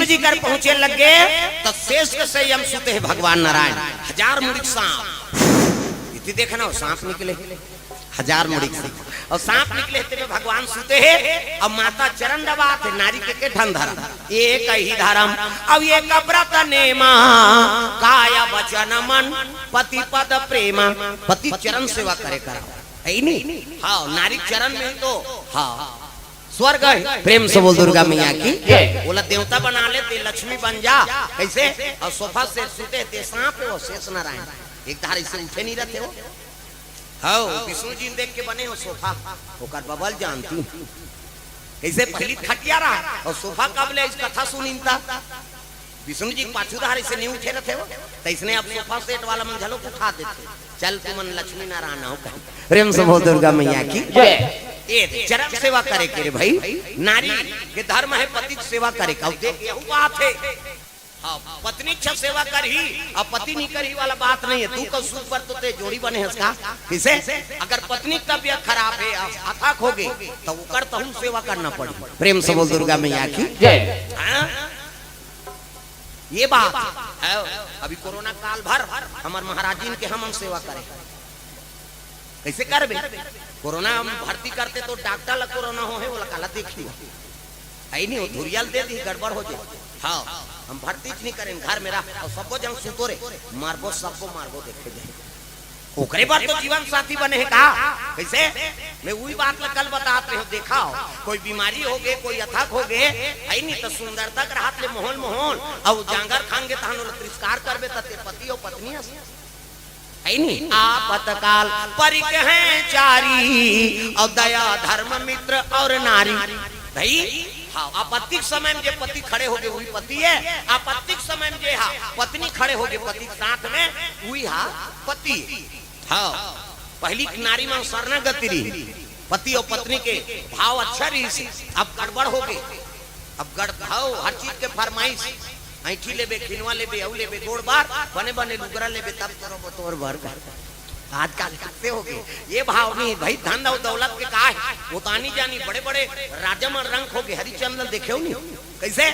जी कर पहुंचे लगे तो शेष के संयम सुते हैं भगवान नारायण। 1000 मुड़िक सांप इतनी देखना हो, सांप निकले 1000 मुड़िक से और सांप निकले ते भगवान सुते हैं। अब माता चरण दबात है नारी के ठन धर्म एक ही धर्म। अब ये व्रत नेमा काया वचन मन पति पद प्रेमा, पति चरण सेवा करे करा है नहीं। हाँ नारी चरण में तो हाँ स्वर्ग है। प्रेम से बोल दुर्गा मैया की। बोला देवता बना ले ते लक्ष्मी बन जा कैसे। और सोफा से सुते ते सांप हो शेष नारायण एक धारे से उठे नहीं रहते हो। हाँ विष्णु जी देख के बने हो सोफा होकर बबल जानती कैसे पहली खटिया रहा और सोफा कब ले इस कथा सुनीता विष्णु जी पाछूधारी से नहीं उठे रहते हो तो इसने अब सोफा सेट वाला मन झलोक उठा देते। चल तू मन लक्ष्मी नारायण हो कहीं। प्रेम से बोल दुर्गा मैया की। ये चरण सेवा करे के भाई नारी के धर्म है पति सेवा करे का। देख यही बात है। हाँ पत्नी अच्छा सेवा कर ही और पति नहीं कर ही वाला बात नहीं है। तू कल सुख पर तो ते जोड़ी बने इसका किसे। अगर पत्नी तबियत खराब है अथाक हो गई तो वो कर तो सेवा करना पड़े। प्रेम से बोल दुर्गा मैया की। ये बात है। अभी कोरोना काल भर हमारे महाराजीन के हम सेवा करें कैसे कर बे। कोरोना हम भर्ती करते तो डॉक्टर ला कोरोना हो है वो काला देखी आई नहीं धुरियाल दे दी गड़बड़ हो जाए। हाँ हम भर्ती नहीं करें घर में रह और सबको जन सुतो रे मारबो सबको मारबो देखे जाए ओकरे बात तो जीवन साथी बने है का कैसे। मैं वही बात कल बताते हो देखा हो कोई बीमारी हो गए कोई अथक हो गए आई नहीं तो सुंदरता के हाथ ले मोहन मोहन और जांगर खाएंगे तो तिरस्कार करबे ते पति और पत्नी आई नहीं। आपतकाल परिक हैं चारी और दया धर्म मित्र और नारी भाई। हाँ आपत्तिक समय में जे पति खड़े हो गए वही पति है। आपत्तिक समय में जे हाँ पत्नी खड़े हो गए पति साथ में वही हाँ पति। हाँ पहली नारी में शरणागति रही पति और पत्नी के भाव अच्छा रही। अब गड़बड़ हो गई अब भाव हर चीज के फरमाइश ऐठी लेबे खिनवा लेबे औ लेबे गोड़ बार बने बने लुगरा लेबे तब करो तोर भर कर आजकल करते हो गए। ये भाव नहीं भाई धन और दौलत के का है वो तानी जानी बड़े बड़े राजा में रंग हो गए हरिचंदन देखे हो नहीं कैसे।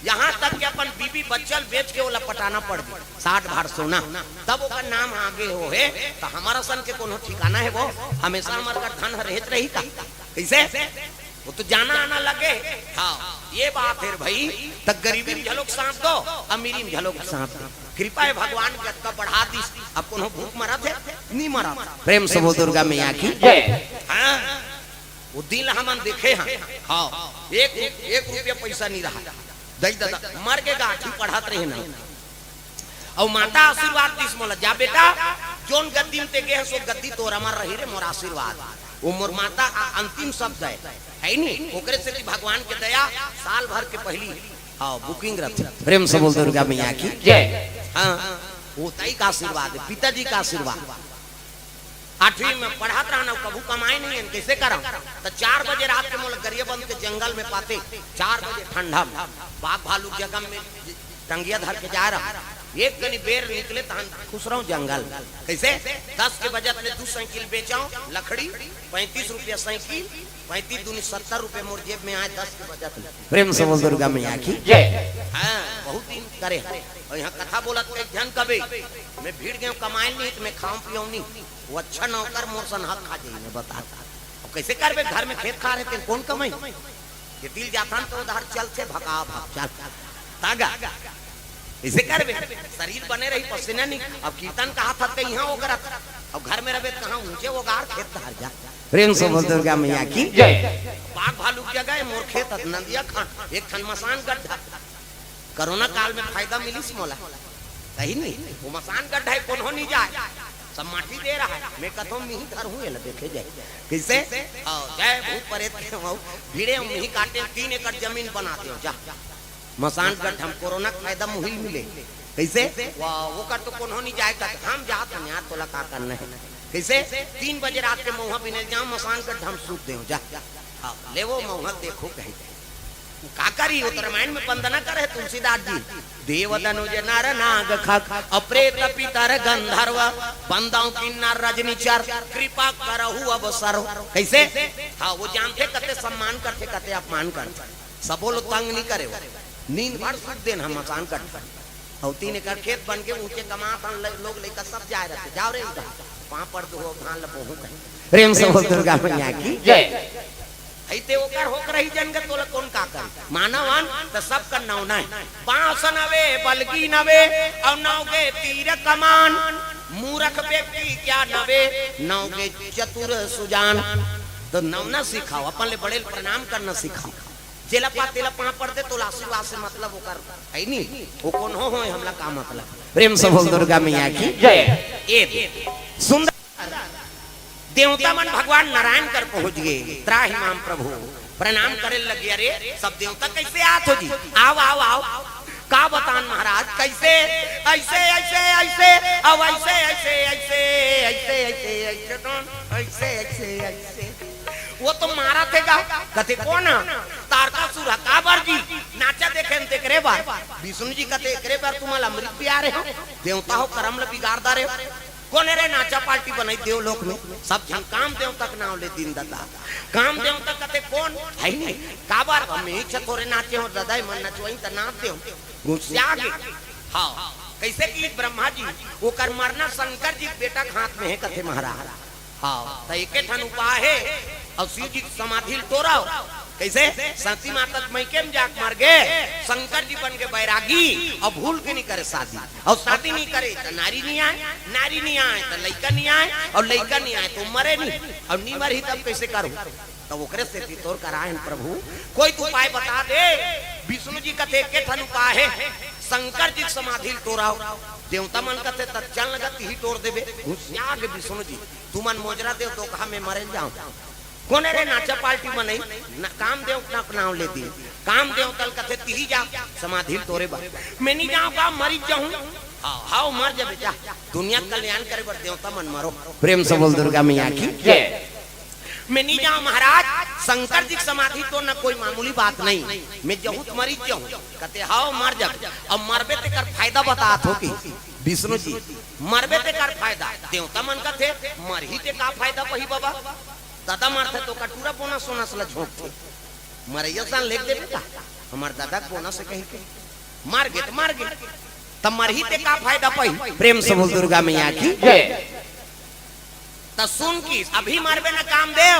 यहाँ तक कि अपन बीबी बच्चल बेच के वो लपटाना पड़ गई 60 भार सोना तब उसका नाम आगे हो है तो हमारा सन के कोनो ठिकाना है वो हमेशा हमारा धन रहत रही था कैसे वो तो जाना आना लगे। हाँ ये बात है भाई तक गरीबी में झलोक सांप दो अमीरी में झलोक सांप दो। कृपा है भगवान का बढ़ा दी अब कोनो भूख मरा थे नहीं मरा। प्रेम से वो दुर्गा मैया की। हाँ वो दिल हमन देखे हैं। हाँ एक रुपया पैसा नहीं रहा दई दादा मर के गाठी पढ़ात रहे ना और माता आशीर्वाद दिस मोला जा बेटा जोन गद्दी में ते गए सो गद्दी तोरा मर रही रे मोर आशीर्वाद वो मोर माता अंतिम शब्द है नहीं ओकरे से भगवान के दया साल भर के पहली हाँ बुकिंग रहती। प्रेम से बोल दुर्गा मैया की। हाँ वो ताई का आशीर्वाद है पिताजी का आशीर्वाद। 8वीं में पढ़ात रहना कबू कमाए नहीं है कैसे करा तो 4 बजे रात के मोल गरियाबंद के जंगल में पाते 4 बजे ठंडा बाघ भालू जगह में टंगिया धर के जा रहा एक कनी बेर निकले तो खुश रहूं जंगल कैसे 10 के बजट में 2 साइकिल बेचाऊं लकड़ी 35 रुपया साइकिल 35 दूनी 70 रुपए मोर जेब में आए 10 के बजट में। प्रेम से बोल दुर्गा मैया की। हाँ बहुत दिन करे और यहाँ कथा बोलत ध्यान कबे मैं भीड़ गए कमाए नहीं तो मैं खाऊं पियो नहीं वो अच्छा नौकर मोर सन हक खा जाए मैं बताता कैसे करबे घर में खेत खा रहे थे कौन कमाई ये दिल जाता तो उधर चलते भगा भाग चल तागा इसे करबे शरीर बने रही पसीना नहीं। अब कीर्तन कहा था कि यहाँ होकर अब घर में रहे कहाँ ऊंचे वो गार खेत धार जा। प्रेम से बोल दुर्गा मैया की। बाघ भालू की जगह मोर खेत नदिया खान एक खन मसान गड्ढा कोरोना काल में फायदा मिली मोला कहीं नहीं वो मसान गड्ढा कौन हो नहीं जाए सब माटी दे रहा है मैं कथों में ही घर हूँ देखे जाए कैसे जय भूत परेत भीड़े ही काटे 3 एकड़ जमीन बनाते हो जा मसान गड्ढा हम कोरोना फायदा मुहिल मिले कैसे वो कर तो कौन हो नहीं जाए हम जात यहाँ तोला का करना है कैसे 3 बजे रात के महुआ बिने जाऊं मसान गड्ढा हम सूत दे जा ले वो महुआ देखो कहीं का करी वो रामायण में वंदना करे तुलसीदास जी देव दनुज नर नाग खग अप्रेत पितर गंधर्व बंदाओं किन्नर रजनी चर कृपा करहु अवसर कैसे। हाँ वो जानते कते सम्मान करते कते अपमान करते सबो लोग तंग नहीं करे नींद भर सुख देन हम मकान कट और 3 एकड़ खेत बन के ऊंचे कमात लोग लेकर सब जा रहे थे जाओ रे वहां पर तो धान लबोहू प्रेम से बोल दुर्गा मैया की जय। ऐते ओकर होकर रही जनगत तोला कौन का कर मानवन त सब का नौना है बांस नवे बलगी नवे और नौगे तीर कमान मूर्ख व्यक्ति क्या नवे नौगे चतुर सुजान। तो नौना सिखाओ अपन ले बड़े प्रणाम करना सिखाओ जेला तेला पा पड़ते तो आशीर्वाद से मतलब ओकर है नी वो कौन हो हमला का मतलब प्रेम से बोल दुर्गा मैया की जय। ए सुंदर देवता मन भगवान नारायण कर पहुंच गए त्राहि माम प्रभु प्रणाम करे लगे अरे सब देवता कैसे आत हो जी आओ आओ आओ का बतान महाराज कैसे ऐसे ऐसे ऐसे अब ऐसे ऐसे ऐसे ऐसे ऐसे ऐसे ऐसे ऐसे वो तो मारा थे गा कथे कौन तारकासुर काबर जी नाचा देखे देख रे बार विष्णु जी कथे करे बार तुम्हारा अमृत भी आ रहे हो देवता हो कर्म ल बिगाड़दा रे कौन रे नाचा पार्टी बनाई देव लोक में सब जन काम देव तक नाम ले दिन दादा काम देव तक कथे कौन है नहीं काबर हम इच्छा थोड़े नाचे हो दादा मन नचवाई त नाच देव गुस्सा गे हां कैसे की ब्रह्मा जी वो कर मरना शंकर जी बेटा हाथ में है कथे महाराज हां त एके ठन उपाय है और शिव जी समाधि तोड़ाओ कैसे सती माता मई के जाक मार गए शंकर जी बन के बैरागी और भूल के नहीं करे शादी और शादी नहीं करे तो नारी नहीं आए तो लड़का नहीं आए और लड़का नहीं आए तो मरे नहीं और नहीं मरी तब कैसे करूं तो ओकरे से तोड़ कराए प्रभु कोई तो उपाय बता दे। विष्णु जी का देख के ठन उपाय है शंकर जी समाधि तोड़ाओ देवता मन कथे तत्काल लगती ही तोड़ देवे घुसिया के विष्णु जी तू मन मोजरा देव तो कहा मैं मरे जाऊं कौन रे नाचा पार्टी बनाई काम देव ना नाम ले दी काम देव कल कथे तिही जा समाधि तोरे बा मैं नहीं जाऊं का मरी जाऊं हां मर जा बेटा दुनिया कल्याण करे बर देवता मन मरो प्रेम से बोल दुर्गा मैया की जय। मैं नहीं जाऊं महाराज शंकर जी की समाधि तो ना कोई मामूली बात नहीं मैं जहूं मरी जाऊं कहते हां मर जा अब मरबे ते कर फायदा बतात हो की विष्णु जी मरबे ते कर फायदा देवता मन कथे मर ही ते का फायदा पही बाबा दादा मारते तो कटूरा पोना सोना से झोंकते मरैया सान लेख दे बेटा हमार दादा पोना से कहीं के मार गए तब मर ही ते का फायदा पाई प्रेम से बोल दुर्गा मैया की जय। त सुन की अभी मारबे ना काम देव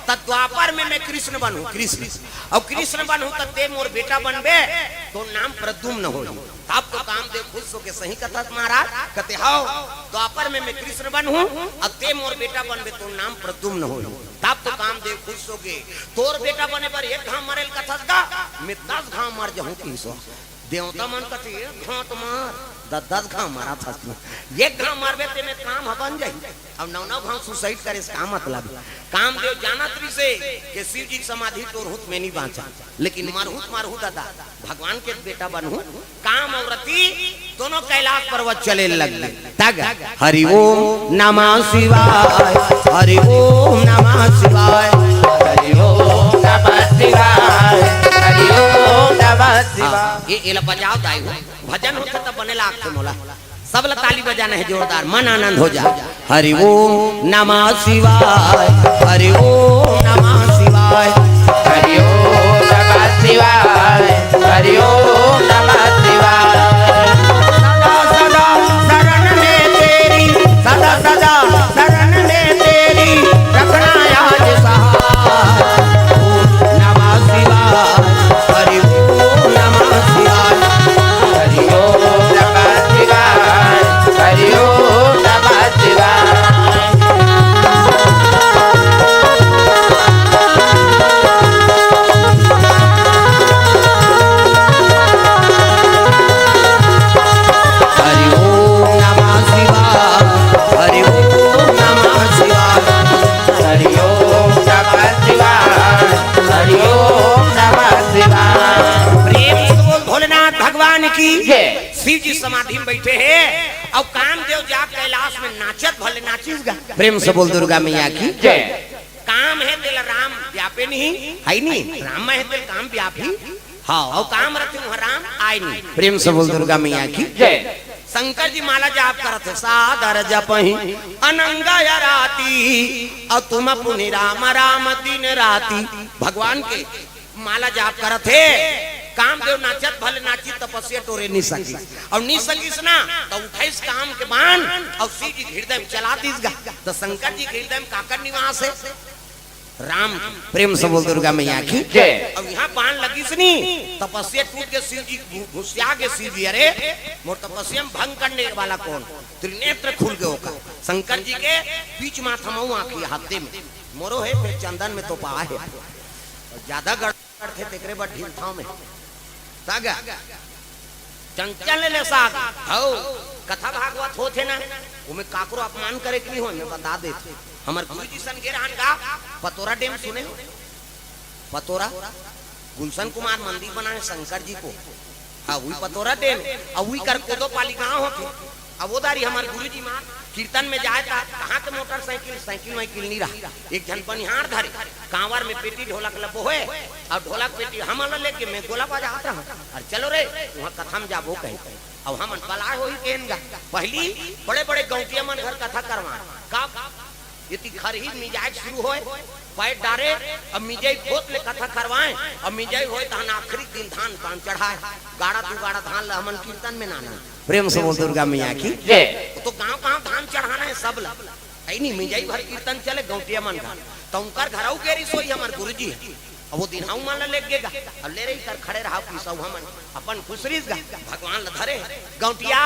त द्वापर में मैं कृष्ण बनूं कृष्ण और कृष्ण बनूं त ते मोर बेटा बनबे तो नाम प्रद्युम्न हो तब तो काम देव खुश हो के सही कथा महाराज कहते हां द्वापर में मैं कृष्ण बनूं और ते मोर बेटा बनबे तो नाम प्रद्युम्न हो तब तो काम देव खुश हो गए तोर बेटा बने पर एक घाव मरेल कथा का मैं 10 घाव मर जाऊं की सो देवता मन कथे घाव तो मार 10 घाव मारा था एक घाव मारबे ते में काम बन जाई अब 9 घाव सुसाइड करे इसका मतलब काम देव जाना त्री से कि शिव जी समाधि तो रुत में नहीं बांचा लेकिन मारहूत दादा भगवान के बेटा बनूं काम और रति दोनों कैलाश पर्वत चले लगे तग हरि ओम नमः शिवाय हरि ओम नमः शिवाय हरि ओम नमः शिवाय हरि ओम नमः शिवाय ये एला बजाओ दाई भजन होता तब बने लाग के मोला सब ला ताली बजाना है जोरदार मन आनंद हो जा हरि ओम नमः शिवाय हरि ओम नमः शिवाय हरि ओम नमः शिवाय हरि ओम नमः शिवाय सदा सदा शरण में तेरी सदा सदा शरण में तेरी रखना याद सहाय ओम नमः शिवाय हरि ओम नमः शिवाय हरि ओम नमः शिवाय हरि ओम नमः शिवाय। शिव जी समाधि में बैठे हैं और कामदेव जा कैलाश में नाचत भले नाचिसगा प्रेम से बोल दुर्गा मैया की जय। काम है तेल राम व्यापे नहीं है नहीं राम है तेल काम व्यापी हाँ और काम रखे राम आए नहीं प्रेम से बोल दुर्गा मैया की जय। शंकर जी माला जाप करते सादर जपहि अनंगा राती और तुम पुनि राम राम दिन राती भगवान के माला जाप करते कामदेव नाचत भले नाची तपस्या टोरे नहीं सकी और नहीं सकीस ना तो उठाइस काम के बाण और शिव जी हृदय में चला दीस गा तो शंकर जी के हृदय में काकर निवास है राम प्रेम से बोल दुर्गा मैया की अब यहाँ बाण लगी सनी तपस्या टूट के शिव जी घुसिया के शिव जी अरे मोर तपस्या में भंग करने वाला कौन त्रिनेत्र खुल के होगा शंकर जी के बीच माथा मऊ आखी हाथे में मोरो है फिर चंदन में तो पा है ज्यादा गड़बड़ थे तेकरे बड़ ढील था में सागा चंचल ले साग हो कथा भागवत होथे ना उमे काकरो अपमान करे के नहीं हो मैं बता देते हमर गुरुजी सन के रहन का पतोरा डैम सुने पतोरा गुलशन कुमार मंदिर बनाए शंकर जी को हाँ वही पतोरा डैम और वही कर कोदो पाली गांव होते अब वो दारी हमारे गुरुजी मां कीर्तन में जाए था कहाँ के मोटरसाइकिल साइकिल वाइकिल नहीं रहा एक जन बनिहार धरे कांवर में पेटी ढोलक लबो है और ढोलक पेटी हम लेके मैं गोला बाजा आता हूँ और चलो रे वहाँ कथा में जाबो कहीं अब हम पलाय हो ही केनगा पहली बड़े बड़े गौटिया मन घर कथा करवा कब यदि खरही मिजाज शुरू होए पैर डारे अब मिजाई खोत ले कथा करवाएं अब मिजाई होए तो आखिरी दिन धान पान चढ़ाए गाड़ा तू गाड़ा धान ला हमन कीर्तन में नाना प्रेम से बोल दुर्गा मैया की तो गांव धान चढ़ाना है सब ला है नहीं मिजाई भर कीर्तन चले गौटिया मन का तो उनकर घरऊ केरी सोई हमार गुरुजी अब वो दिन हम मान लेगेगा अब ले रही कर खड़े रहा पीसा हमन अपन खुशरीस गा भगवान ल धरे गौटिया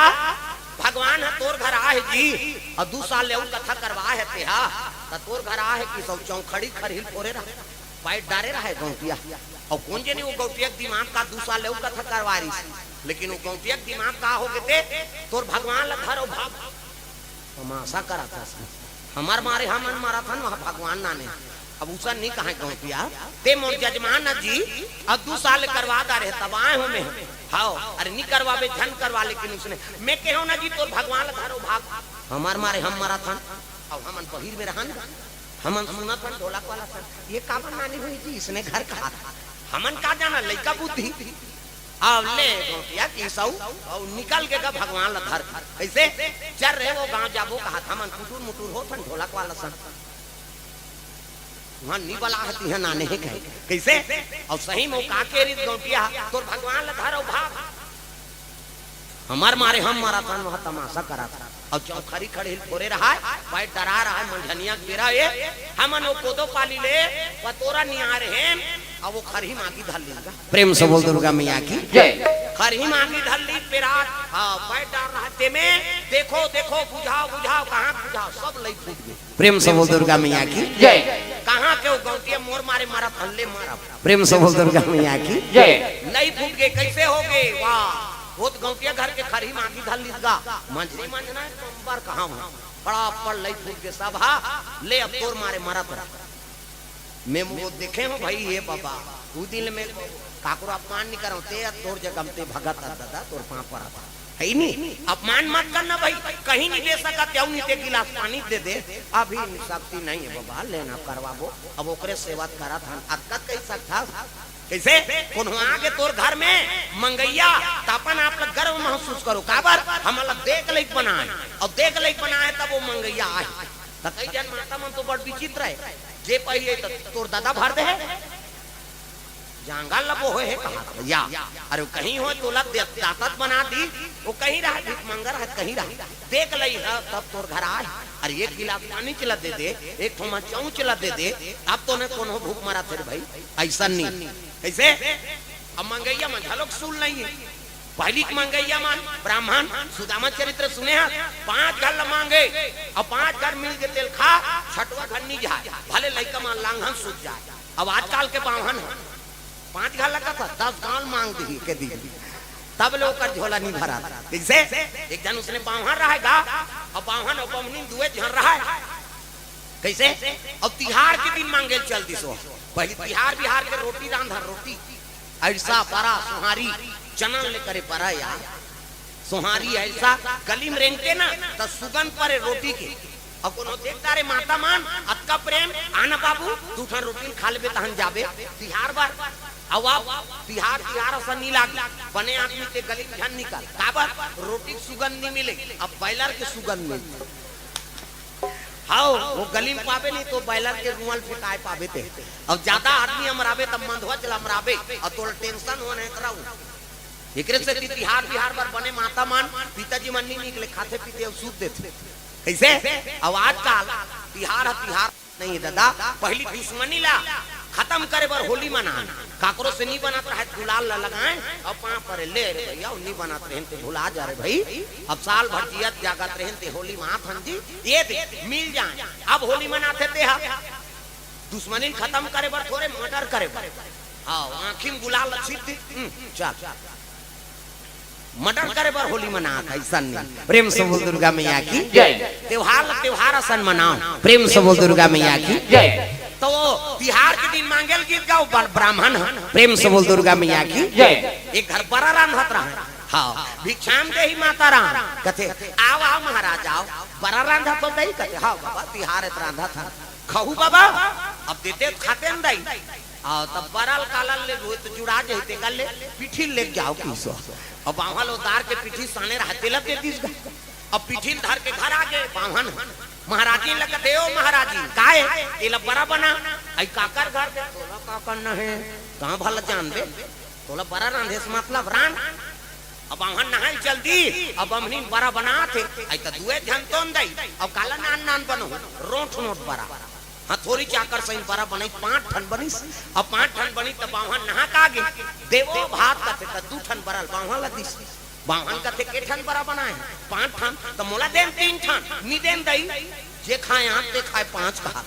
भगवान है तोर घर आए जी और 2 साल ले कथा करवा है तेहा तो तोर घर आए कि सब चौखड़ी खरहिल फोरे रहा पैर डारे रहा है गौटिया और कौन जे नहीं वो गौटिया दिमाग का 2 साल ले कथा करवा रही लेकिन वो गौटिया दिमाग का हो गए तोर भगवान ला धरो भाग तमाशा करा था हमार मारे हमन मारा था वहां भगवान नाने अब उसा नहीं कहा गौटिया ते मोर जजमान जी अब 2 साल करवा दा रहे तब आए हो मैं हाओ अरे नहीं करवावे धन करवा लेकिन उसने मैं कहूं ना जी तो भगवान ला धारो भाग हमार मारे हम मारा था अब हमन पहिर में रहन हमन सुना था ढोलक वाला था ये काबर नानी हुई जी इसने घर कहा था हमन का जाना लइका बुद्धि अब ले गौटिया की सौ और निकल के भगवान ला धर कैसे चल रहे वो गांव जाबो कहा था मन टुटुर मुटुर हो था ढोलक वाला सन वहां नहीं बलाहती है नाने है कैसे और सही में का के रीत गौटिया तोर भगवान ला धारो भाग हमार मारे हम मारा था वहां तमाशा करा था और चौखरी खड़े फोरे रहा है भाई डरा रहा है मंझनिया गिरा ये हमन वो कोदो पाली ले पतोरा निहार है अब वो खरही मांगी धर लेगा प्रेम से बोल दुर्गा मैया की जय खरही मांगी धर ली पेराट हां पैर डाल रहा ते में देखो देखो बुझाओ बुझाओ कहां बुझाओ सब लई फूट गए प्रेम से बोल दुर्गा मैया की जय कहां के गौटिया मोर मारे मारा थल्ले मारा प्रेम से बोल दुर्गा मैया की जय नहीं फूट गए कैसे हो गए वाह बहुत गौटिया घर के खरही मांगी धर ली गा मंजरी मंजना कंबर कहां वहां बड़ा पड़ लई फूट के सब हा ले अब तोर मारे मारा पर मैं वो देखे हूं भाई ये बाबा वो दिन में काकरो अपमान नहीं करो ते तोर जगह ते भगत दादा तोर पांव पर आता है नहीं अपमान मत करना भाई कहीं नहीं दे सका क्यों नहीं ते गिलास पानी दे दे अभी शक्ति नहीं है बाबा लेना करवाबो अब ओकरे सेवा करा था अक्कत कह सकता कैसे कौन आगे तोर घर में मंगैया तापन आप लोग गर्व महसूस करो काबर हम लोग देख लेक बनाए और देख लेक बनाए तब वो मंगैया आए तो कई जन माता मन तो बड़ विचित्र है जे पहिले तोर दादा भर दे जांगा लबो है कहा या अरे कहीं हो तो लग ताकत बना दी वो कहीं रहा भीख मंगर है कहीं रहा देख लई है तब तोर घर आए अरे एक गिलास पानी चला दे दे एक थोमा चाऊ चला दे दे अब तो ने कोनो भूख मरा थे भाई ऐसा नहीं कैसे अब मंगैया में झलक सुन नहीं है पहली मंगैया मान ब्राह्मण सुदामा चरित्र सुने हैं 5 घर मांगे और 5 घर मिल के तेल खा छठवा घर नहीं जाए भले लइका मान लांघन सूझ जाए अब आजकल के बाहन 5 घर लगा था 10 गाल मांग दी के दी तब लोग कर झोला नहीं भरा कैसे एक जन उसने बाहन रहेगा और बाहन और बमनी दुए जन रहा है कैसे अब तिहार के दिन मांगे चल दी सो पहले तिहार बिहार के रोटी रांधा रोटी ऐसा परा सुहारी चना ले करे परा यार सुहारी ऐसा गली में रेंगते ना तो सुगंध परे रोटी के अब कोनो देखता रे माता मान अक्का प्रेम आना बाबू तू ठन रोटी खा लेबे तहन जाबे तिहार बार अब तिहार असन नहीं लागी बने आदमी ते गली में झन निकाल काबर रोटी सुगंध नहीं मिले अब बैलर के सुगंध मिले हाँ वो गली में पावे नहीं तो बैलर के रुमाल फेंकाए पावे थे। अब ज्यादा आदमी अमरावे तब मंधवा चला अमरावे और तो टेंशन होने कराऊ एकरे से तिहार बिहार पर बने माता मान पिताजी मन नहीं निकले खाते पीते और सूत देते कैसे। अब आजकल तिहार नहीं दादा पहली दुश्मनी ला खत्म करे बर होली मना काकरो से नहीं बनात रहे गुलाल ला लगाए और पां पर ले रे भैया नहीं बनात रहे ते भुला जा रे भाई। अब साल भर जियत जागत रहे ते होली माथ जी ये मिल जाए। अब होली मनाते ते दुश्मनी खत्म करे बर थोड़े मर्डर करे बर हां आंखिन गुलाल छिट चल मर्डर करे बर होली मना ऐसा नहीं। प्रेम से बोल दुर्गा मैया की जय। त्योहार असन मनाओ प्रेम से बोल दुर्गा मैया की जय। तो तिहार के दिन मांगल गीत गाओ ब्राह्मण प्रेम से बोल दुर्गा मैया की जय। एक घर बड़ा रांधत रहा हाँ भिक्षाम दे ही माता राम कथे आओ आओ महाराज आओ बड़ा रांधा तो दही कथे हाँ बाबा तिहार रांधा था खहू बाबा अब देते खाते न दही आओ तब बरल कालल ले तो जुड़ा जते कल ले पीठी ले जाओ किसो। अब बावल उतार के पीठी साने रहते लगे दिस अब पीठी धर के घर आ गए बावन महाराजी लगते हो महाराजी काहे एला बड़ा बना आई काकर घर दे तोला काकर न है कहां भला जान दे तोला बड़ा रांधे से मतलब रान। अब वहां नहाई जल्दी अब हमनी बड़ा बना थे आई त दुए धन तो दई अब काला नान नान बनो रोट नोट बड़ा हां थोड़ी चाकर सही बड़ा बनी 5 ठन बनी। अब 5 ठन बनी त बावन नहा का गे देवो भात कथे त 2 ठन बरल बावन ला दिस बावन कथे के ठन बड़ा बनाए 5 ठन त मोला देन 3 ठन नी देन दई जे खाए आप ते खाए 5 कहा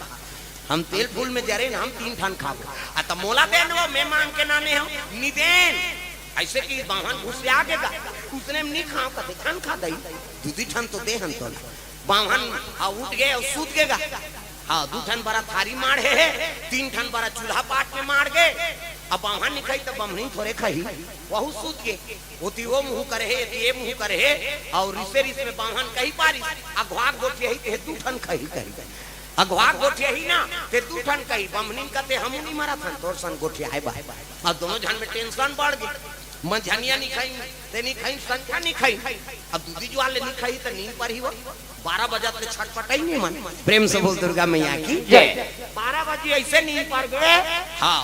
हम तेल फूल में जरे हम 3 ठन खाबो आ त मोला देन वो मैं मांग के नाने हम नी देन ऐसे कि बावन घुस आ गेगा उसने नहीं खाओ कथे ठन खा दई 2 ठन तो दे हम तो बावन आ उठ गए और सूत गेगा हाँ 2 ठन बड़ा थारी मार है 3 ठन बड़ा चूल्हा पाट में मार गए। अब बावन निकई तो बमनी थोड़े खही वहु सूत के होती वो मुंह करे है ये मुंह करे है और रिसे में बावन कही पारी अघवाक गोठे ही ते 2 ठन खही कही अघवाक गोठे ही ना ते 2 ठन कही बमनी कते हम नहीं मारा था तोर सन गोठे आए बा अब दोनों जन में टेंशन बढ़ गई मंझनिया नहीं खाई ते नहीं खाई संख्या नहीं खाई अब दूधी जो वाले नहीं खाई तो नींद पर ही वो 12 बजे तक छटपटाई नहीं मन। प्रेम से बोल दुर्गा मैया की जय। 12 बजे ऐसे नींद पर गए हाँ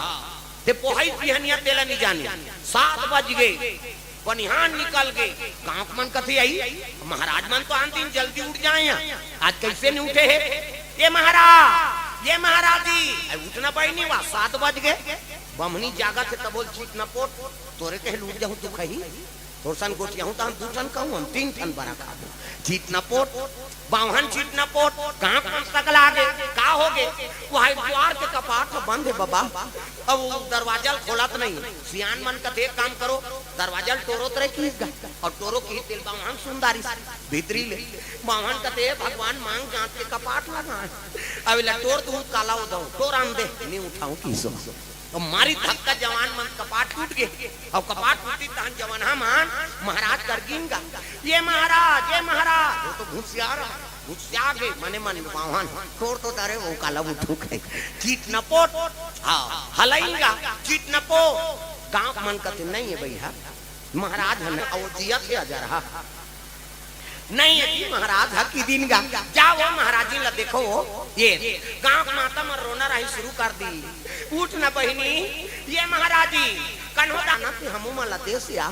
ते पोहाई पिहनिया तेला नहीं जाने 7 बज गए बनिहान निकल गए गांव मन कथे आई महाराज मन तो आन दिन जल्दी उठ जाए आज कैसे नहीं उठे है ये महाराजी उठना पाई नहीं वहां 7 बज गए बमनी जागा थे तब बोल चीट न पोट तोरे कहे लूट जाऊं तू कही तोर सन गोटिया हूं तो हम 2 ठन कहूं हम 3 ठन बड़ा खाबो चीट न पोट बावन चीट न पोट कहां कौन सकल आगे का हो गए वहां द्वार के कपाट बंद है बाबा अब दरवाजा खोलत नहीं सियान मन का देख काम करो दरवाजा टोरोत रहे की और टोरो की तेल बावन सुंदरी भीतरी ले बावन का दे भगवान मांग जांच के कपाट लगा अब लटोर तू काला हो दो टोराम दे नहीं उठाऊं किसो और मारी धक्का जवान मन कपाट टूट गए और कपाट टूटी तहन जवान मान महाराज कर गिनगा ये महाराज वो तो घुसिया गए मने मन बावन तोड़ तो तारे वो काला उठू के चीट न पोट हां हलाइगा चीट न पो गांव मन कते नहीं है भैया महाराज है और जिया थे हजार हा नहीं है कि महाराज हक की दिन गा जाओ महाराजी ला देखो ये गांव माता में रोना रही शुरू कर दी उठ ना बहिनी ये महाराजी कन्हो दाना ते हमू मला देसिया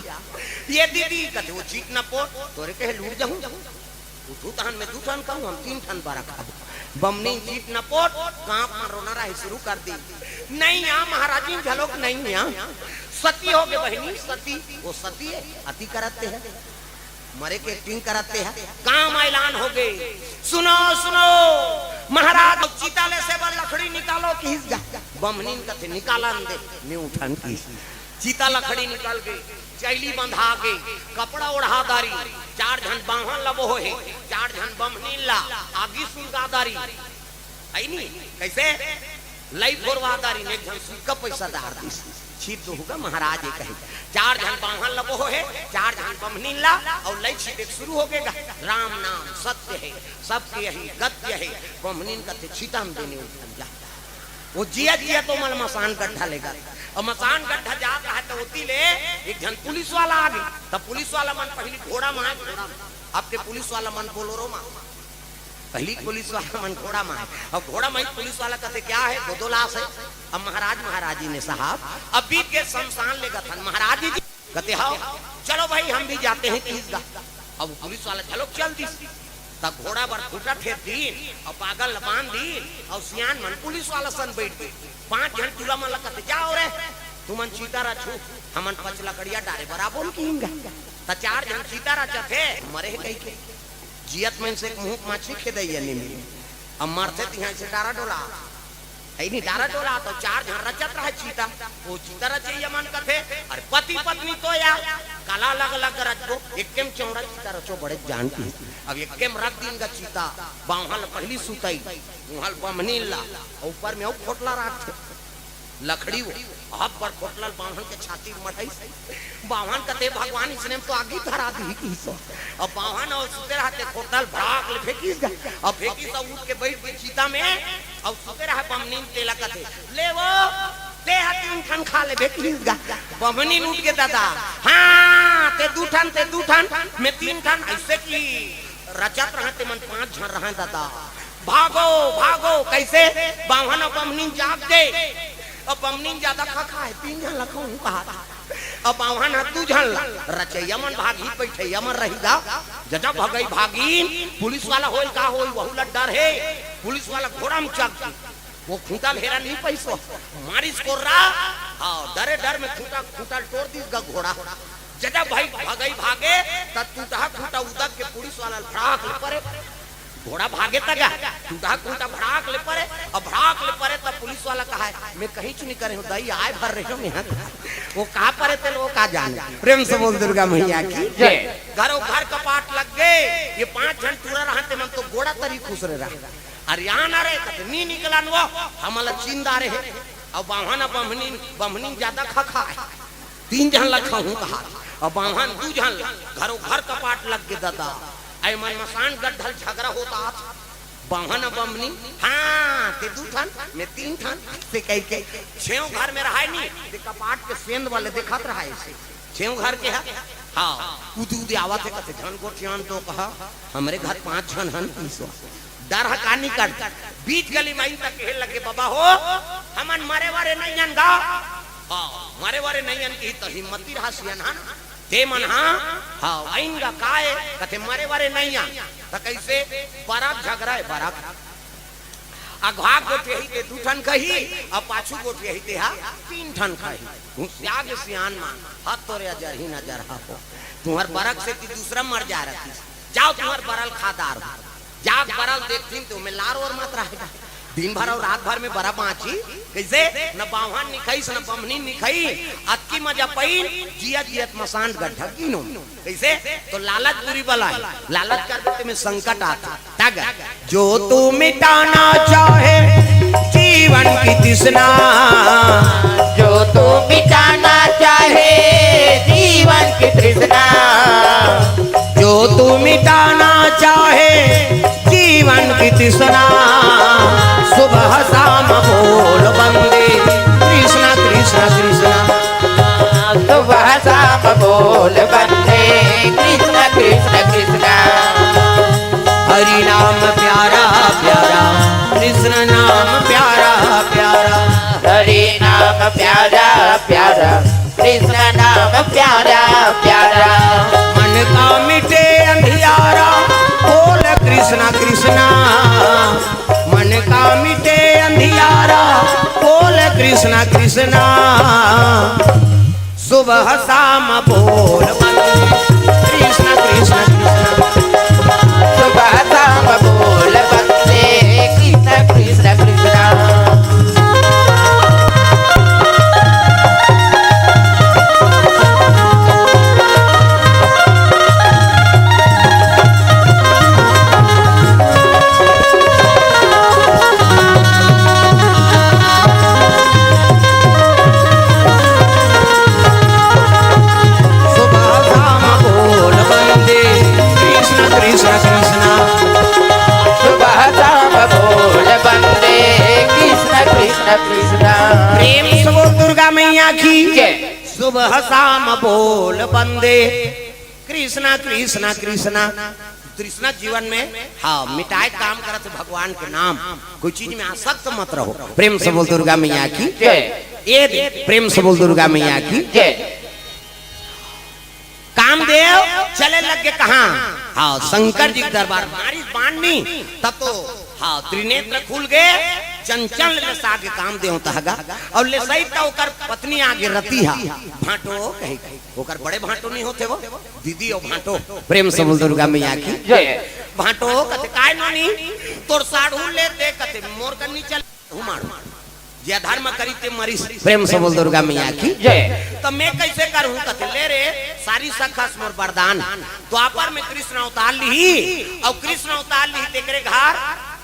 ये दीदी कते वो चीट ना पोट तोरे कहे लूट जाऊं उठू तहन में 2 ठन कहूं हम 3 ठन बारा खाबो बमनी चीट ना पोट गांव में रोना रही शुरू कर दी नहीं यहां महाराजी झलोक नहीं यहां सती हो गए बहिनी सती वो सती है अति करते हैं मरे के एक्टिंग कराते हैं काम ऐलान हो गए सुनो महाराज चिताले से लकड़ी निकालो किस बमनी कथे निकाला दे ने उठन की चीता लकड़ी निकाल गई चैली बंधा गई कपड़ा ओढ़ा दारी 4 जन बाहन लबो है 4 जन बमनी ला आगी सुलगादारी आई नहीं कैसे लाई फोरवादारी ने जन सुका पैसा दार दी छीट दो होगा महाराज ये कहे 4 जन बाहन लबो है 4 जन बमनी ला और लई छीटे शुरू हो गएगा राम नाम सत्य है सबके यही गत्य है बमनी का छीटा हम देने उठन जा वो जिया तो मल मसान गड्ढा लेगा और मसान गड्ढा जाता है तो होती ले एक जन पुलिस वाला आ गई। तब पुलिस वाला मन पहली घोड़ा मार आपके पुलिस वाला मन बोलोरो मार पहली पुलिस वाला मन घोड़ा मारे, अब घोड़ा माई पुलिस वाला कहते क्या है, दो लाश है। अब महाराज ने साहब अब बीत के शमशान ले गए। महाराज जी कहते हाँ चलो भाई हम भी जाते हैं किस गा। अब पुलिस वाला चलो चल दी, तब घोड़ा बर फूटा ठेर दी और पागल बांध दी और सियान मन पुलिस वाला सन बैठ गई। 5 जन टूला मन लगते जाओ रे तुमन चीतारा छू हमन 5 लकड़िया डारे बराबर कींगा। त 4 जन चीतारा चथे मरे कई के जियत में से मुंह माछी खेदैया नहीं मिले। अब मरते तिहां से डारा डोला है नहीं, डारा डोला तो 4 जन रचत रहे चीता। वो चीता रचे यमन कथे अरे पति पत्नी तो या काला अलग अलग रचो एकम चौड़ा चीता रचो बड़े जानती। अब एकम रख दिन का चीता बाहल पहली सुताई उहल बमनी ला ऊपर में खोटला राख लकड़ी वो अब पर खोटलल बाहन के छाती मठाई बाहन कते भगवान इसने तो आगे धरा दी की सो। अब बाहन और सुते रहते खोटल भाग ले फेंकी अब फेंकी तो उठ के बैठ गई चीता में और सुते रहे बमनी तेला कते ले वो ते हतीन ठन खा ले बेटी बमनी उठ के दादा हां ते 2 ठन मैं 3 ठन ऐसे की रचत रहते मन 5 जन रहे दादा भागो कैसे बाहन और बमनी जाग दे। अब बमनी ज्यादा खा है 3 जन लखो कहा अब बाहन 2 जन रचे यमन भागी बैठे यमन रहीगा जब भगई भागीन पुलिस वाला होल का होल वहु ल डर है। पुलिस वाला घोड़ा में चक वो खूंटा हेरा नहीं पैसो मारिस को रा हां डर में खूंटा तोड़ दी घोड़ा जब भाई भगई भागे तब टूटा खूंटा उदक के पुलिस वाला फड़ाक ले परे घोड़ा भागे तक टूटा खूंटा भड़ाक ले परे अब भड़ाक ले परे तब पुलिस वाला कहा है मैं कहीं नहीं करे हूं दही आए भर रहे हूं यहां वो कहां परे थे लोग का जाने। प्रेम से बोल दुर्गा मैया की जय। घर कपाट लग गए ये 5 जन टूरा रहते मन तो घोड़ा तरी खुश रहा अरे यहाँ ना रहे कते नी निकलन वो हमला चिंदा रहे अब बाहन बमनी ज्यादा खा है 3 जन लखा हूं कहा अब बाहन 2 जन घर कपाट लग गए दादा आई मन मसान गड्ढल झगड़ा होता बाहन बमनी हाँ ते 2 ठन मैं 3 ठन से कई के 6 घर में रहा नहीं ते कपाट के सेंध वाले दिखत रहा है 6 घर के है हाँ कूद आवत है कते धन को चियान तो कहा हमरे घर 5 जन हन डर हकानी कर बीच गली माई तक कहे लगे बाबा हो हमन मरे वारे नहीं अन गा हां मरे वारे नहीं अन की तो हिम्मती रहा सियन हां ते मन हां आइंगा काए कथे मरे वारे नहीं आ त कैसे बराक झगड़ा है बराक अघा गोटे ही ते 2 ठन कही अब पाछू गोटे ही ते हा 3 ठन कही त्याग सियान मान हाथ तोरे अजर ही नजर हा हो तुम्हार बरक से की दूसरा मर जा रही जाओ तुम्हार बरल खादार जाग बरल देखतीन तो मैं लार और मत रहेगा दिन भर और रात भर में बरा बाची कैसे न बाहन निखई न बमनी निखई अतकी मजा पईन जियत मसान गड्ढा कीनो कैसे तो लालच बुरी बला है लालच कर देते में संकट आता तग जो तू मिटाना चाहे जीवन की तृष्णा जो तू मिटाना चाहे जीवन की तृष्णा जो तू मिटाना चाहे जीवन की तृष्णा सुबह शाम बोल बंदे कृष्णा कृष्णा कृष्णा सुबह शाम बोल बंदे कृष्णा कृष्णा कृष्णा हरि नाम प्यारा प्यारा कृष्ण नाम प्यारा प्यारा हरि नाम प्यारा प्यारा कृष्ण नाम प्यारा प्यारा मन का मिटे अंधियारा बोल कृष्णा कृष्णा मन का मिटे अंधियारा बोल कृष्णा कृष्णा सुबह शाम बोल कृष्णा कृष्णा कृष्णा सुबह शाम बोल बंदे कृष्णा कृष्णा कृष्णा प्रेम से बोल दुर्गा मैया की सुबह शाम बोल बंदे कृष्णा कृष्णा कृष्णा तृष्णा जीवन में हाँ मिटाए काम करत भगवान के नाम। कोई चीज में आसक्त मत रहो। प्रेम से बोल दुर्गा मैया की जय। प्रेम से बोल दुर्गा मैया की जय। कामदेव चले लग गए कहाँ? हाँ शंकर जी के दरबार मारी बांधनी तब तो हाँ त्रिनेत्र खुल गए। चंचल ले आगे कामदेव तहगा और ले सही तो ओकर पत्नी आगे रती हा भाटो कहे ओकर बड़े भाटो नहीं होते वो दीदी और भाटो। प्रेम से बोल दुर्गा मैया की जय। भाटो कते काय नानी तोर साढ़ू ले दे कते मोर कन्नी चल मार जे धर्म करी ते मरीस। प्रेम से बोल दुर्गा मैया की जय। तो मैं कैसे करूं कते ले रे सारी सखस मोर वरदान। द्वापर में कृष्ण अवतार ली और कृष्ण अवतार ली तेरे घर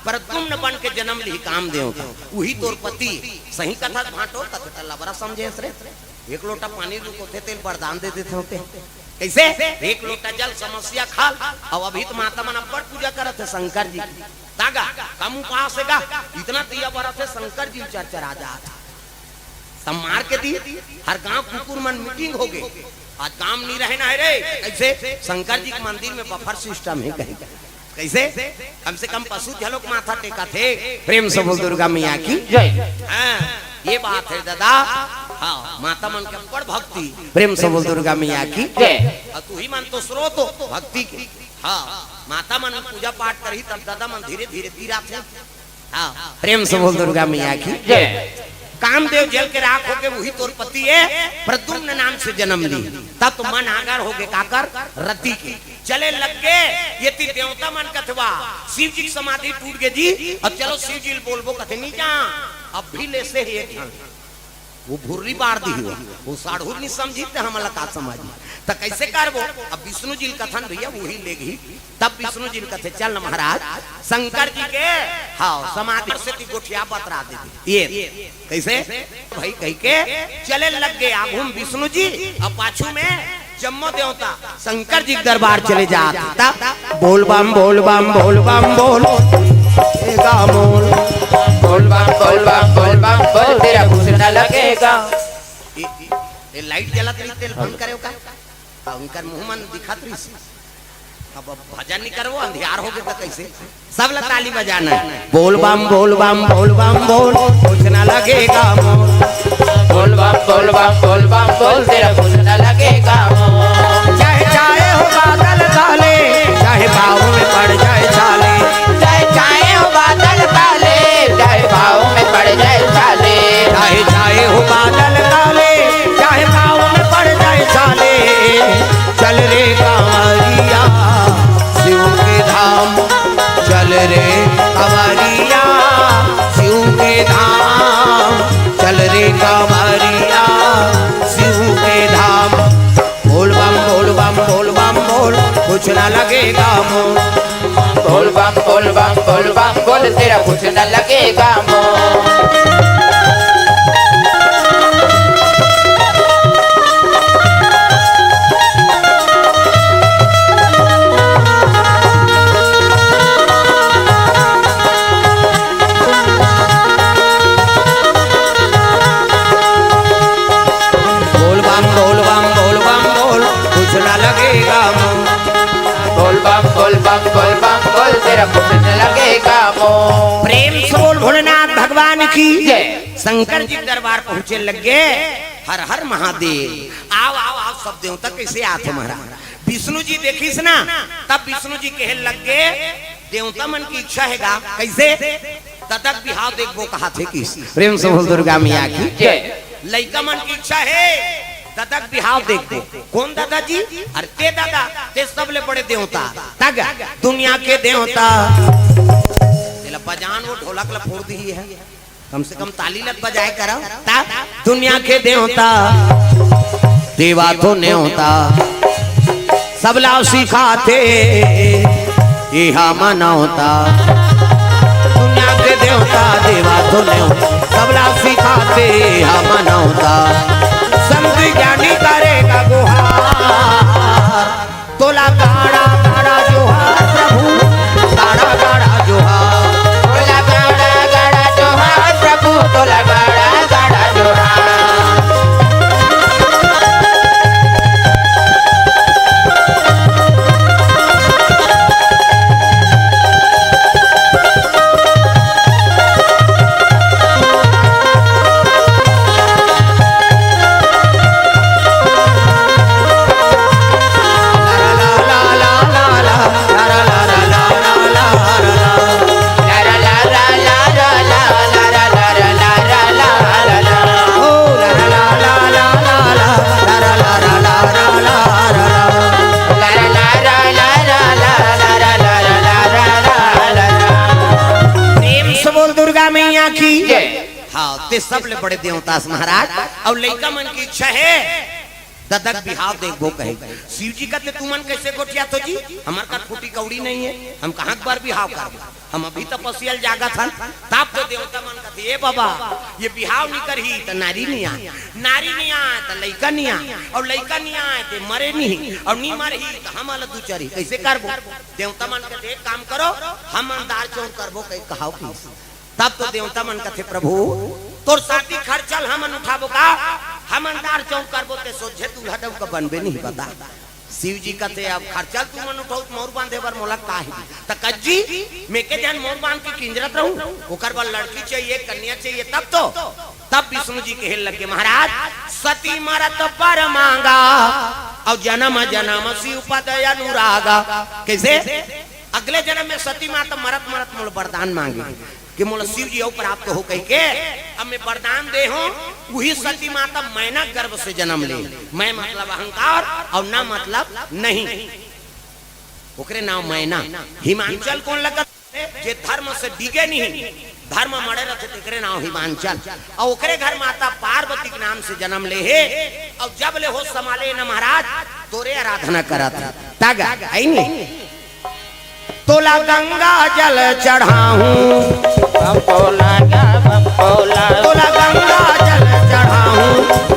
पर तुम न बन के जन्म ली कामदेव का वही तोर पति। सही कथा भाटो कते तल्ला बड़ा समझे रे। एक लोटा पानी रुको थे तेल वरदान दे देते होते कैसे? एक लोटा जल समस्या खाल और अभी तो माता मन अब्बड़ पूजा करत है शंकर जी तागा कम पास गा इतना दिया बड़ा थे शंकर जी चर्चा जाता सब मार के दी। हर गांव कुकुर मन मीटिंग हो गए आज काम नहीं रहे ना है रे। कैसे? शंकर जी के मंदिर में बफर सिस्टम है कहीं कैसे? कम से कम पशु झलोक माथा टेका थे। प्रेम से बोल दुर्गा मैया की जय। ये बात है दादा हाँ माता मन के बड़ भक्ति। प्रेम से बोल दुर्गा मैया की जय। तू ही मन तो स्रोत हो भक्ति की। हाँ माता मन पूजा पाठ करी तब दादा मन धीरे धीरे पीरा थे। हाँ प्रेम से बोल दुर्गा मैया की जय। कामदेव जल के राख हो के वही तोर पति है प्रद्युम्न नाम से जन्म ली तब तो मन आगर हो गए काकर रति के चले लग गए। ये ती देवता मन कथवा शिव जी की समाधि टूट गई जी। अब चलो शिव जी बोलबो कथे नहीं जा अब भी ले से ही वो भुर्री बार दी हुआ वो साढ़ू नहीं समझी तो हमला का समझी तो कैसे करबो? अब विष्णु जी कथन भैया वही ले गई तब विष्णु जी कथे चल न महाराज शंकर जी के हाँ समाधि से ती गोठिया बतरा दे। ये कैसे भाई कह के चले लग गए आगुम विष्णु जी अब पाछू में जम्मो देवता शंकर जी के दरबार चले जाता। बोल बम बोल बम बोल बम बोल बोल बोल बम बोल बम बोल बम बोल तेरा कुछ न लगेगा। ये लाइट जलत रही तेल बंद करे का उनका मुंह मन दिखत रही अब भजन नहीं करवो अंधियार हो गए तो कैसे? सब लोग ताली बजाना है। बोल बम बोल बम बोल बम बोल कुछ न लगेगा बोल बम बोल बम बोल बम बोल तेरा कुछ न लगेगा। चाहे चाहे हो बादल काले चाहे भाव में पड़ जाए छाले चाहे हो बादल काले चाहे भाव में पड़ जाए छाले। चाहे चाहे हो बादल काले चाहे भाव में पड़ जाए छाले। चल रे कांवरिया शिव के धाम चल रे कांवरिया शिव के धाम चल रे कांवरिया शिव के धाम। बोल बम बोल बम बोल बम बोल कुछ न लगेगा मोह। बोल बम बोल बम बोल बम बोल तेरा कुछ न लगेगा मोह। बोल बम बोल बम बोल बम बोल कुछ न लगेगा मोह। बोल बम बोल बम बोल बम बोल तेरा कुछ न लगेगा मोह। प्रेम से बोल भोलेनाथ भगवान की जय। शंकर जी के दरबार पहुंचे लगे हर हर महादेव आओ आओ आओ सब देवता कैसे आते महाराज। विष्णु जी देखिस ना तब विष्णु जी कहे लग गए देवता मन की इच्छा है गा कैसे? ततक बिहाव देखबो कहा थे किस। प्रेम से बोल दुर्गा मैया की जय। लइका मन की इच्छा है ततक बिहाव देखबो कौन दादाजी? अरे ते दादा ते सबले बड़े देवता तग दुनिया के देवता तेला बजान वो ढोलक ला फोड़ दी है कम से कम ताली लग बजाए करो ता दुनिया के देवता देवा तो न्योता सब लाओ सिखाते यहा मनौता। दुनिया के देवता देवा तो न्योता सब लाओ सिखाते यहा मनौता। संत ज्ञानी करेगा गुहार तोला गाड़ा गाड़ा जोहार प्रभु गाड़ा गाड़ा जोहार। तोला गाड़ा गाड़ा जोहार प्रभु तोला गाड़ा गाड़ा जोहार। की जय। हाँ ते सब ले बड़े देवता महाराज और लड़का मन की इच्छा है ददक बिहाव देखबो कहे शिव जी का तू मन कैसे गोटिया तो जी हमार का खोटी कौड़ी नहीं है हम कहाँ बार बिहाव कर हम अभी तपस्यल जागा था तब तो देवता मन कहते ए बाबा ये बिहाव नहीं करही तो नारी नहीं आए नारी नहीं आए तो लड़का नहीं आए और लड़का नहीं आए तो मरे नहीं और नहीं मरही तो हम अलग दूचरी कैसे करबो देवता मन कहते एक काम करो हम अंदार चोर करबो कहीं कहाओ तब तो देवता मन कहते प्रभु तोर साथी खर्चल हम उठाबो का हम अंदार चौक करबो ते सोझे तू हटब का बनबे नहीं बता शिव जी कहते अब खर्चल तू मन उठाओ मोर बांधे बर मोला काहे त कज्जी मैं के जान मोर बांध के किंजरत रहूं ओकर बर लड़की चाहिए कन्या चाहिए तब विष्णु जी के हेल लगे महाराज सती मरत पर मांगा और जन्म जन्म शिव पद अनुरागा कैसे अगले जन्म में सती माता मरत मरत मोल वरदान मांगे कि मोला शिव जी प्राप्त हो कह के अब मैं वरदान दे हूं वही सती माता मैना गर्भ से जन्म ले मैं मतलब अहंकार और ना मतलब नहीं ओकरे नाम मैना हिमांचल कौन लगत जे धर्म से डिगे नहीं धर्म मरे रहते तेकरे नाम हिमांचल और ओकरे घर माता पार्वती के नाम से जन्म ले है और जब ले हो संभाले न महाराज तोरे आराधना करत तागा आई नहीं तोला गंगा जल चढ़ाऊं बम्पोला तोला गंगा जल चढ़ाऊं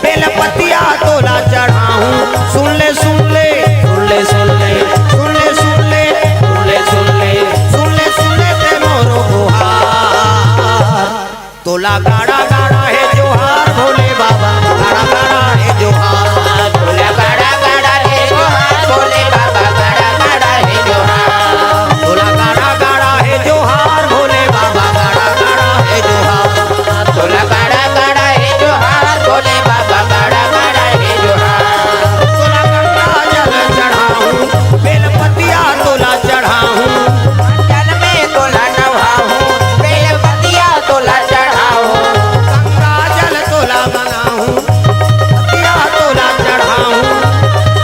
बेलपतिया तोला चढ़ाऊं सुन ले सुन ले सुन ले सुन ले सुन ले सुन ले सुन ले सुन ले सुन ले सुन ले ते मोरो गुहार तोला गाड़ा गाड़ा है जोहार भोले बाबा गाड़ा गाड़ा है जोहार तोला गाड़ा गाड़ा है जोहार भोले बाबा गाड़ा गाड़ा है जोहार तोला गाड़ा गाड़ा है जोहार भोले बाबा गाड़ा गाड़ा है जोहार तोला गाड़ा गाड़ा है जोहार भोले बाबा गाड़ा गाड़ा है जोहार तोला गंगा जल चढ़ाऊं बेलपतिया तोला चढ़ाऊं जल में तोला नहाऊं बेलपतिया तोला चढ़ाऊं गंगा जल तोला बनाऊं पतिया तोला चढ़ाऊं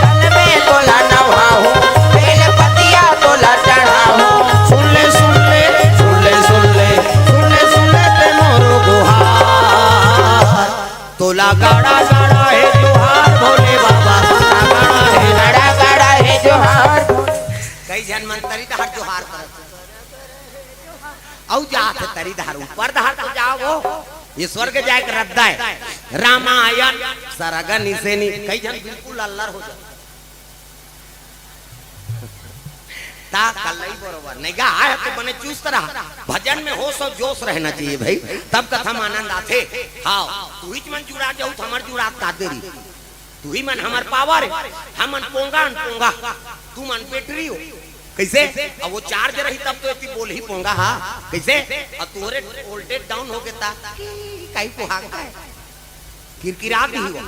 जल में तोला नहाऊं बेलपतिया तोला चढ़ाऊं सुन ले सुन ले सुन ले सुन ले सुन ले सुन ले ते मोरो गुहार तोला गाड़ा गाड़ा है जोहार भोले बाबा गाड़ा है गाड़ा गाड़ा है जोहार कई जन मंतरी दहाड़ जोहार करत औ जात तरी दहाड़ ऊपर दहाड़ तो जाओ ये स्वर्ग जाए के रद्दा है रामायण सरगन इसेनी कई जन बिल्कुल अल्लर हो जाए ता कलई बरोबर नहीं गा आए तो बने चुस्त रहा भजन में होश और जोश रहना चाहिए भाई तब कथा में आनंद आते हाँ तू ही मन जुड़ा जाऊ हमार जुड़ा कादेरी तू ही मन हमार पावर हम मन पोंगा पोंगा तू मन पेटरी हो कैसे अब वो चार्ज रही तब तो इतनी बोल ही पोंगा हाँ कैसे अब तोरे वोल्टेज डाउन हो गया कहीं को हांगा है किरकिरा भी हुआ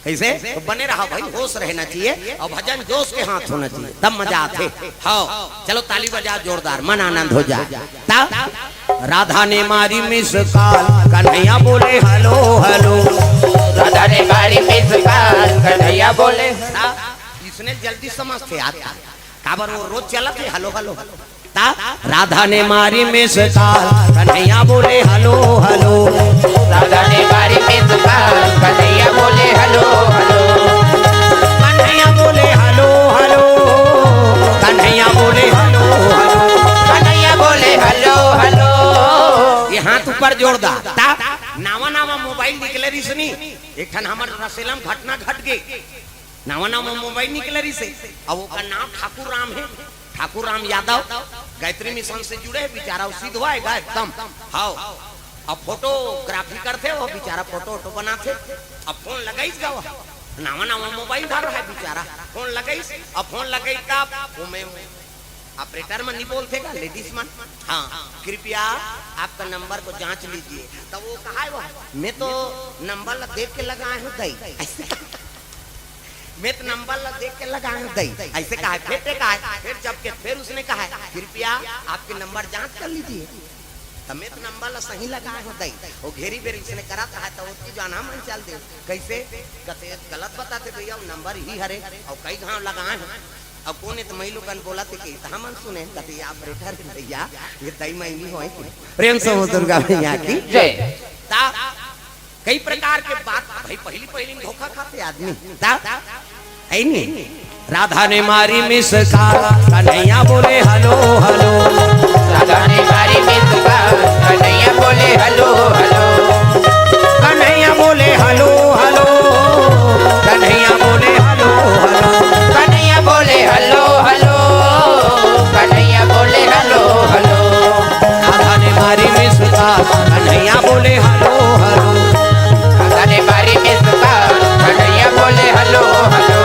कैसे तो बने रहा भाई होश रहना चाहिए और भजन जोश के हाथ होना चाहिए तब मजा आते हाँ चलो ताली बजा जोरदार मन आनंद हो जाए तब राधा ने मारी मिस काल कन्हैया बोले हेलो हेलो राधा ने मारी मिस काल कन्हैया बोले इसने जल्दी समझते आता काबर वो रोज चलत है हेलो हेलो ता राधा ने मारी मिस काल कन्हैया बोले हेलो हेलो राधा ने मारी मिस काल कन्हैया बोले हेलो हेलो कन्हैया बोले हेलो हेलो कन्हैया बोले हेलो हेलो कन्हैया बोले हेलो हेलो ये हाथ ऊपर जोरदार ता नावा नावा मोबाइल निकले रिसनी एक ठन हमर रसेलम घटना घट गई नावा नावा मोबाइल निकले रिसे अब वो का नाम ठाकुर राम है ठाकुर राम यादव गायत्री मिशन से जुड़े है बेचारा सिद्ध हुआ है एकदम हाँ अब फोटोग्राफी करते वो बेचारा फोटो वोटो बनाते अब फोन लगाई गवा नावा नावा मोबाइल धर रहा है बेचारा फोन लगाई अब फोन लगाई तब वो मैं ऑपरेटर में नहीं बोलते का लेडीज मन हाँ कृपया आपका नंबर को जांच लीजिए तो वो कहा है वो मैं तो नंबर देख के लगाए हूँ दई मैं तो नंबर देख के लगाए हूँ दई ऐसे कहा है फिर जब के फिर उसने कहा है कृपया आपके नंबर जांच कर लीजिए तो मैं तो नंबर सही लगाए हूँ दई वो घेरी बेरी उसने करा था तो उसकी जाना मन चल दे कैसे कहते गलत बताते भैया नंबर ही हरे और कई घाव लगाए हैं अब कौन तो मैं लोगन बोला थे कि हमन सुने कभी आप बैठा रे भैया ये दई महीनी होए प्रेम से दुर्गा मैया की जय। ता कई प्रकार के बात भाई पहली पहली धोखा खाते आदमी ता है नहीं। राधा ने मारी मिस काला कन्हैया बोले हलो हलो, राधा ने मारी मिस काला कन्हैया बोले हलो हलो, कन्हैया बोले हलो हलो, कन्हैया बोले हलो हलो, कन्हैया बोले हलो हलो, कन्हैया बोले हलो हलो। राधा ने मारी मिस काला कन्हैया बोले हलो हलो, राधा ने मारी मिस काला कन्हैया बोले हलो हलो।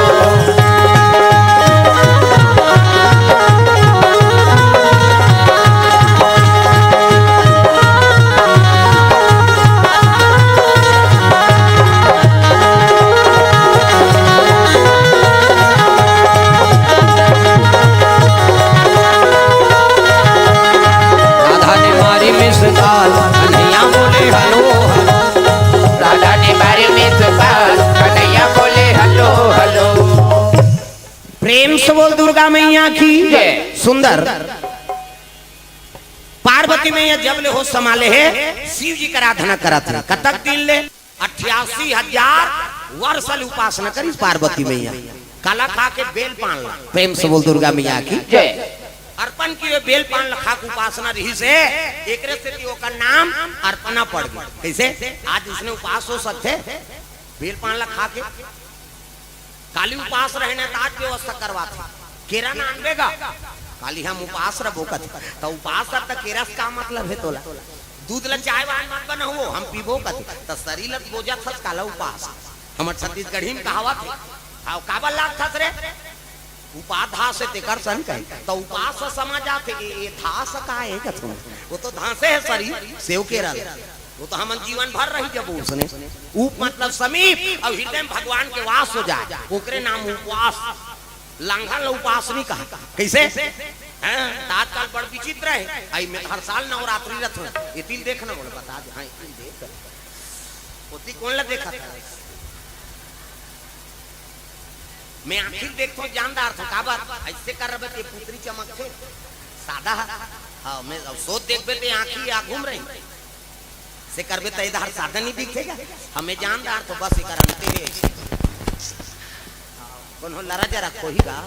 कन्हैया बोले हलो हलो, राधा ने मारी मिस काला कन्हैया बोले हलो हलो। प्रेम से बोल दुर्गा मैया की सुंदर। पार्वती मैया जब ले हो संभाले है शिव जी का आराधना करत है कतक दिन ले 88,000 वर्ष ले उपासना करी पार्वती मैया। काला खा के बेल पान ला प्रेम से बोल दुर्गा मैया की जय। अर्पण की बेल पान लखा के उपासना रही से एकरे से का नाम अर्पणा पड़ गया। कैसे आज इसने उपास हो सकते बेल पान लखा के काली उपास रहने तो आज व्यवस्था करवाते केरा ना आनबेगा काली हम उपास रहो तो उपास तो केरा का मतलब है तोला दूध ल चाय वान मत बनाओ हम पीबो कथी तो शरीर बोझा थस काला उपास हमर छत्तीसगढ़ी में कहावत है हां काबल लाग थस रे उपाधा से तेकर सन कहे तो उपास समझ आते ये धास का है कथुन वो तो धासे है शरीर सेव के रल वो तो हम जीवन भर रही जब उसने उप मतलब समीप और हृदय में भगवान के वास हो जाए ओकरे नाम उपवास लांघन उपास नहीं कहा। कैसे आजकल बड़ विचित्र है आई में हर साल नवरात्रि रथ ये तिल देखना बोले बता दे हां तिल देख ओती कौन ला देखा था मैं आखिर देखो जानदार था का बात ऐसे कर रहे थे पुत्री चमक थे सादा हां मैं सोच देख बे आंखी आ घूम रही से करबे त इधर सादा नहीं दिखेगा हमें जानदार तो बस कर अंते रे कौन हो लरा जरा कोहीगा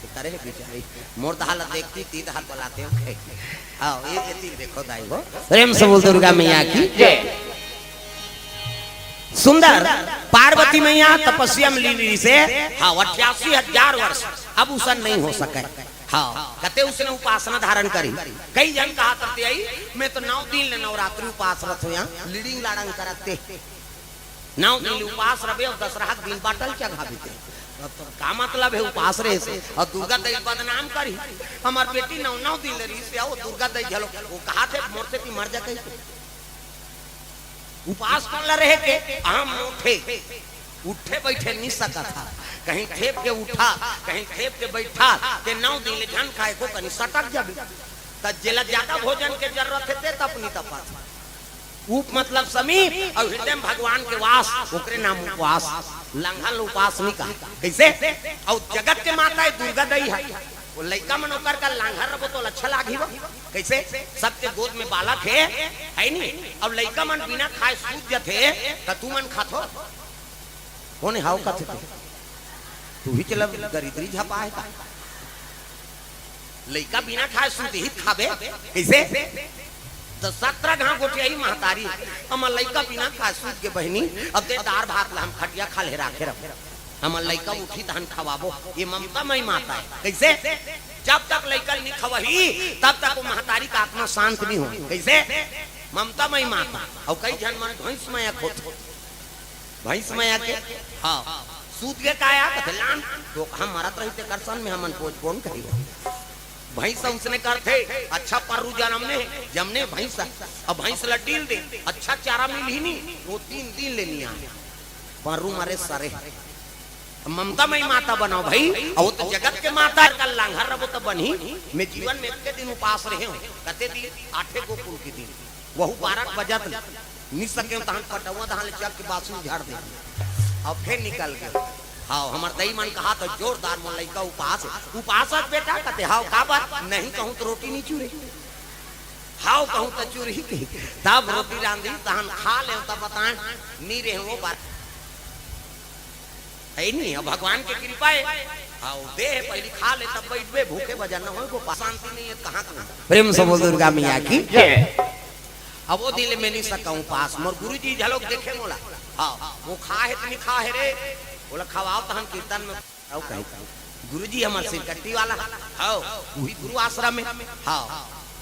से करे बेचारी मोर दहाल देखती तीन हाथ बुलाते हो हां ये तीन देखो दाई हो प्रेम से बोल दुर्गा मैया की जय। सुंदर पार्वती मैया तपस्या में लीली से हाँ 88,000 वर्ष अब उसन नहीं हो सके हाँ कहते उसने उपासना धारण करी। कई जन कहा करते आई मैं तो 9 दिन नवरात्रि उपास रथ हूँ यहाँ लीडिंग लाड़ंग करते 9 दिन उपास रहे और दशहरा दिन बाटल चढ़ाते तो का मतलब है उपास रहे से और दुर्गा दई बदनाम करी हमार बेटी 9 दिन रही से आओ दुर्गा दई झलो वो कहा थे मोरते की मर जा कहीं उपास कर रहे के हम उठे उठे बैठे नहीं सका था कहीं ठेप के उठा कहीं ठेप के बैठा के 9 दिन ले जन खाए को कहीं सटक जाबे त जेला ज्यादा भोजन के जरूरत है ते अपनी तपात उप मतलब समीप और हृदय में भगवान के वास ओकरे नाम उपवास लंघन उपास नहीं कहा। कैसे और जगत के माता है दुर्गा दई है वो लड़का मन ओकर का लांघर रखो तो अच्छा लागी वो कैसे सबके गोद में बालक है नहीं अब लड़का मन बिना खाए सूत जथे त तू मन खाथो कोने हाउ कथे तू ही चल दरिद्री झपा है का लड़का बिना खाए सूत ही खाबे कैसे तो 17 घाव गोटियाई महतारी हम लड़का बिना खाए सूत के बहनी अब दे दार भात हम खटिया खा ले राखे रख हमर लड़का उठी तहन खवाबो ये ममता मई माता है। कैसे जब तक लड़का नहीं खवही तब तक वो महतारी का आत्मा शांत नहीं हो। कैसे ममता मई माता और कई जन मन भैंस माया खोत भैंस माया के हाँ सूत के काया लान तो हम मरत रहते करसन में हमन पोज कौन कही भैंस उसने करते अच्छा परु जमने भैंस अब भैंस लड्डील दे अच्छा चारा मिल ही नहीं वो 3 दिन लेनी आ परु मारे सारे ममता मई माता बनाओ भाई और तो जगत के माता का लांघर रहो तो बनी मैं जीवन में इतने दिन उपास रहे हूँ कते दिन 8 गोकुल के दिन वहु 12 बजत नहीं सके तहन पटवा तहन चक के बासु झाड़ दे और फिर निकल गए हाँ हमार दई मन कहा तो जोरदार मन लइका उपास उपासक बेटा कहते हाउ का बात नहीं कहूँ तो रोटी नहीं चूरे हाउ कहूँ तो चूरी कही तब रोटी रांधी तहन खा ले तब बताएं नी रहे वो बात है नहीं अब भगवान की कृपा है हाँ दे पहले खा ले तब बैठबे भूखे बजन न हो को शांति नहीं है कहाँ प्रेम से बोल दुर्गा मैया की अब वो दिल में नहीं सका पास मोर गुरु जी झलोक देखे मोला हाँ वो खा है तुम खा है रे बोला खवाओ तो हम कीर्तन में आओ कहीं गुरु जी हमारे सिरकट्टी वाला हाँ वही गुरु आश्रम में हाँ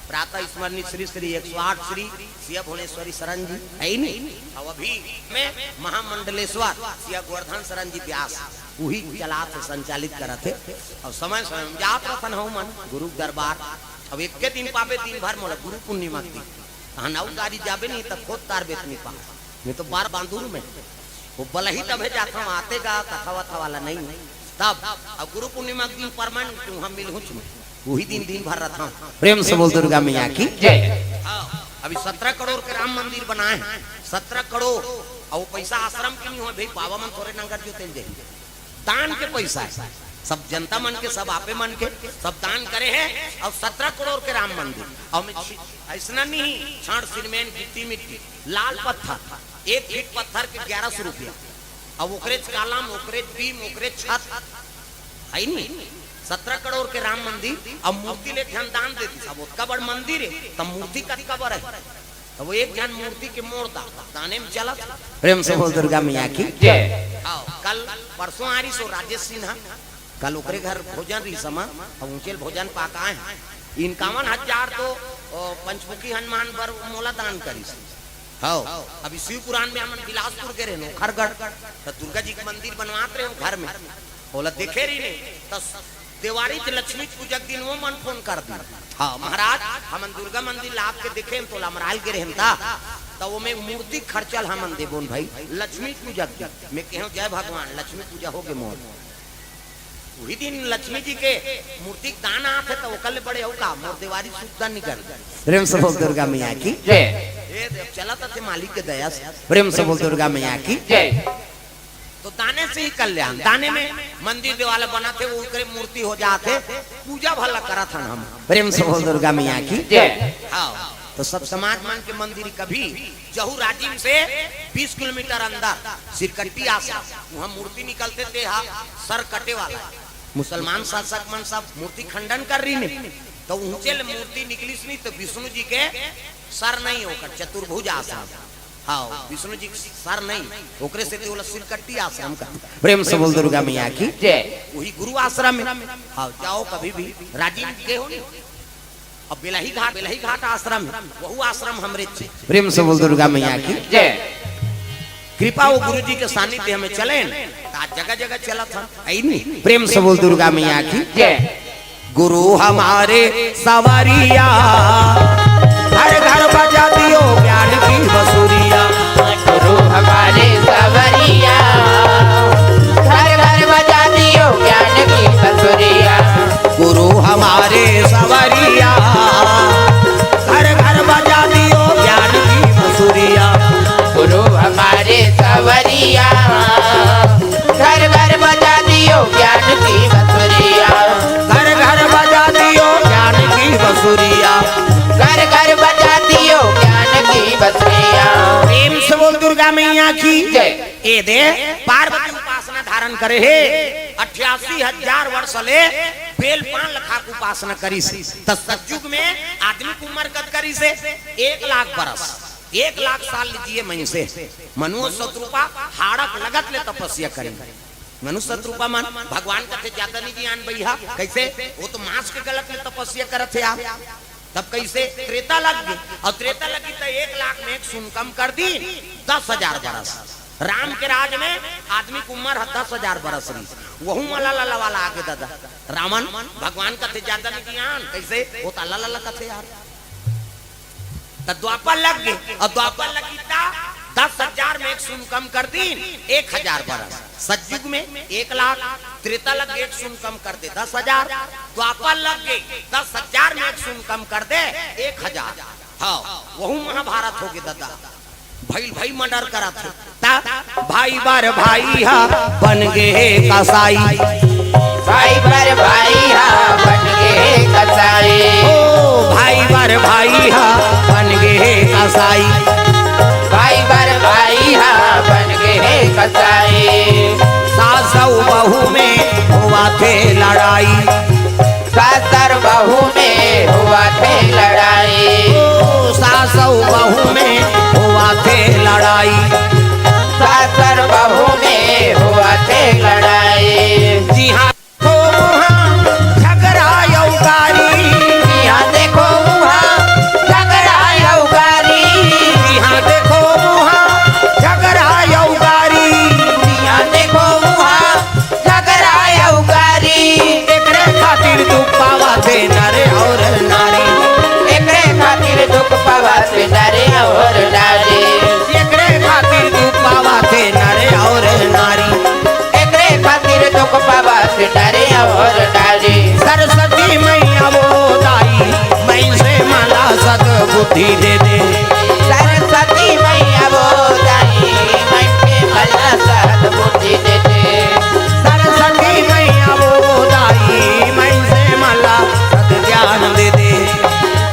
प्रातः स्मरणीय श्री श्री 108 श्री सिया भुवनेश्वरी शरण जी है नहीं अब अभी में महामंडलेश्वर सिया गोवर्धन शरण जी व्यास वही चला थे संचालित करा थे और समय स्वयं जात रखन हो मन गुरु दरबार अब एक के दिन पावे दिन भर मोला गुरु पूर्णिमा की हनाऊ गाड़ी जाबे नहीं तब खुद तार बेत नहीं पा मैं तो बार बांधूर में वो बलही तब है जाता हूँ आते गा कथा वथा वाला नहीं तब अब गुरु पूर्णिमा के दिन परमानेंट हम मिल हूँ वही दिन भर रहा हूँ प्रेम से बोल दुर्गा मैया की जय। अभी 17 करोड़ के राम मंदिर बनाए हैं 17 करोड़ और पैसा आश्रम के नहीं हो भाई बाबा मन थोड़े नंगर जो तेल जाएंगे दान के पैसा है सब जनता मन के सब आपे मन के सब दान करे हैं और 17 करोड़ के राम मंदिर और ऐसा नहीं छाड़ सीमेंट गिट्टी मिट्टी लाल पत्थर 1 फीट पत्थर के 1100 रुपया अब ओकरे कालम ओकरे बीम ओकरे छत है नहीं 17 करोड़ के राम मंदिर अब मूर्ति ले ध्यान दान देती सब उसका बड़ मंदिर है तब मूर्ति का कबर है तो वो एक ध्यान मूर्ति के मोड़ता दाने में चला प्रेम से बोल दुर्गा मैया की जय। कल परसों आ रही सो राजेश सिन्हा कल ओकरे घर भोजन रही समा और ऊंचे भोजन पाका है 51,000 तो पंचमुखी हनुमान पर मोला दान करी हाँ अभी शिव पुराण में हम बिलासपुर के रहे खरगढ़ तो दुर्गा जी के मंदिर बनवाते रहे घर में बोला देखे रही नहीं तो देवारी लक्ष्मी पूजक दिन वो मन फोन कर दी हाँ महाराज हम दुर्गा मंदिर लाभ के देखे तो लमराल के रहता तो वो में मूर्ति खर्चल हम देवोन भाई लक्ष्मी पूजक दिन मैं कहूँ जय भगवान लक्ष्मी पूजा हो गए मोर वही दिन लक्ष्मी जी के मूर्ति दान आते तो कल बड़े हो का मोर देवारी सुधा निकल प्रेम से बोल दुर्गा मैया की जय। चला थे मालिक के दया से प्रेम से बोल दुर्गा मैया की जय। तो दाने से ही कल्याण दाने में मंदिर देवाला बना थे वो मूर्ति हो जाते पूजा भला करा था हम प्रेम से बोल दुर्गा मैया की जय। हाँ तो सब समाज मान के मंदिर कभी जहू राजीव से 20 किलोमीटर अंदर सिरकट्टी आश्रम वहाँ मूर्ति निकलते थे हाँ सर कटे वाला मुसलमान शासक मन सब मूर्ति खंडन कर रही नहीं तो ऊंचे मूर्ति निकली नहीं तो विष्णु जी के सर नहीं होकर चतुर्भुज आश्रम हाँ विष्णु जी सर नहीं ओकरे से तो सिरकट्टी आश्रम का प्रेम से बोल दुर्गा मैया की जय। वही गुरु आश्रम में हाँ जाओ कभी भी राजीव के हो नहीं अब बेलही घाट आश्रम है वह आश्रम हमरे प्रेम से बोल दुर्गा मैया की जय। कृपा वो गुरु जी के सानिध्य में चले आज जगह जगह चला था नहीं प्रेम से बोल दुर्गा मैया की जय। गुरु हमारे सवारिया हर घर बजा दियो ज्ञान की बसुरिया गुरु हमारे सवरिया घर घर बजा दियो ज्ञान की बसुरिया गुरु हमारे सवरिया घर घर बजा दियो ज्ञान की बसुरिया गुरु हमारे सवरिया घर घर बजा दियो ज्ञान की बसुरिया घर घर बजा दियो ज्ञान की बसुरिया घर घर बजा दियो ज्ञान की बसुरिया प्रेम से बोल दुर्गा मैया की जय। ए दे पार्वती उपासना धारण करे है 88,000 वर्ष ले बेल पान लखा की उपासना करी से सतयुग में आदमी की उम्र कद करी से 1 लाख बरस 1 लाख साल लीजिए मई से मनुष्य शत्रुपा हाड़क लगत ले तपस्या करी मनुष्य शत्रुपा मन भगवान कथे ज्यादा नहीं ज्ञान भैया कैसे वो तो मांस के गलत में तपस्या करत है आप तब कैसे त्रेता लग गई और त्रेता लगी तो 1 लाख में एक सुन कम कर दी 10,000 बरस राम के राज में आदमी की उम्र 10,000 बरस रही वहू वाला वाला आगे दादा रावण भगवान कथे ज्यादा नहीं ज्ञान कैसे वो तो अल्लाह कथे यार द्वापर लग गए और द्वापर लगी 10,000 में एक सुन कम कर दी 1,000 बरस सतयुग में 1 लाख त्रेता लग एक सुन कम कर दे 10,000 द्वापर लग गए 10,000 में एक सुन कम कर दे 1,000 हाँ वही महाभारत हो गए दादा भाई भाई मर्डर करा थे ता भाई बार भाई हा बन गए कसाई, भाई पर भाई हा बन गए कसाई, ओ भाई बार भाई हा बन गए कसाई, भाई पर भाई हा बन गए कसाई। सास बहू में हुआ थे लड़ाई, सासर बहू में हुआ थे लड़ाई, ओ सास बहू में हुआ थे लड़ाई, सासर बहू में हुआ थे लड़ाई। जी हाँ तो वहाँ झगड़ा यौगारी, जी हाँ देखो वहाँ झगड़ा यौगारी, जी हाँ देखो वहाँ झगड़ा यौगारी, जी हाँ देखो वहाँ झगड़ा यौगारी। एकरे खातिर दुख पावा थे नरे और नारी, एकरे खातिर दुख पावा थे नरे और नारी, एकरे खातिर दुख पावा थे नरे और नारी, एकरे खातिर दुख पावा थे नरे और नारी। सरस्वती मैया वो दाई मैं से माला सद बुद्धि दे दे, सरस्वती मैया वो दाई मैं के भला साथ बुद्धि दे दे, सरस्वती मैया वो दाई मैं से माला सद ज्ञान दे दे,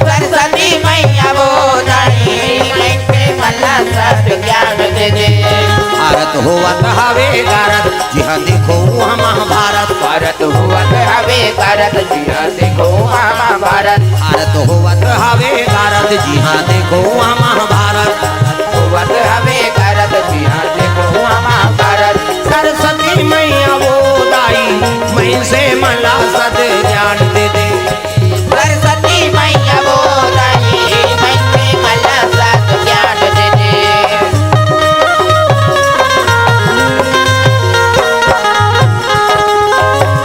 सरस्वती मैया वो दाई मैं के भला साथ ज्ञान दे दे। भारत हुआ हवे गारत जी हाँ देखो वहाँ महाभारत, भारत हुआ हवे भारत जी हाँ देखो महाभारत, भारत हुआ हवे गारत जी हाँ देखो वहाँ महाभारत, हुआ हवे भारत जी हाँ देखो महाभारत। सरस्वती मैया वो दाई मैं से मला सद ज्ञान दे दे, सरस्वती मैया वो दाई मैं के भला साथ ज्ञान दे दे।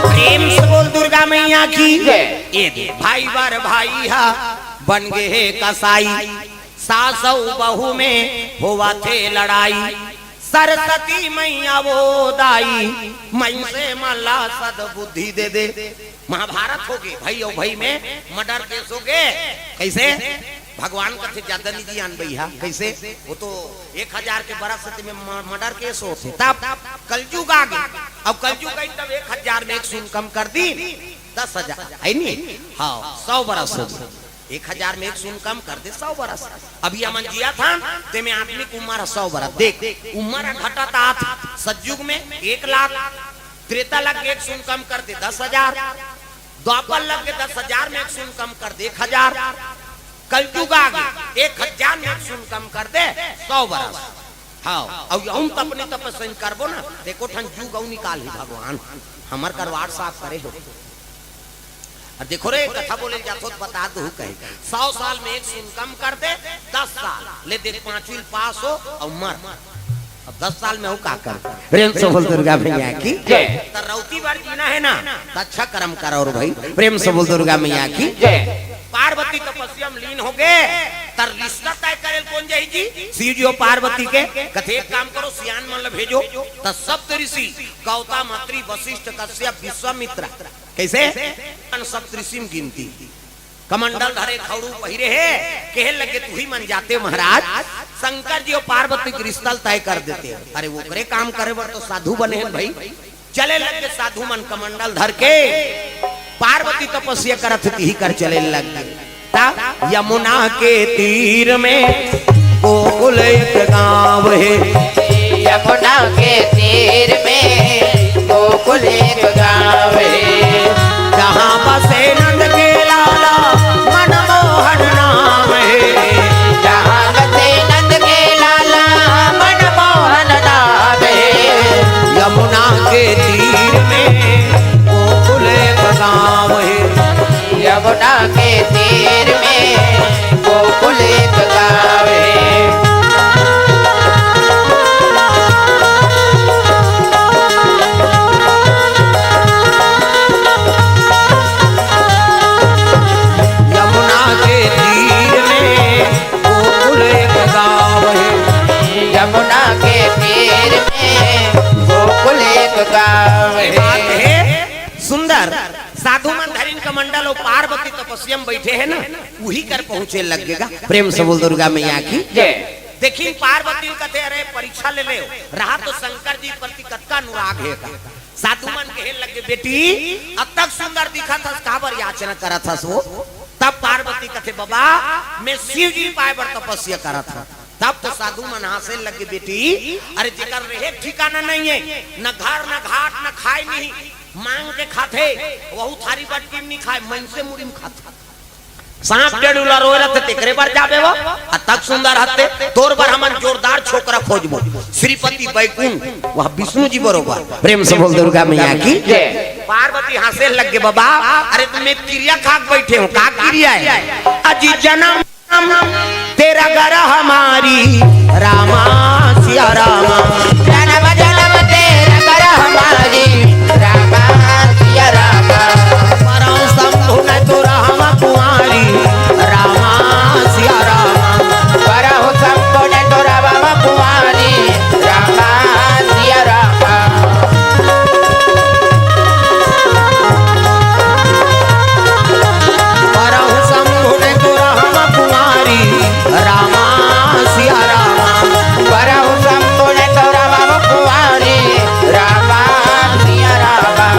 प्रेम से बोल दुर्गा मैया की जय। ये दे भाई बार भाई हा बन गए कसाई, सास बहू में हुआ थे लड़ाई, सरस्वती मैया वो दाई मैं से मला सद बुद्धि दे दे। महाभारत हो गए भाई और भाई में मर्डर केस हो गए, कैसे भगवान का थे ज्यादा नहीं जी आन भैया, कैसे वो तो 1000 के बरस में मर्डर केस होते, तब कलयुग आ गया, अब कलयुग आई तब 1000 में एक सुन कम कर दी 10,000 है नहीं, हाँ 100 बरस हो गए, 1000 में एक सुन कम कर दे 100 बरस। अभी अमन जिया था ते में आदमी की उम्र 100 बरस, देख उम्र घटा था सतयुग में 1 लाख, त्रेता लग के एक सुन कम कर दे 10,000, द्वापर लग के 10,000 में एक सुन कम कर दे 1,000, कलयुग आ गया 1000 में एक सुन कम कर दे 100 बरस। हाँ अब हम अपने तपस्या करबो ना, देखो ठन जुग औ निकाल ही भगवान हमर करवाड़ साफ करे हो। और देखो रे कथा बोले जातो बता दो कहे 100 साल में एक सुन कम कर दे 10 साल ले दे 5 पास हो और मर, अब 10 साल में हो का कर। प्रेम से बोल दुर्गा मैया की जय। तरौती बार जीना है ना तो अच्छा कर्म करो और भाई प्रेम से बोल दुर्गा मैया की जय। पार्वती तपस्या में लीन हो गए, तर रिश्ता तय करे कौन जाई जी शिव जी और पार्वती के कथे एक काम करो सियान मन भेजो, त सप्त ऋषि गौतम अत्रि वशिष्ठ कश्यप विश्वामित्र कैसे सप्त ऋषि में गिनती, कमंडल धरे खौड़ू पहिरे है कहे लगे तू ही मन जाते महाराज, शंकर जी और पार्वती के रिश्ता तय कर देते, अरे वो करे काम करे बर तो साधु बने हैं भाई, चले लगे साधु मन कमंडल धर के, पार्वती तपस्या करत थी कर चले लग गए। यमुना के तीर में गोकुल एक गांव है, यमुना के तीर में गोकुल एक गाँव है, जहाँ बसे नंद के लाला मनमोहन नाम है, जहाँ बसे नंद के लाला मनमोहन नाम है, यमुना के तीर में गोकुल एक गांव है, यमुना के तीर में गोकुल एक गाँव है। यमुना के तीर में गोकुल एक गांव है, यमुना के तीर में गोकुल एक गाँव बात है। है सुंदर साधु मन धरिन कमंडल और पार्वती तपस्या में बैठे हैं ना, वही कर पहुंचे लगेगा। प्रेम से बोल दुर्गा मैया की जय। देखी पार्वती कहते अरे परीक्षा ले ले रहा तो शंकर जी प्रति कत्का अनुराग है का साधु मन कहे लगे बेटी अब तक सुंदर दिखा था काबर याचना करा था सो तब पार्वती कहते बाबा मैं शिव जी पाए पर तपस्या करा था तब तो साधु मन हासे लगे बेटी अरे जिकर रहे ठिकाना नहीं है न घर न घाट न खाए नहीं मांग के खाते वहु थारी बटकी नहीं खाए मन से मुड़ी में खाता सांप डेडुला रोए रहते तेकरे पर जाबे वो तक सुंदर हते तोर पर हमन जोरदार छोकरा खोजबो श्रीपति बैकुंठ वह विष्णु जी बरोबर प्रेम से बोल दुर्गा मैया की पार्वती हंसे लग गए बाबा अरे तुम्हें क्रिया खाक बैठे हो का क्रिया है अजी जन्म तेरा घर हमारी रामा सिया रामा जन्म जन्म तेरा घर हमारी रामा सिया रामा परम शंभु न तो राम कुमारी रामा सिया रामा परहु संपूर्ण तो राम कुमारी रामा सिया रामा परम शंभु न तो राम कुमारी रामा सिया रामा परहु संपूर्ण तो राम कुमारी रामा सिया रामा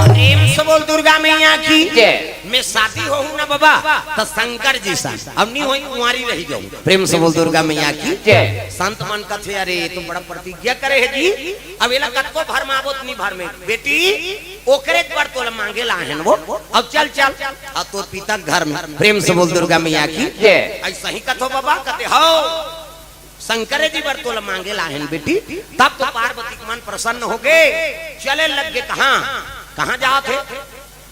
प्रेम से बोल दुर्गा मैया की जय मैं शादी हो ना बाबा तो शंकर जी सा अब नहीं होई कुंवारी रही जाऊं प्रेम से बोल दुर्गा मैया की जय संत मन का थे अरे तुम बड़ा प्रतिज्ञा करे है जी अब एला कतको भर में आवत नहीं भर में बेटी ओकरे पर तोला मांगे लाहन वो अब चल चल अब तोर पिता घर में प्रेम से बोल दुर्गा मैया की जय ऐसा ही कथो बाबा कहते हो शंकर जी पर तोला मांगे लाहन बेटी तब तो पार्वती के मन प्रसन्न हो गए चले लग गए कहाँ जाओ थे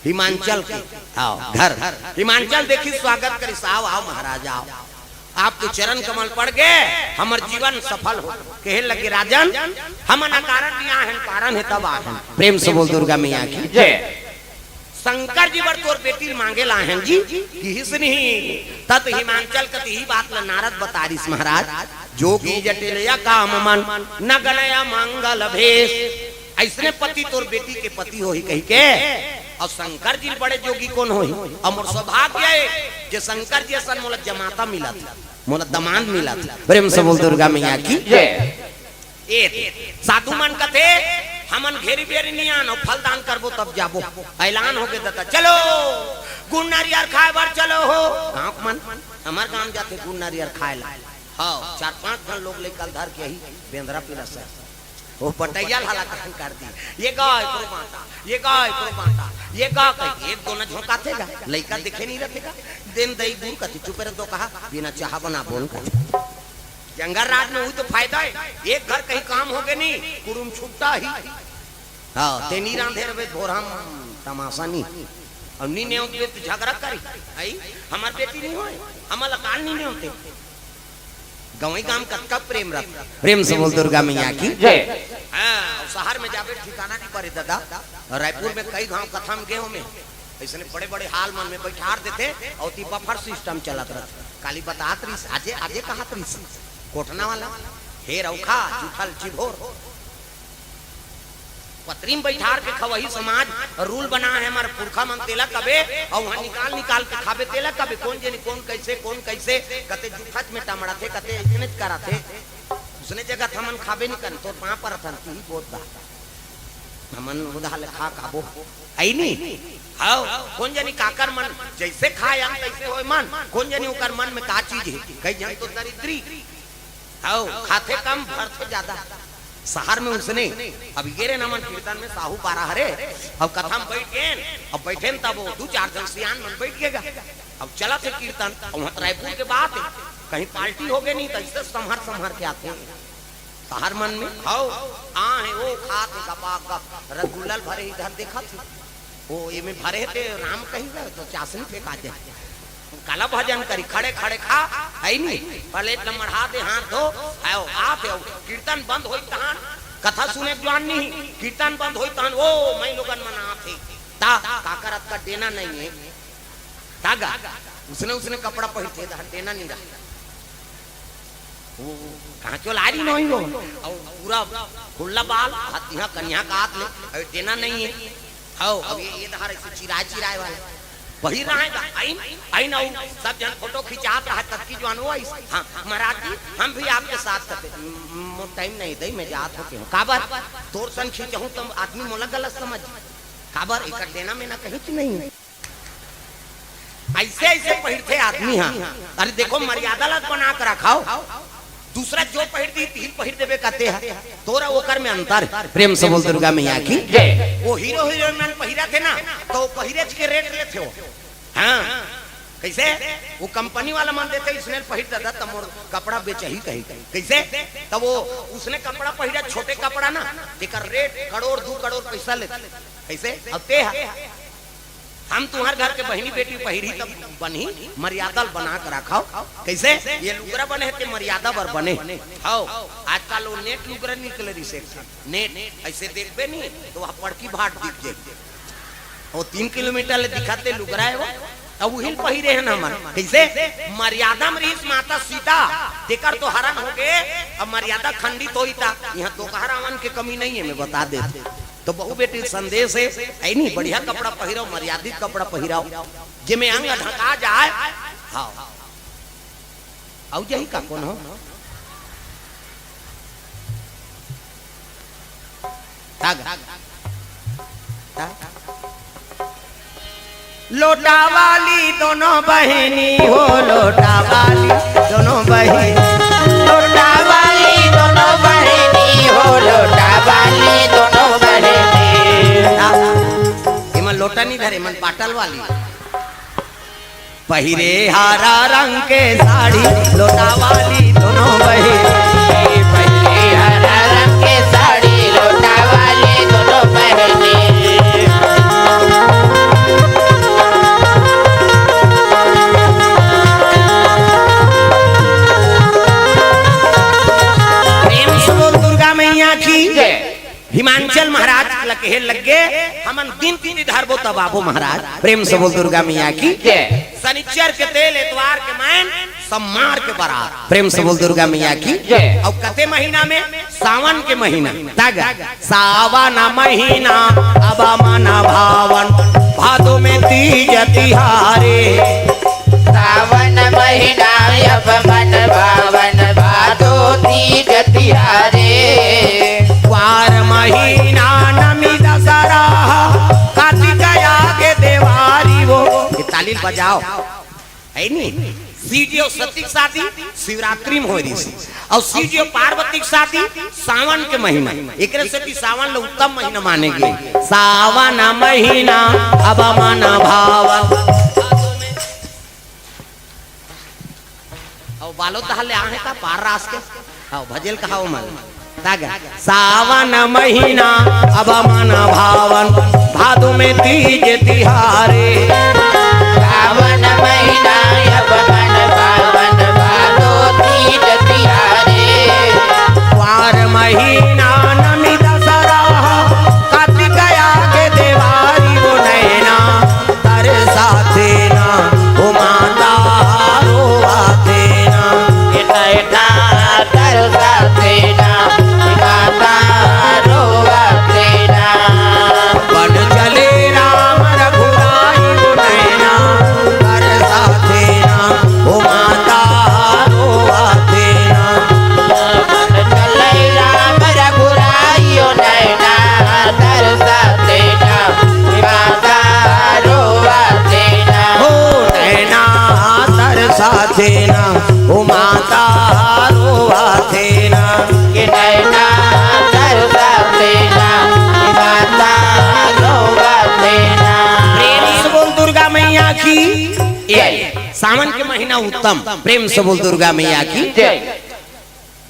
हिमांचल के आओ घर हिमांचल देखी स्वागत करी साव आओ महाराज आओ आपके चरण कमल पड़ गए हमार जीवन सफल हो कहे लगे राजन हम न कारण नहीं आहन कारण है तब आहन प्रेम से बोल दुर्गा मैया की जय शंकर जी बर तोर बेटी मांगे लाहन जी किस नहीं तत हिमांचल कति ही बात ल नारद बतारिस महाराज जोगी जटिलया काम मन न गणया मंगल भेष ऐसने पति तोर बेटी के पति हो ही कही के और शंकर जी बड़े जोगी कौन हो और सौभाग्य है जे शंकर जी असन मोला जमाता मिला था मोला दमाद मिला था प्रेम से बोल दुर्गा मैया की ए साधु मन कथे हमन घेरी बेरी नहीं आनो फलदान करबो तब जाबो ऐलान हो गए दादा चलो गुण नारियर खाए बार चलो हो गांव मन हमार गांव जाते गुण नारियर खाए ला हां 4-5 जन लोग लेकर धर के ही बेंद्रा पिला से वो पटैया लाला कहन कर दी ये गाय को माता ये गाय को माता ये गा कह एक दोना झोंका थेगा लइका दिखे नहीं रहेगा दिन दई गुड़ कथी चुप रह तो कहा बिना चाह बना बोल कर जंगल राज में हुई तो फायदा है एक घर कहीं काम हो गए नहीं कुरुम छुट्टा ही हां तेनी रांधे रवे भोरम तमाशा नहीं और नी ने होते तो झगड़ा करी आई हमार बेटी नहीं होए हमला काल नहीं होते गवई काम कतका प्रेम रख प्रेम से बोल दुर्गा मैया की जय हां शहर में जाबे ठिकाना नहीं पड़े दादा रायपुर में कई गांव कथा में गेहूं में ऐसे बड़े बड़े हाल मन में बैठार देते और ती बफर सिस्टम चलत रहता काली बतात रही आजे आजे कहत रही कोटना वाला हे रौखा जुठल चिभोर पत्री में बैठार के खवही समाज रूल बना है हमारे पुरखा मन तेला कबे और वहां निकाल निकाल के खाबे तेला कबे कौन जनी कौन कैसे कते जुठत में टमड़ा थे कते इतने करा थे उसने जगह हमन खाबे नहीं कर तो वहां पर थन ती बहुत बा हमन उधार खा काबो आई नहीं हां कौन जनी काकर मन जैसे खाया तैसे होय मन कौन जनी उकर मन में का चीज है कई जन तो दरिद्री हां खाते कम भरते ज्यादा शहर में उसने अब ये रे नमन कीर्तन में साहू पारा हरे अब कथा में बैठ गए अब बैठे तब 2-4 जन सियान मन बैठ गएगा अब चला थे कीर्तन वहां रायपुर के बात है कहीं पार्टी हो गई नहीं तो इससे संभर के आते हैं शहर मन में हाउ आ है वो खाते गपा गप रसगुल्ला भरे इधर देखा थे वो ये में भरे थे राम कहीं गए तो चासनी फेंका दे काला भजन करी खड़े खड़े खा है नहीं प्लेट न मढ़ा दे हाथ धो आओ आते कीर्तन बंद होई तहां कथा सुने जवान नहीं कीर्तन बंद होई तहां ओ मैं लोगन मना थे ता काकरत का देना नहीं है तागा उसने कपड़ा पहन थे देना नहीं रहा वो कहां क्यों लारी नहीं हो और पूरा खुला बाल हाथ यहां कन्या का हाथ ले देना नहीं है आओ अब ये धार ऐसे चिराए वाला वही रहेगा आई ना सब जन फोटो खिंचात रहा तब की जवान वो हाँ महाराज जी हम भी आपके साथ करते टाइम नहीं दे मैं जात होके हूँ काबर तोर सन खींचूं तुम आदमी मोला गलत समझ काबर एक देना में ना कहीं की नहीं ऐसे ऐसे पहनते आदमी हाँ अरे देखो मर्यादा लग बना कर रखाओ दूसरा जो पहन दी तीन पहन देवे कहते हैं तोरा ओकर में अंतर प्रेम से बोल दुर्गा मैया की वो हीरो हीरोइन पहिरा थे ना तो पहिरेज के रेट लेते हो हाँ कैसे वो कंपनी वाला मान देते इसने पहिर दादा तब कपड़ा बेच ही कहीं कैसे तब वो उसने कपड़ा पहिरा छोटे कपड़ा ना जेकर रेट करोड़ 2 करोड़ पैसा लेते कैसे अब ते हम तुम्हारे घर के बहनी बेटी पहिरी तब बनी मर्यादा बना कर रखाओ कैसे ये लुगरा बने थे मर्यादा बर बने आओ आजकल वो नेट लुगरा निकले नेट ऐसे देखबे नहीं तो वह पड़की भाट दिख जाए वो 3 किलोमीटर ले दिखाते लुगरा है वो अब वही पहिरे है ना हमारे कैसे मर्यादा में रही माता सीता देकर तो हरण हो गए अब मर्यादा खंडित होई था यहाँ तो रावण की कमी नहीं है मैं बता देते तो बहु बेटी संदेश है ऐ नहीं बढ़िया कपड़ा पहिराओ मर्यादित कपड़ा पहिराओ जिमे अंग ढका जाए हाँ आउ जाही का कौन हो लोटा वाली दोनों बहनी हो लोटा वाली दोनों बहनी लोटा वाली दोनों बहनी हो लोटा वाली दोनों लोटा नहीं धरे मन पाटल वाली पहिरे हरा रंग के साड़ी लोटा वाली दोनों बहनी पहिरे हरा रंग के साड़ी लोटा वाली दोनों बहनी प्रेम से बोल दुर्गा मैया की हिमांचल महाराज लगे लगे हमन दिन तीन धरबो तब आबो महाराज प्रेम से बोल दुर्गा मैया की शनिचर के तेल एतवार के मैन सम्मार के बारात प्रेम से बोल दुर्गा मैया की और कते महीना में सावन के महीना तग सावन महीना अब मन भावन भादो में तीज तिहारे सावन महीना अब मन भावन भादो तीज तिहारे वार महीना नमी दशहरा कार्तिक आगे देवारी वो ये तालील बजाओ है नहीं सीढ़ियों सती शादी शिवरात्रि में हो रही सी और सीढ़ियों पार्वती शादी सावन के महीना एक से सावन लो उत्तम महीना माने गए सावन महीना अब मन भावन और बालो तहले आहे का पार रास के आओ भजल कहाओ मल सावन महीना अब मन भावन भादो में तीज तिहारे सावन महीना अब मन भावन भादो तीज तिहारे वार महीना नमी दशहरा कार्तिक आगे देवारी वो नैना तर साथे ना ओ माता रोवा देना एटा एटा तर साथे ना माता रोवा देना बन चले राम रघुराई वो नैना कर साथे ना ओ माता रोवा देना बन चले राम रघुराई ओ नैना तर साथे ना माता रोवा देना हो नैना तर साथे ना ओ माता रोवा देना के नैना तर साथे ना माता रोवा देना प्रेम से बोल दुर्गा मैया की सावन के महीना उत्तम प्रेम से बोल दुर्गा मैया की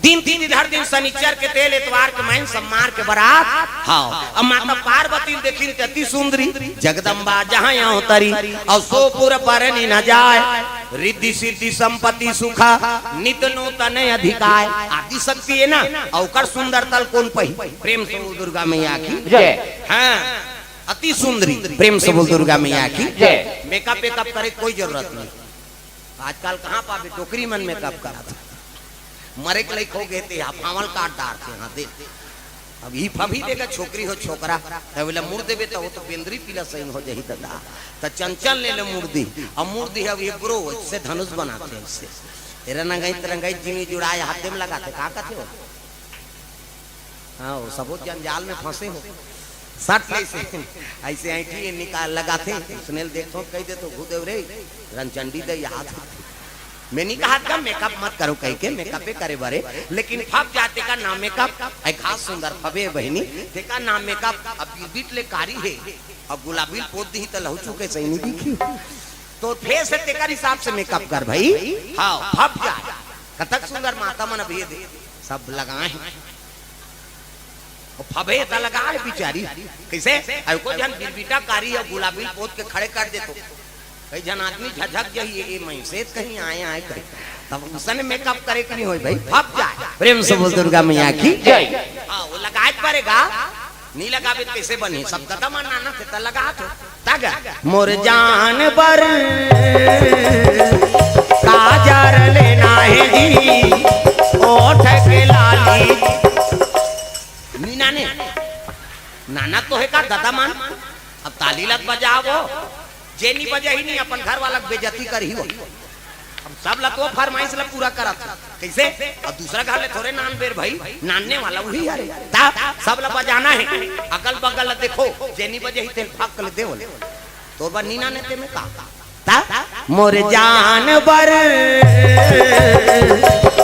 दिन तीन इधर दिन शनिचर के तेल एतवार के महीन सम्मार के बारात हाँ अब माता पार्वती देखी अति सुंदरी जगदम्बा जहाँ यहाँ उतरी और सोपुर पर न जाए रिद्धि सिद्धि संपत्ति सुखा नित नूतन अधिकार आदि शक्ति है ना और सुंदर तल कौन पही प्रेम से बोल दुर्गा मैया की हाँ अति सुंदरी प्रेम से बोल दुर्गा मैया की मेकअप वेकअप करे कोई जरूरत नहीं आजकल कहाँ पावे टोकरी मन मेकअप करा था मरे के लायक हो गए थे फावल काट डार थे हाँ दे अब ई फभी देगा छोकरी हो छोकरा तो बोला मुड़ देबे तो वो तो बेंद्री पीला सही हो जाही दादा तो चंचल ले ले मुर्दी और मुर्दी अब ये ग्रो से धनुष बनाते हैं इससे तिरंगाई जिनी जुड़ाए हाथे में लगाते का कहते हो हाँ वो सब जंजाल में फंसे हो सट ऐसे ऐसे ऐठी निकाल लगाते सुनील देखो कह दे तो भूदेव रे रनचंडी दे याद मैं नहीं कहा था मेकअप मत करो कह के मेकअप पे करे बारे लेकिन फब जाते का नाम मेकअप है खास सुंदर फबे बहनी देखा नाम मेकअप अब बीट ले कारी है अब गुलाबी पोत दी तो लहू चुके सही नहीं दिखी तो फेस है तेकर हिसाब से मेकअप कर भाई हाँ फब जा कतक सुंदर माता मन अभी दे सब लगाए हैं फबे तो लगा है बिचारी कैसे अरे कोई जन बिरबिटा कारी और गुलाबी पोत के खड़े कर दे तो कई जन आदमी झझक जाइए ये मई से कहीं आए करे तब उसने मेकअप करे कि नहीं होई भाई फब जाए प्रेम से बोल दुर्गा मैया की जय हां वो लगाए पड़ेगा नहीं लगावे कैसे बनी सब कदम मानना थे तो लगा तो तागा मोर जान पर काजर लेना है जी ओठ के लाली मीना ने नाना तो है का दादा मान अब ताली लग बजाओ जे नहीं बजा ही नहीं अपन घर वाला बेइज्जती कर ही हो अब सब लग तो फरमाइश ला पूरा करा था कैसे और दूसरा घर ले थोड़े नान बेर भाई नानने वाला वही है ता सब ला बजाना है अगल बगल देखो जे नहीं बजे ही तेल फाक ले देवल तो बा नीना ने ते में का ता मोर जान बर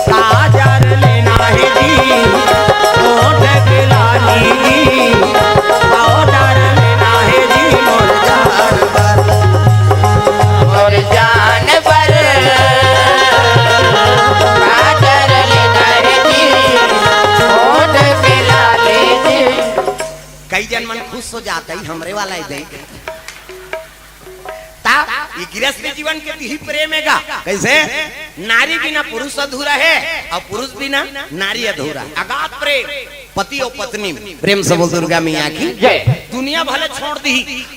काजर लेना है जी ओठ के लाली पाउडर लेना है जी मोर जान बर मोर जान पर काजर लेना है जी ओठ के लाली जी कई जन मन खुश हो जाता है हमरे वाला है देख ये गृहस्थ जीवन के ही प्रेम हैगा कैसे नारी बिना पुरुष अधूरा है और पुरुष बिना नारी अधूरा अगाध प्रेम पति और पत्नी प्रेम से बोल दुर्गा मैया की जय दुनिया भले छोड़ दी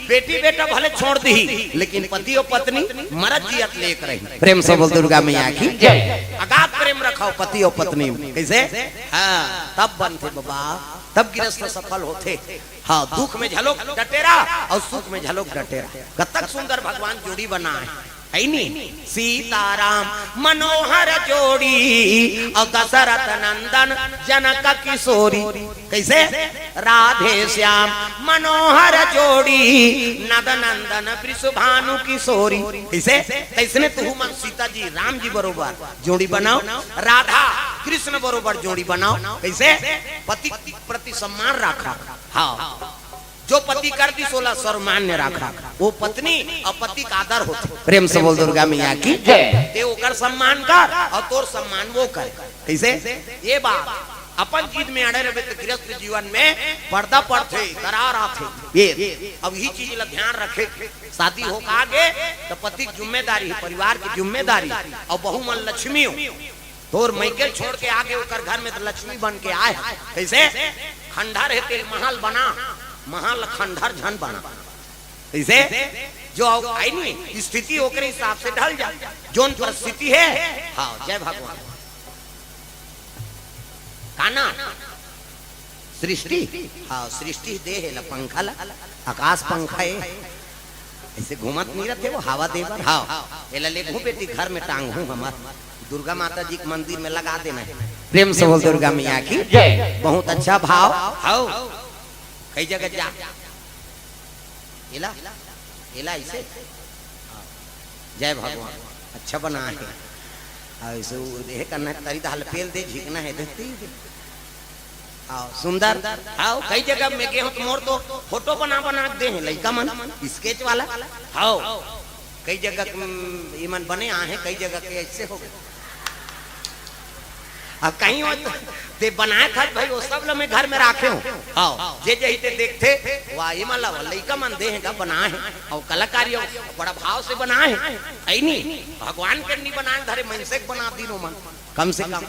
बेटी बेटा भले छोड़ दी लेकिन पति और पत्नी मरद जियत लेकर रही प्रेम से बोल दुर्गा मैया की जय अगाध प्रेम रखाओ पति और पत्नी कैसे हाँ तब बनते बाबा तब गृहस्थ सफल होते हाँ दुख में झलोक डटेरा और सुख में झलोक डटेरा कतक सुंदर भगवान जोड़ी बना है नहीं सीताराम मनोहर जोड़ी और दशरथ नंदन जनक किशोरी कैसे राधे श्याम मनोहर जोड़ी नद नंदन वृषभानु किशोरी कैसे कैसे तू मन सीता जी राम जी बरोबर जोड़ी बनाओ राधा कृष्ण बरोबर जोड़ी बनाओ कैसे पति प्रति सम्मान रखा हाँ जो पति कर दी 16 सर्वमान्य रखा वो पत्नी और पति का आदर होता प्रेम से बोल दुर्गा मैया की जय ते ओकर सम्मान कर और तोर सम्मान वो कर कैसे ये बात अपन चीज में अड़े रहे तो गृहस्थ जीवन में पर्दा पड़ते करार आते ये अब यही चीज ला ध्यान रखे शादी हो आगे तो पति की जिम्मेदारी परिवार की जिम्मेदारी और बहु मन लक्ष्मी हो तोर मैके छोड़ के आगे होकर घर में तो लक्ष्मी बन के आए कैसे खंडहर है तेल महल बना महल खंडहर झन बना इसे जो आई नहीं स्थिति होकर हिसाब से ढल जा जोन परिस्थिति है हाँ जय भगवान काना सृष्टि हाँ सृष्टि दे है पंखा ला आकाश पंखा है ऐसे घूमत नहीं रहते वो हवा देवर हाँ एला ले घूम बेटी घर में टांग हूँ हमार दुर्गा माता जी के मंदिर में लगा देना है प्रेम से बोल दुर्गा मैया की जय बहुत अच्छा भाव हाँ कई जगह जा इला इला इसे जय भगवान अच्छा बना है ऐसे देह करना है तरी दाल फेल दे झिकना है देखती आओ सुंदर आओ कई जगह में गेहूं तो मोर तो फोटो बना बना दे हैं लड़का मन स्केच वाला आओ कई जगह ये मन बने आ हैं कई जगह के ऐसे हो गए अब कहीं ते बनाए था भाई वो सब में घर में रखे हो आओ जे जही ते देखते वाह ये मला लइका मन दे है बनाए हैं और कलाकारी बड़ा भाव से बनाए हैं ऐ नहीं भगवान के नहीं बनाए धरे मनसे बना दिनो मन कम से कम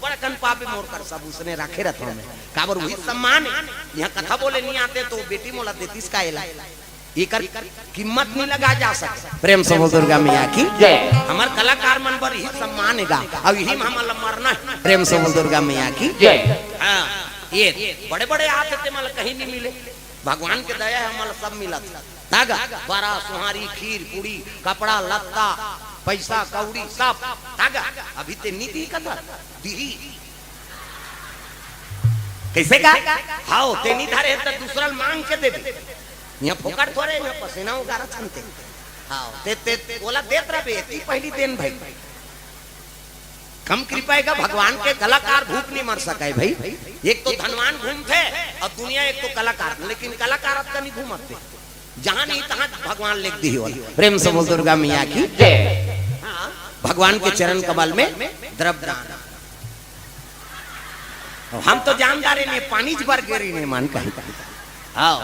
बड़ा कन पापे मोर कर सब उसने रखे रहता हूं मैं काबर वही सम्मान है यहां कथा बोले नहीं आते तो बेटी मोला देतीस का एला एकर कीमत नहीं लगा जा सकता प्रेम से बोल दुर्गा मैया की जय हमार कलाकार मन पर ही सम्मान हैगा अब यही हमला मरना है प्रेम से बोल दुर्गा मैया की जय हां ये बड़े बड़े आते थे मतलब कहीं नहीं मिले, भगवान के दया है मतलब सब मिला तागा, बड़ा सुहारी खीर पूरी कपड़ा लत्ता पैसा कौड़ी सब तागा। अभी ते नीति कथा दी कैसे का हाओ ते नहीं धारे तो दूसरा मांग के दे दे, यहाँ फोकट थोड़े यहाँ पसीना उगारा छनते हाओ ते बोला देत रहे बेटी पहली दिन भाई कम कृपा का भगवान के कलाकार भूख नहीं मर सका है भाई। एक तो धनवान घूमते और दुनिया एक तो कलाकार, लेकिन कलाकार अब का नहीं घूमते, जहां नहीं तहां भगवान लिख दी हो। प्रेम से बोल दुर्गा मैया की जय। भगवान के चरण कमल में द्रव्यदान हम तो जानदारे ने पानी भर गिरी ने मान कहीं आओ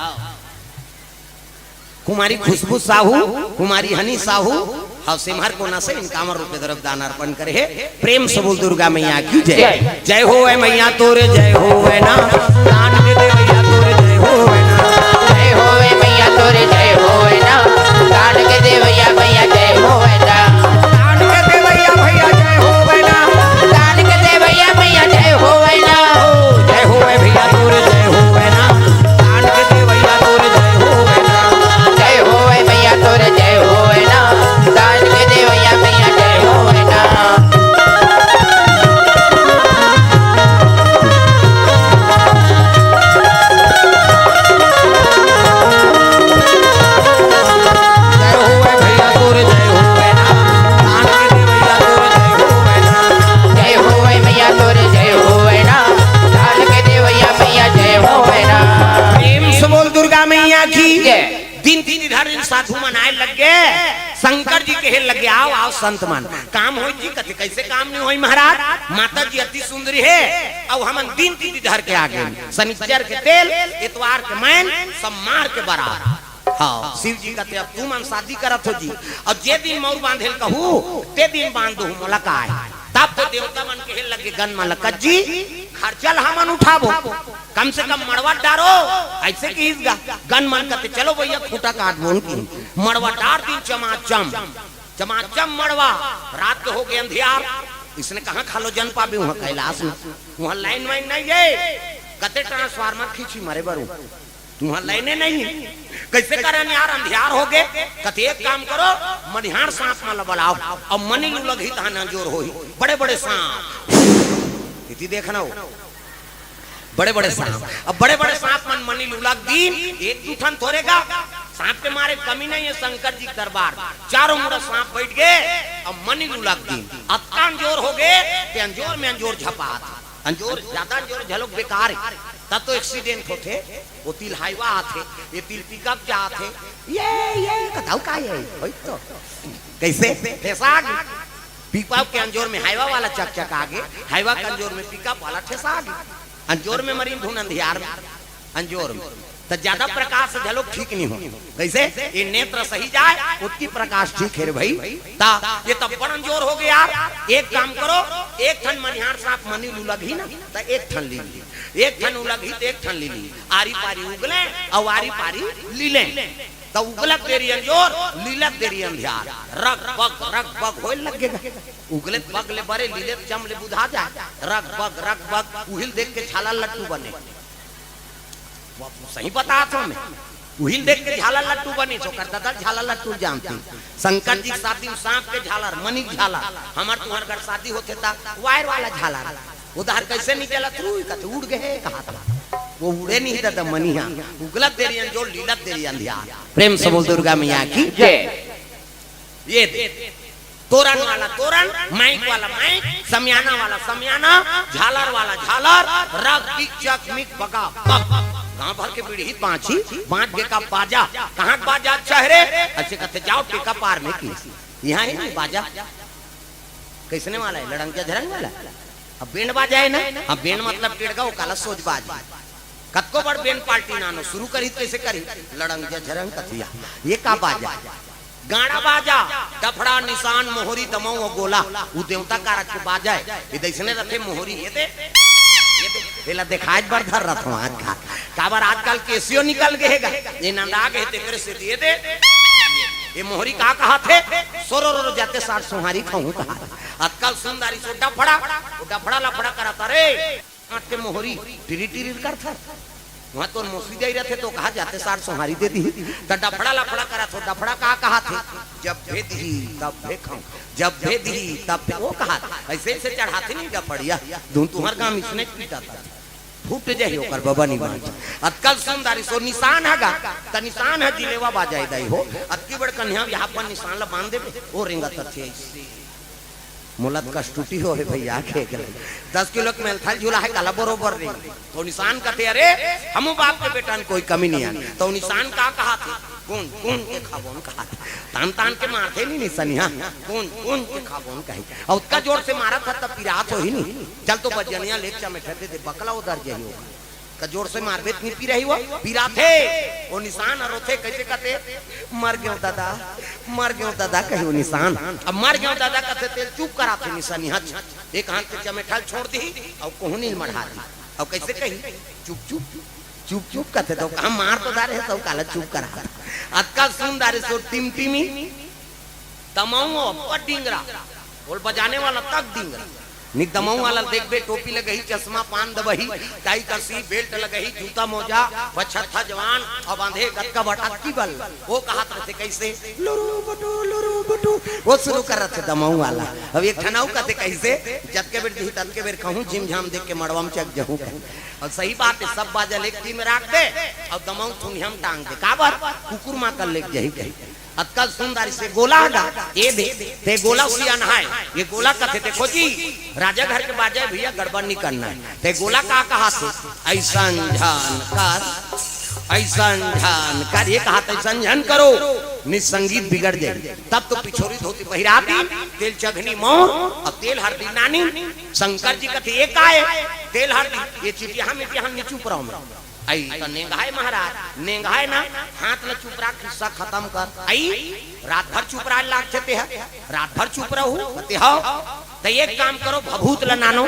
कुमारी खुशबू साहू कुमारी हनी साहू और सिमहर कोना से इनकामर रूपे तरफ दान अर्पण करे है। प्रेम से बोल दुर्गा मैया की जय। जय हो है मैया तोरे जय हो है ना, दान के दे मैया तोरे जय हो है ना, जय हो मैया तोरे जय हो ना, दान के दे मैया जय हो ना, दान के दे भैया जय हो है ना, दान के दे मैया जय हो ना, जय हो है भैया तोरे जय हो है ना, दान के दे भैया तोरे जय हो है ना, जय हो मैया तोरे जय हो ना, दान के दे मैया जय हो ना। दिन दिन इधर साधु मनाए लग गए, शंकर जी कहे लगे आओ आओ संत मन काम हो जी कथे कैसे काम नहीं होई महाराज, माता जी अति सुंदरी है अब हम दिन दिन इधर के आगे शनिचर के तेल इतवार के मैन सब मार के बराबर। हाँ शिव जी कहते अब तू मन शादी करत हो जी, अब जे दिन मौर बांधे कहू ते दिन बांध दो मुलाकात, तब तो देवता मन के लगे गन मलकत जी खर्चल हमन उठाबो कम से कम मड़वा डारो ऐसे की गन मन कहते चलो भैया खूटा काट बोन की मड़वा डार दिन चमाचम चमाचम मड़वा रात को हो गए अंधियार, इसने कहा खा लो जन पाबे वहां कैलाश में, वहां लाइन वाइन नहीं है कते ट्रांसफार्मर खींची मारे बरू तुम्हारा लाइने नहीं कैसे करन यार अंधियार हो गए, कते एक काम करो मनिहार सांप में बुलाओ अब मनी लगी तहां जोर होई बड़े बड़े सांप इति देखना हो बड़े बड़े सांप, अब बड़े बड़े सांप मन मनी लुलक दिन एक दूठन थोड़ेगा सांप के मारे कमी नहीं है। शंकर जी दरबार चारों मुड़ा सांप बैठ गए अब मनी लुलक दिन अत्ता अंजोर हो गए ते अंजोर में अंजोर झपात अंजोर ज्यादा अंजोर झलोक बेकार है तब तो एक्सीडेंट होते वो तिल हाईवा आते ये तिल पिकअप जा आते ये बताओ का ये होई तो कैसे ठेसाग पिकअप के अंजोर में हाईवा वाला चक आगे हाईवा के अंजोर में पिकअप वाला ठेसाग अंजोर में मरीन धुन अंधियार में अंजोर में तो ज्यादा प्रकाश से झलोक ठीक नहीं हो कैसे ये नेत्र सही जाए उतनी प्रकाश ठीक है भाई ता ये तब बड़ अंजोर हो गया यार। एक काम करो एक ठन मनिहार सांप मनी लुलगी ना तो एक ठन ली एक ठन उलगी तो एक ठन ली आरी पारी उगले और आरी पारी लीले तो उगलक देरी अंजोर लीलक देरी अंधियार रग बग होए लगेगा उगले बग ले बड़े लीले चम ले बुझा जाए रग बग उहिल देख के छाला लट्टू बने सही बता था मैं उहिल देख के झाला लट्टू बनी तो करता था झाला लट्टू जानती शंकर जी शादी सांप के झालर मनी झाला हमार तुम्हार घर शादी होते था वायर वाला झाला उधर कैसे निकला तू कहते उड़ गए कहा था वो उड़े नहीं था मनिया उगलत देरी अंजोर लीलत देरी अंधियार। प्रेम से बोल दुर्गा मैया की जय। ये तोरण वाला तोरण माइक वाला माइक समियाना वाला समियाना झालर वाला झालर रग पिक चक मिक बका गांव भर के पीढ़ी पांची बांट के का बाजा कहाँ बाजा चेहरे अच्छे कहते जाओ टेका पार में की यहाँ है नहीं बाजा कैसने वाला है लड़ंग झरंग वाला अब बेंड बाजा है ना अब बेंड मतलब टेड़गा वो काला सोच बाजा कतको बड़ बेंड पार्टी नानो शुरू करी कैसे करी लड़ंग झरंग कथिया ये का बाजा गाना बाजा डफड़ा निशान मोहरी दमाऊ गोला वो देवता का रख के बाजा है ये दैसने रखे मोहरी ये दे पहला दिखाई बर धर रथ आज का काबर आजकल केसियो निकल गएगा ये नंदा गए ते करे से दिए दे ये मोहरी का कहा थे सोरो जाते साथ सुहारी खाऊं कहा आजकल सुंदरी सो डफड़ा लफड़ा कराता रे आठ के मोहरी टिरी टिरी कर था वहां तो मौसी दे रहे थे तो कहा जाते सार सोहारी दे दी तो डफड़ा लफड़ा करा तो डफड़ा कहा थे जब भेद ही तब भेखाऊं जब भेद ही तब वो कहा ऐसे ऐसे चढ़ाते नहीं डफड़िया धुन तुम्हार गांव इसने पीटा था फूट जाए ओकर बाबा नहीं बन अतकल सुंदरी सो निशान हैगा त निशान है जिलेवा बाजाई दई हो अतकी बड़ कन्या यहां पर निशान ला बांध देबे ओ रिंगा तथे ऐसे मुलत कष्टुटी हो है भैया के 10 किलो के मेलथाल झूला है काला बरोबर रे तो निशान कहते अरे हम बाप के बेटा कोई कमी नहीं आनी तो निशान का कहा थे कौन कौन के खाबोन कहा तान तान के मारते नहीं निशानिया कौन कौन के खाबोन कही और उसका जोर से मारा था तब पिरात हो ही नहीं चल तो बजनिया लेक्चा में ठहरते थे बकला उधर जाई होगा का जोर से मार बेत नहीं पी रही वो पीरा थे वो निशान और थे कैसे कहते मर गयो दादा कही वो निशान अब मर गयो दादा कहते तेल चुप करा थे निशानी हच एक हाथ से चमेठाल छोड़ दी और कोहनी मढ़ा दी और कैसे कही चुप चुप चुप चुप कहते तो हम मार तो दारे तो काला चुप करा अतका सुन दारे सो टिमटिमी तमाऊ पर डिंगरा बोल बजाने वाला तक डिंगरा निक दमाऊ वाला देख बे टोपी लगही चश्मा पान दबही टाई कसी बेल्ट लगही जूता मोजा बछत्था जवान और बांधे गटका बटा की बल वो कहा था कैसे लुरु बटू वो शुरू कर रहे थे दमाऊ वाला अब एक ठनाऊ कहते कैसे जब के बेर दी तब के बेर कहूं झिम झाम देख के मड़वा में चक जाऊं और सही बात है सब बाजल एक टीम रख दे और दमाऊ थुनी हम टांग दे काबर कुकुर मां कर लेके जाही कही अतकल सुंदर से गोला हगा ये दे ते गोला उलिया नहाए ये गोला कहते देखो जी राजा घर के बाजे भैया गड़बड़ नहीं करना है ते गोला कहा थे ऐसा ध्यान कर ये कहा था संजन करो निसंगीत बिगड़ जाए तब तो पिछोरी धोती पहिराती तेल चघनी मोर और तेल हरदी नानी शंकर जी कहते एक आए तेल हरदी ये चिटिया में नीचू पर आई तो नेंगाए महाराज नेंगाए ना हाथ न चुप रहा किस्सा खत्म कर आई रात भर चुप रहा लाग चते है रात भर चुप रहू कहते हो तो एक काम करो भभूत ल नानो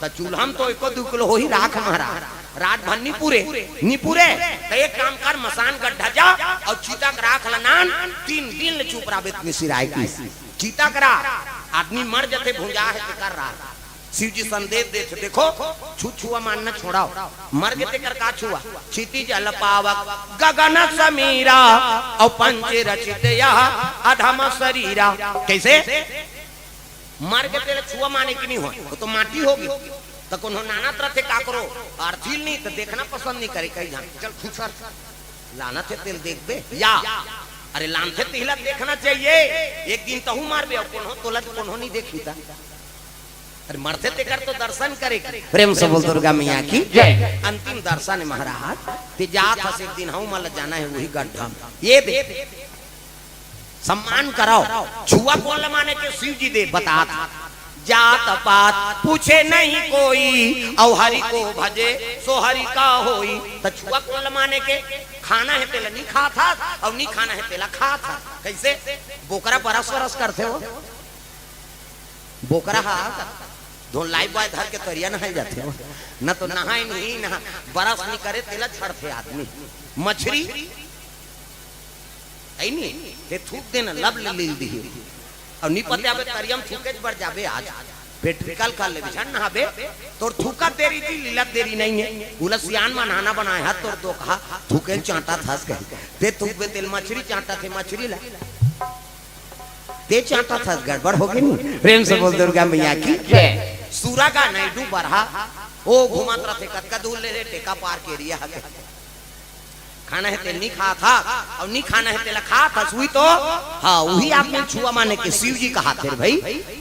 तो चूल्हा तो 1-2 किलो हो ही राख महाराज रात भर नी पूरे तो एक काम कर मसान गड्ढा जा और चीता का राख ल नान 3 दिन चुप रहा बेत सिराय की चीता करा आदमी मर जाते भुंजा है कर रहा शिव जी संदेश देते देखो छुआ मानना छोड़ाओ मर गए कर का छुआ क्षिति जल पावक गगन समीरा और पंच रचित यह अधम शरीरा कैसे मर गए छुआ माने की नहीं हो वो तो माटी होगी तो कौन नाना तरह थे का करो आर्थिल नहीं तो देखना पसंद नहीं करे कहीं जान चल खुशर लाना थे तेल देख बे या अरे लान थे तिहला देखना चाहिए एक दिन तो मार बे कौन नहीं देखी था अरे मरते ते कर तो दर्शन करे प्रेम से बोल दुर्गा मैया की जय अंतिम दर्शन महाराज ते जात हस एक दिन हम मल जाना है वही गड्ढा ये दे सम्मान कराओ छुआ कौन माने के शिव जी दे बता जात पात पूछे नहीं कोई और हरि को भजे सो हरि का होई तो छुआ कौन माने के खाना है तेला नहीं खा था और नहीं खाना है तेला खा था कैसे बोकरा बरस वरस करते हो बोकरा हा दो लाइफ बॉय धर के तरिया नहाए जाते हो न तो नहाए नहीं नहा बरस नहीं करे तेला छड़ते आदमी मछली आई नहीं ते थूक देना लब ले दी और नहीं पते आबे तरियम थूके बढ़ जाबे आज पेट निकाल कर ले बिछान नहाबे तोर थूका तेरी थी लीला तेरी नहीं है उलसियान में नहाना बनाया हाथ तोर तो कहा थूके चांटा थास कहे ते थूक बे तेल मछली चांटा थे मछली ला ते चांटा था गड़बड़ हो गई नहीं प्रेम से बोल दुर्गा मैया की जय सूरा का नैडू बरहा ओ घुमात रहे कतका दूर ले टेका पार के रिया खाना है तेल नहीं खा था और नहीं खाना है तेल खा था सुई तो हाँ वही आपने छुआ माने के शिव जी कहा थे भाई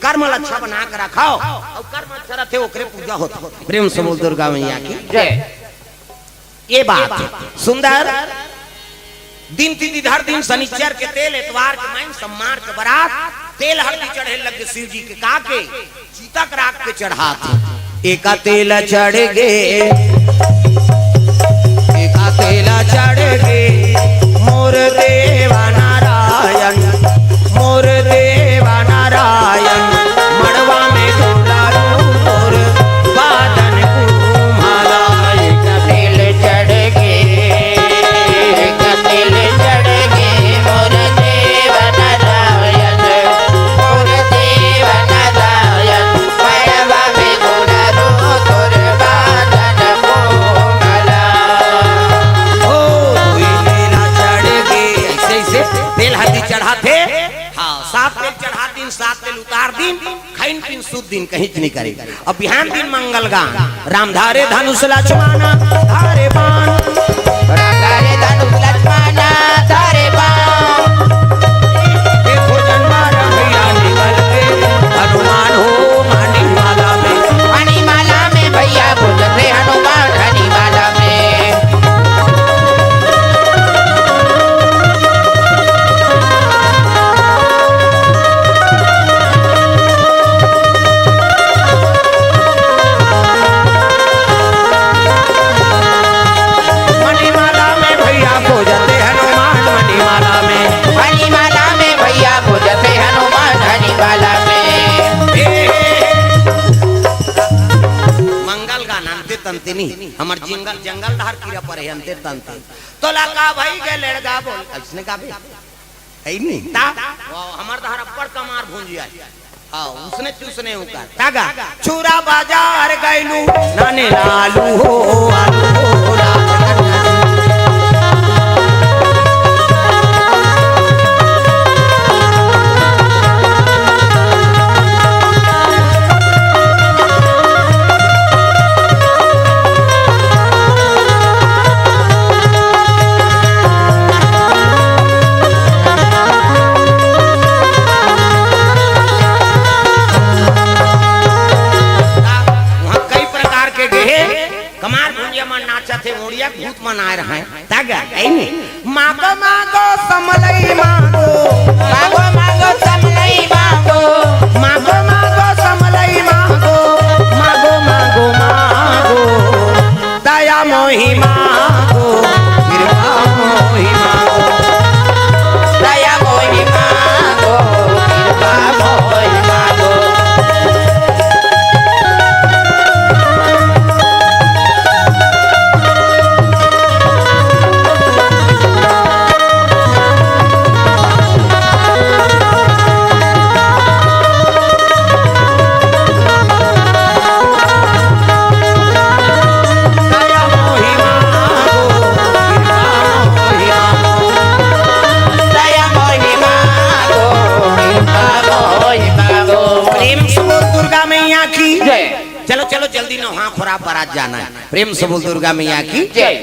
कर्म अच्छा बना कर रखाओ और कर्म अच्छा रहते ओकरे पूजा होता प्रेम से बोल दुर्गा मैया की जय ये बात सुंदर दिन तिथि दिन शनिचर के तेल एतवार के माइन सम्मार के बरात तेल हल्दी चढ़े लगे शिव जी के काके चीता के राख के चढ़ा एका तेल चढ़ गे एका तेल चढ़ गे मोर देवा नारायण मड़वा में घोड़ा मोर बादन कुम्हारा एका तेल चढ़ गे मोर देवा नारायण मड़वा में घोड़ा तोर हाँ 7 तेल चढ़ा दिन 7 तेल उतार दिन खाइन पीन शुद्ध दिन कहीं नहीं करे। अब बिहान दिन मंगल गान राम धारे धनुष लक्ष्मणा धारे बाण धारे धनुष लक्ष्मणा धारे बाण देखो जनमारा भैया निकल के हनुमान हो मणिमाला में मणिमाला में भैया पूजते हनुमान मणिमाला में। नहीं हमार जंगल जंगल धार कीड़ा पर है अंते तंते तो लगा भाई के लड़का बोल इसने कहा बे है नहीं ता हमार धार अपर कमार भूंजिया हां उसने चूसने उका तागा छुरा बाजार गइलू नाने लालू हो आलू हो भूत मनाए रहे तागा ऐनी मागो मागो समलई मागो मागो मागो समलई मागो मागो मागो समलई मागो मागो मागो मागो दया मोहि मागो कृपा मोहि मागो दया मोहि मागो कृपा मोहि मागो। चलो चलो जल्दी नहा खुरा बारात जाना है। प्रेम से बोल दुर्गा मैया की जय।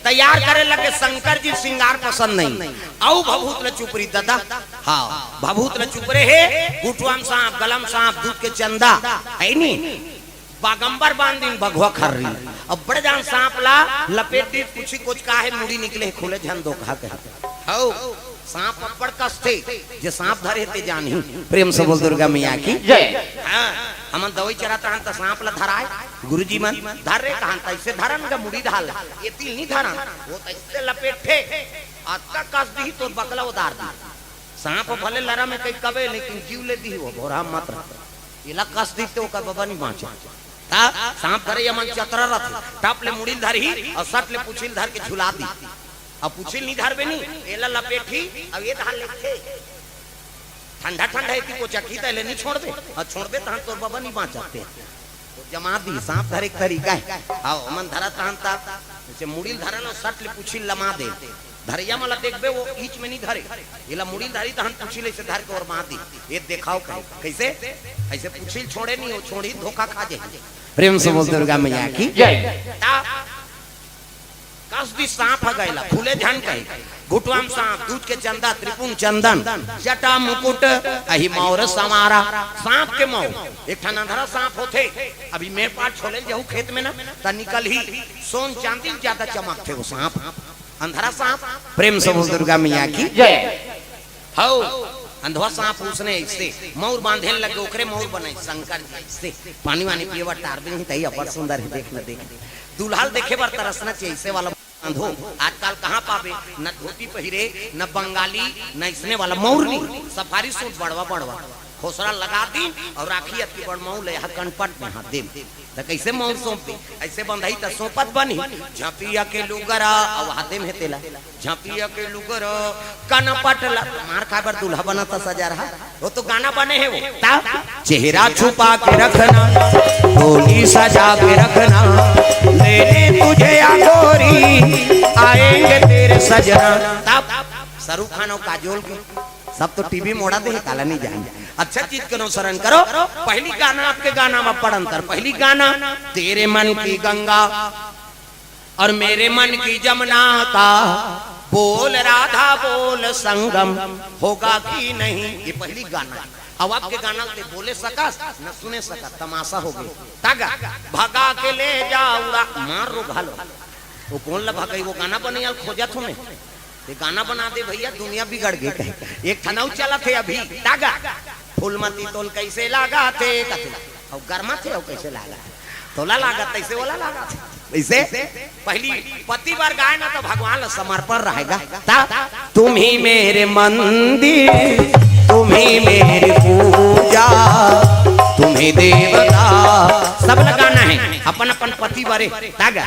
तैयार करे लगे शंकर जी श्रृंगार पसंद नहीं आओ भभूत ल चुपरी दादा हाँ भभूत ल चुपरे है गुटवाम सांप गलम सांप दूध के चंदा है नी बागंबर बांधिन बघवा खर रही अब बड़े जान सांप ला लपेट दी कुछ कुछ का है मुड़ी निकले खुले झन दो खा के हाउ सांप पकड़ कसते जे सांप धरे ते जानी प्रेम से बोल दुर्गा मैया की जय। हां हमन दवाई चराता हन त सांप ला धराए गुरुजी मन धर रे कहन त ऐसे धरन का मुड़ी ढाल ये तिल नहीं धरन वो त ऐसे लपेटे आता कस दी तो बकला उतार दी सांप भले लरा में कई कबे लेकिन जीव ले दी वो भोरा मत इला कस दी तो का बाबा नहीं बाँचे ता सांप धरे यमन चतरा रथ टाप ले मुड़ी धरी और सट ले पुछिल धर के झुला दी अब पुछिल नहीं धरबे नहीं एला लपेटी अब ये धार लेके ठंडा ठंडा है कि को चखी तले नहीं छोड़ दे और छोड़ दे तहां तोर बाबा नहीं बाँचते तो जमा दी सांप धरे एक तरीका है आओ मन धरा तहां ता जैसे मुड़ील धरन और सट ले पुछिल लमा दे धरिया मला देखबे वो बीच में नहीं धरे एला मुड़ील धरी तहां पुछिल से धर के और मार दी ये देखाओ कैसे ऐसे पुछिल छोड़े नहीं हो छोड़ी धोखा खा जाए। प्रेम से बोल दुर्गा मैया की जय। कसदी सांप गैला फूले झन कहे घुटवाम सांप दूध के चंदा त्रिपुंग चंदन जटा मुकुट अहि मौर समारा सांप के मौ एक ठन अंधरा सांप होते अभी मेरे पास छोले जाऊ खेत में ना त निकल ही सोन चांदी ज्यादा चमकते वो सांप अंधरा सांप। प्रेम से बोल दुर्गा मैया की जय। हाउ अंधवा सांप उसने इससे मौर बांधे लगे ओकरे मौर बने शंकर जी से पानी वानी पिएवा टारबे नहीं तई अपर सुंदर है देखना दुल्हाल देखे बार तरसना चाहिए ऐसे वाला अंधो आजकल कहाँ पावे न धोती पहिरे न बंगाली न इसने वाला मौर नहीं सफारी सूट बड़वा बड़वा खोसरा लगा दी और राखी अति बड़ मऊ ले कनपट में हाथ दे तो कैसे मौर सौंपे ऐसे बंधाई तो सौंपत बनी झपिया के लुगरा और हाथे में तेला झपिया के लुगरा कनपट मार खाबर दूल्हा बना था सजा रहा वो तो गाना बने है वो चेहरा छुपा के रखना डोली सजा के रखना लेने तुझे गोरी आएंगे तेरे सजना तब शाहरुख खान और काजोल के सब तो टीवी मोड़ा दे काला नहीं जान। अच्छा चीज के अनुसरण करो। पहली गाना आपके गाना में पढ़ अंतर। पहली गाना तेरे मन की गंगा और मेरे मन की जमुना का बोल राधा बोल संगम होगा कि नहीं, ये पहली गाना है। अब आपके गाना ते बोले सका न सुने सका, तमाशा हो गई। तागा भगा के ले जाऊरा मार रो घालो, वो कौन ला भगाई, वो गाना बने खोजा तुम्हें, ये गाना बना दे भैया, दुनिया बिगड़ गई। एक थनाऊ चला थे अभी तागा फूलमती तोल कैसे लागा थे, और गर्मा थे और कैसे लागा तोला लागा तैसे वाला लागा थे वैसे। पहली पति बार गाय ना तो भगवान समर्पण रहेगा। तुम ही मेरे मंदिर, तुम ही मेरी पूजा, तुम ही देवता, सब लगाना है अपन अपन पति बारे। तागा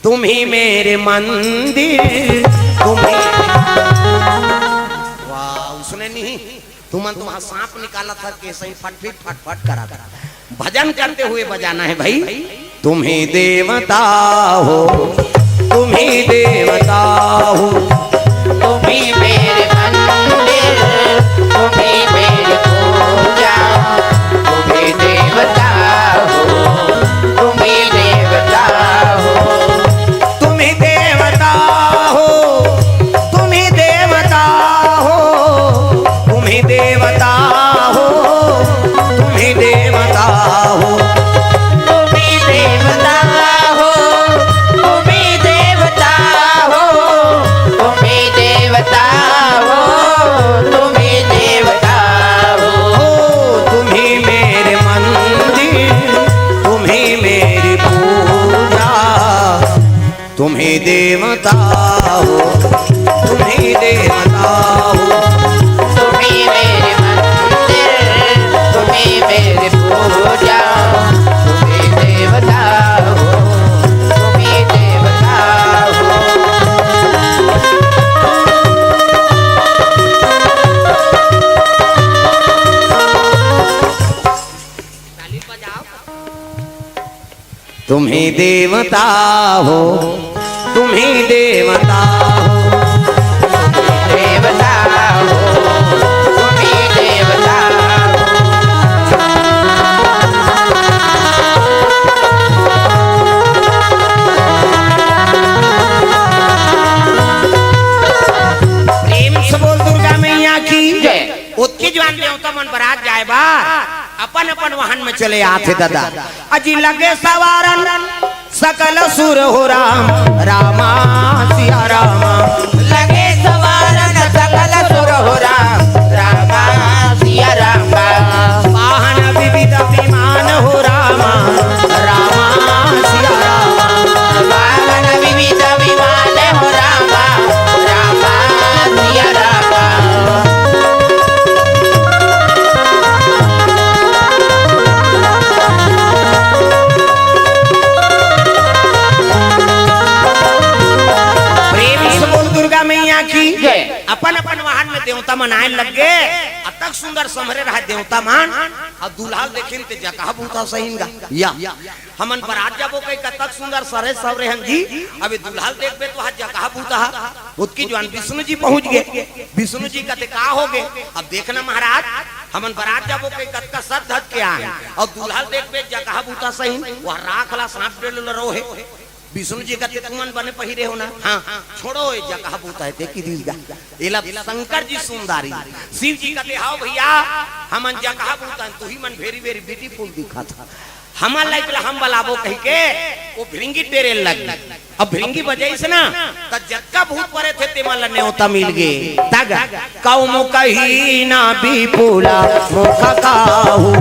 तुम ही मेरे मंदिर, तुम ही, वाह उसने नहीं तुम्हारा सांप निकाला था कैसे फटफिट फटफट करा था। भजन करते हुए बजाना है भाई। तुम ही देवता हो, तुम ही देवता हो, तुम ही मेरे मंदिर, तुम ही मेरी पूजा, तुम ही देवता हो, तुम ही देवता हो, तुम ही देवता हो, तुम ही देवता हो, तुम ही देवता हो, तुम ही देवता हो, तुम ही देवता हो, तुम ही देवता हो, तुम ही देवता हो, तुम ही देवता हो, तुम ही मेरे मंदिर, तुम ही मेरी पूजा, तुम ही देवता हो, तुम ही देवता हो, तुम ही मेरे मंदिर, तुम ही मेरी पूजा, तुम ही देवता हो, तुम ही देवता हो। तुम ही देवता हो, तुम ही देवता हो, देवता हो, तुम ही देवता प्रेम से बोल दुर्गा मैया की जय। उत्की जवान देवता मन बरात जाए बा अपन अपन वाहन में चले आते दादा। अजी लगे सवारन सकल सुर हो राम, रामा सिया रामा, लगे सवारन सकल सुर हो राम, रामा सिया रामा, वाहन विविध विमान हो रामा, रामा सिया रामा, वाहन विविध विमान हो रामा, रामा सिया रामा। मैया की जय। अपन अपन वाहन में देवता मनाए लग गए। अतक सुंदर समरे रहा देवता मान और दूल्हा देखें ते जगह बूता सहीनगा या हमन बरात जाबो कई कतक सुंदर सरे सवरे हम जी। अबे दूल्हा देखबे तो जगह बूता उसकी जवान विष्णु जी पहुंच गए। विष्णु जी कहते का हो गए। अब देखना महाराज हमन बरात जाबो कई कतका सद धत के आए और दूल्हा देखबे जगह बूता सही वह राखला सांप डेल रोहे। विष्णु जी का तुमन बने पहिरे हो ना। हाँ छोड़ो ये जगह बूता है देखी दीगा एला शंकर जी सुंदरी शिव जी का हाओ भैया हमन जगह बूता तू ही मन वेरी वेरी ब्यूटीफुल दिखा था हमार लाइक हम बलाबो कह के वो भिंगी तेरे लग। अब भिंगी बजाई से ना त जक्का भूत परे थे ते मन न्योता मिल गए तागा कौमो कही ना विपुला मुख काहू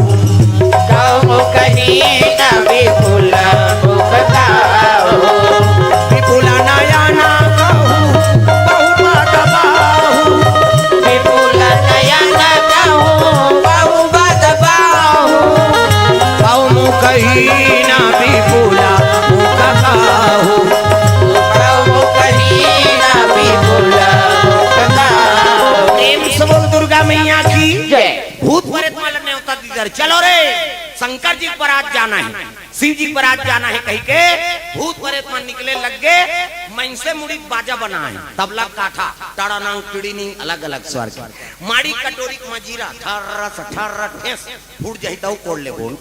कौमो कही ना विपुला मुख काहू विपुला नयना कहू बहु बात बाहू विपुला नयना कहू बहु बात बाहू कौमो कही ना विपुला मुख काहू कौमो कही ना विपुला मुख काहू। प्रेम से बोल दुर्गा मैया की जय। भूत प्रेत वाले न्योता दीदर चलो रे शंकर जी पर आज जाना है शिव जी पर आज जाना है कह के भूत प्रेत मन निकले लग गए। मैं से मुड़ी बाजा बना है तबला काठा टाड़ा नांग टिड़ी नी अलग अलग स्वर के माड़ी कटोरी मजीरा ठर्रा ठेस फूट जाई तो कोड़ ले बोल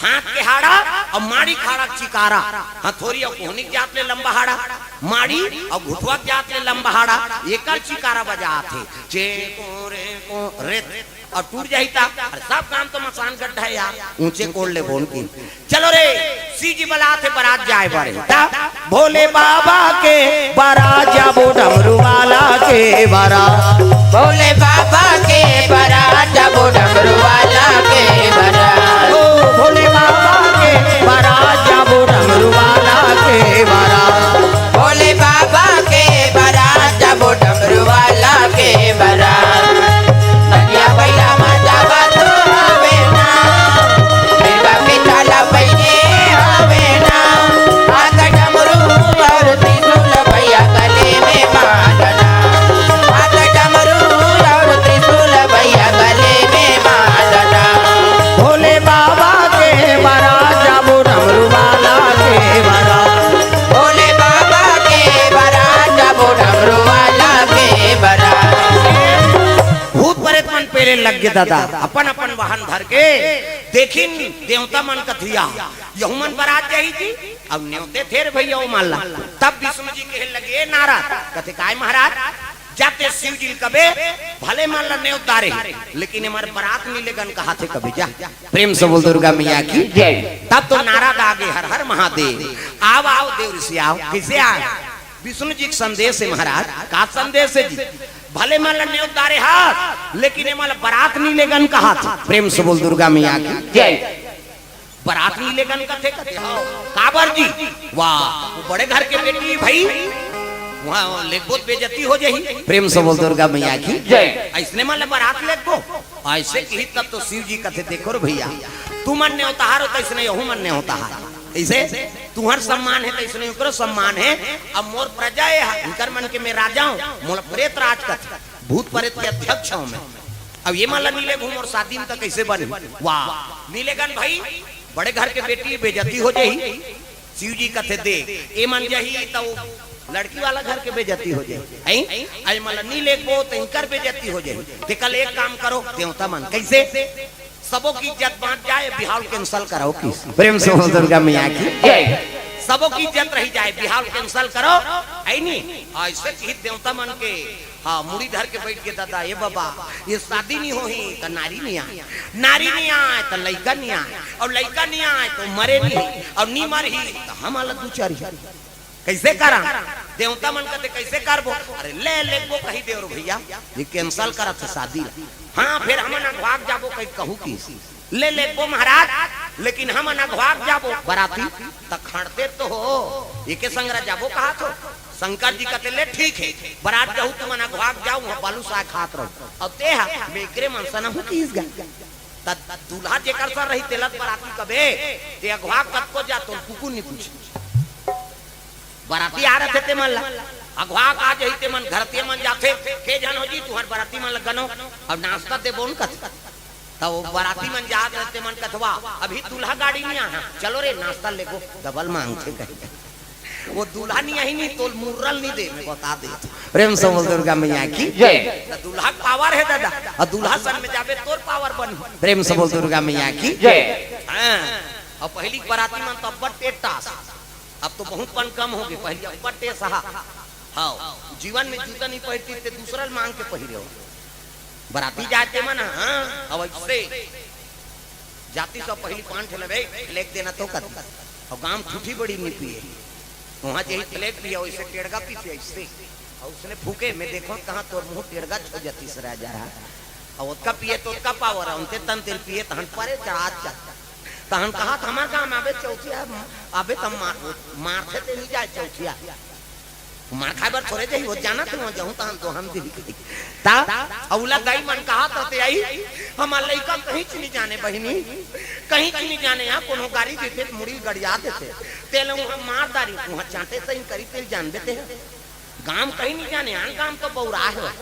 हाथ के हाड़ा और माड़ी खाड़ा चिकारा हथोरी और कोहनी जात ले लंबा हाड़ा माड़ी और घुटवा जात ले लंबा हाड़ा एकल चिकारा बजा थे चे को रे और टूट जाता अरे सब काम तो मसान गड्ढा है यार ऊंचे कोड़ ले बोल की चलो रे सीजी बला थे बारात जाए बड़े भोले बाबा के बारात जाबो डमरू वाला के बारात भोले बाबा के बारात जाबो डमरू वाला के बारात ओ भोले बाबा के बारात जाबो डमरू वाला के बारात भोले बाबा के बारात जाबो डमरू वाला के बारात नदिया बैला माता बातो आवे ना मेरा पिताला बैने आवे ना आगा डमरू और त्रिशूल भैया गले में बांधना आगा डमरू और त्रिशूल भैया गले में बांधना भोले बाबा के बारात जाबो डमरू वाला के बारात भोले बाबा के बारात जाबो डमरू वाला के बारात भूत प्रेत मन पेरे लग गए दादा अपन अपन वाहन धर के देखिन देवता मन कथिया यहू मन बारात जाई थी अब न्योते थे रे भैया माला तब विष्णु जी कहे लगे नारा कथे काय महाराज जाते शिव जी कबे भले मान ला न्योत दारे लेकिन हमारे बारात मिलेगन कहा थे कभी जा प्रेम से बोल दुर्गा मैया की जय तब तो नारा दागे हर हर महादेव आओ आओ देव ऋषि आओ किसे आए विष्णु जी संदेश है महाराज का संदेश है जी भले मान ला न्योत दारे हाथ लेकिन हमारा बारात मिलेगन कहा थे प्रेम से बोल दुर्गा मैया की जय बारात मिलेगन कथे कथे काबर जी वाह वो बड़े घर के बेटी भाई वहाँ लेखबोत बेजती हो जाही प्रेम से बोल दुर्गा मैया की जय ऐसने मान बारात लेखबो ऐसे की तब तो शिव जी कथे देखो रे भैया तू मन ने होता हार होता इसने यहू मन ने होता हार ऐसे तुहर सम्मान है तो इसने ऊपर सम्मान है अब मोर प्रजा है इनकर मन के मैं राजा हूँ मोर प्रेत राज कथ भूत प्रेत के अध्यक्ष हूँ मैं अब ये मान ला नीले घूम और शादी में तो कैसे बने वाह नीलेगन भाई बड़े घर के बेटी बेजती हो जाही शिव जी कथे दे ए मन जाही तो लड़की वाला घर के बेजती हो जाए आई मतलब नी ले को तो इनकर बेजती हो जाए ते कल एक काम करो देवता मन कैसे सबों की इज्जत बांट जाए बिहार कैंसल करो किस प्रेम से दुर्गा मैया की जय सबों की इज्जत रही जाए बिहार कैंसल करो आई नहीं ऐसे की देवता मन के हाँ मुड़ी धर के बैठ के दादा ये बाबा ये शादी नहीं हो ही तो नारी नहीं आए तो लड़का नहीं आए और लड़का नहीं आए तो मरे नहीं और नहीं मर ही तो हम अलग दूचारी कैसे करा देवता मन कहते कैसे करबो अरे ले वो कही देव भैया ये कैंसल करा था शादी हाँ फिर हम अगवाग जाबो कहीं कहू की ले वो महाराज लेकिन हम अगवाग जाबो बराती तक खड़ते तो हो एक संग्रह जाबो कहा तो शंकर जी कहते ले ठीक है बरात जाऊ तुम अगवाग जाऊ बालू सा खात रहो अब ते बेकरे मनसा न होतीस गा दूल्हा जेकर सर रही तेलत बराती कबे ते अगवाग कत को जा तो कुकू नहीं पूछे बराती आ रहे थे मन अगवा आ जाते मन घर ते मन जाते के जन हो जी तुहर बराती मन लगनो अब नाश्ता दे बोन कथ तब बराती मन जात रहते मन कथवा अभी दूल्हा गाड़ी नहीं आया चलो रे नाश्ता ले गो डबल मांगते कहे वो दूल्हा नहीं आई नहीं तो मुर्रल नहीं दे मैं बता दे प्रेम से बोल दुर्गा मैया की जय दूल्हा पावर है दादा और दूल्हा सन में जाबे तोर पावर बन प्रेम से बोल दुर्गा मैया की जय हां और पहली बराती मन तो बट्टे टास अब तो बहुत पन कम हो गए पहले बट्टे सहा हाँ जीवन में जूता नहीं पहनती थे दूसरा मांग के पहले हो बराती जाते मन हाँ अब ऐसे जाती सब पहली पान ठेले लेक देना तो कत और गांव ठूठी बड़ी नहीं पिए वहाँ यही फ्लैग पिया वैसे टेड़गा पीते ऐसे और उसने फूके मैं देखो कहाँ तो मुंह टेड़गा छो जाती सरा जा रहा और उसका पिए तो उसका पावर उनते तन तेल पिए तहन परे चढ़ा तहन कहा हमार काम आबे चौथिया आबे तम मारते ते नहीं जाए चौथिया मार खाबर थोड़े जाई वो जाना तो जाऊं तहन तो हम दी ता औला गई मन कहा तो आई हमार लइका कहीं नहीं जाने बहिनी कहीं नहीं जाने यहां कोनो गाड़ी देते मुड़ी गड़िया देते तेल हम मारदारी वहां चाटे सही करी तेल जान देते गांव कहीं नहीं जाने यहां गांव तो बौरा है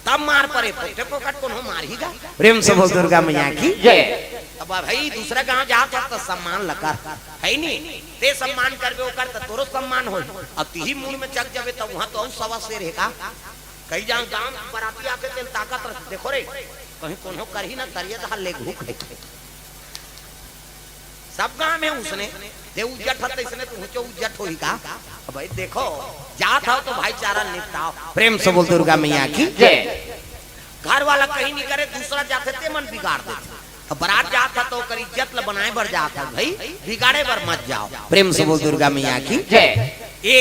तब मार पड़े पोटे पोकट कोनो मार ही गा प्रेम से बोल दुर्गा मैया की जय अब भाई दूसरा गांव जाता तो सम्मान लगा है नहीं, ते सम्मान करबे ओकर तो तोरो सम्मान हो। अब तीही मुंह में चक जाबे तो वहां तो सवा शेर है का कई जहां गांव बराती आके तेल ताकत देखो रे कहीं कोनो करही ना करिए तो ले भूख है सब गांव में उसने ते उजट हत इसने तू चो उजट होई का। अब भाई देखो जात हो तो भाईचारा निपटाओ। प्रेम से बोल दुर्गा मैया की जय। घर वाला कहीं नहीं करे दूसरा जाते ते मन बिगाड़ देते। अब बारात जाता तो कर इज्जत ल बनाए बर जाता भाई बिगाड़े बर मत जाओ। प्रेम से बोल दुर्गा मैया की जय। ए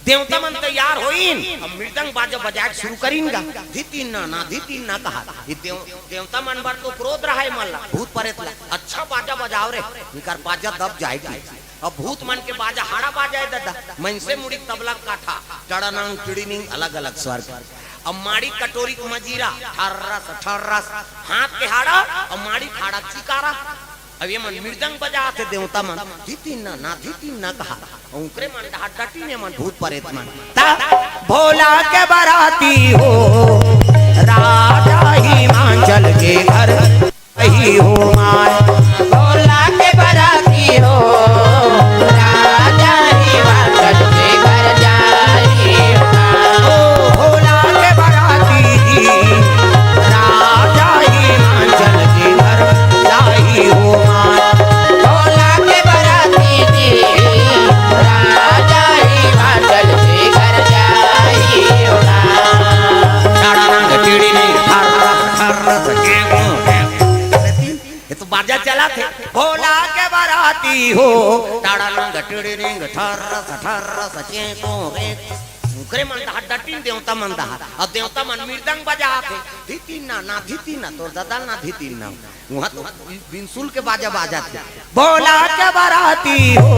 देवता मन तैयार होइन अब मृदंग बाजा बजाए शुरू करीनगा धीतीन ना धीतीन ना कहा देवता मन बर तो क्रोध रहा है मन भूत प्रेत ला अच्छा बाजा बजाओ रे इनकर बाजा दब जाएगी। अब भूत मन के बाजा हाड़ा बाजाए दादा मन से मुड़ी तबला काठा टड़नंग चिड़िनिंग अलग अलग स्वर। अब माड़ी कटोरी मजीरा ठर्रस ठर्रस हाथ के हाड़ा और माड़ी खाड़ा चिकारा। अब ये मन मृदंग बजाते देवता मन धीतीन ना धीतीन ना कहा उनकरे मन डटी ने मन भूत प्रेत मन भोला के बराती हो राजा हिमाचल के घर ही हो माय। भोला के बराती हो राजा हिमाचल के घर जाई हो। भोला के बराती राजा हिमाचल के घर जाई हो माय। भोला के बराती जी राजा हिमाचल के घर जाई हो। ये तो बाजा चला थे भोला के बराती हो टाड़ा नंग टिड़ी रिंग ठर्रस ठर्रस चेको रे उकरे मन दा डटिन देवता मन दा और देवता मन मृदंग बजाते धीतीन ना धीतीन ना तो दादा ना धीतीन ना वहां तो बिनसुल के बाजा बजाते भोला के बराती हो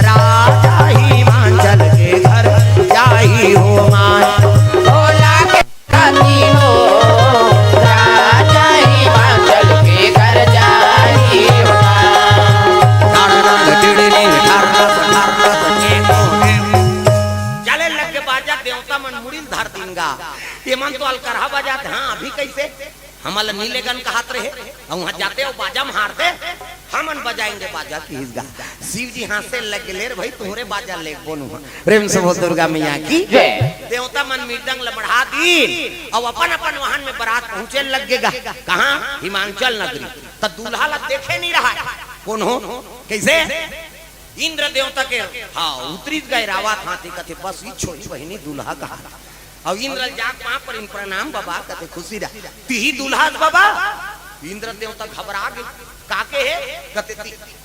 राजा हिमाचल के घर जाई हो माय। भोला के बराती हो राजा हिमाचल के घर जाई हो। चले लग के बाजा देवता मन मुड़िल धर दिनगा ये मन तो अलकरहा बजाते। हाँ अभी कैसे हमारा नीलेगन का हाथ रहे और वहां जाते हो बाजा मारते हमन बजाएंगे बाजा की हिस्सा। शिव जी हाथ से लग ले भाई तुम्हारे बाजा ले बोलू। प्रेम से बोल दुर्गा मैया की जय। देवता मन मृदंग ल बढ़ा दी और अपन अपन वाहन में बारात पहुंचे लगेगा कहां हिमाचल नगरी। तब दूल्हा ला देखे नहीं रहा कौन हो कैसे इंद्र देवता के हाँ उतरी गए रावत हाथी कथे बस ही छोटी बहनी दूल्हा कहा और इंद्र जाग वहां पर इन प्रणाम बाबा कथे खुशी रहा तीही दूल्हा बाबा। इंद्र देवता घबरा गए काके है कथे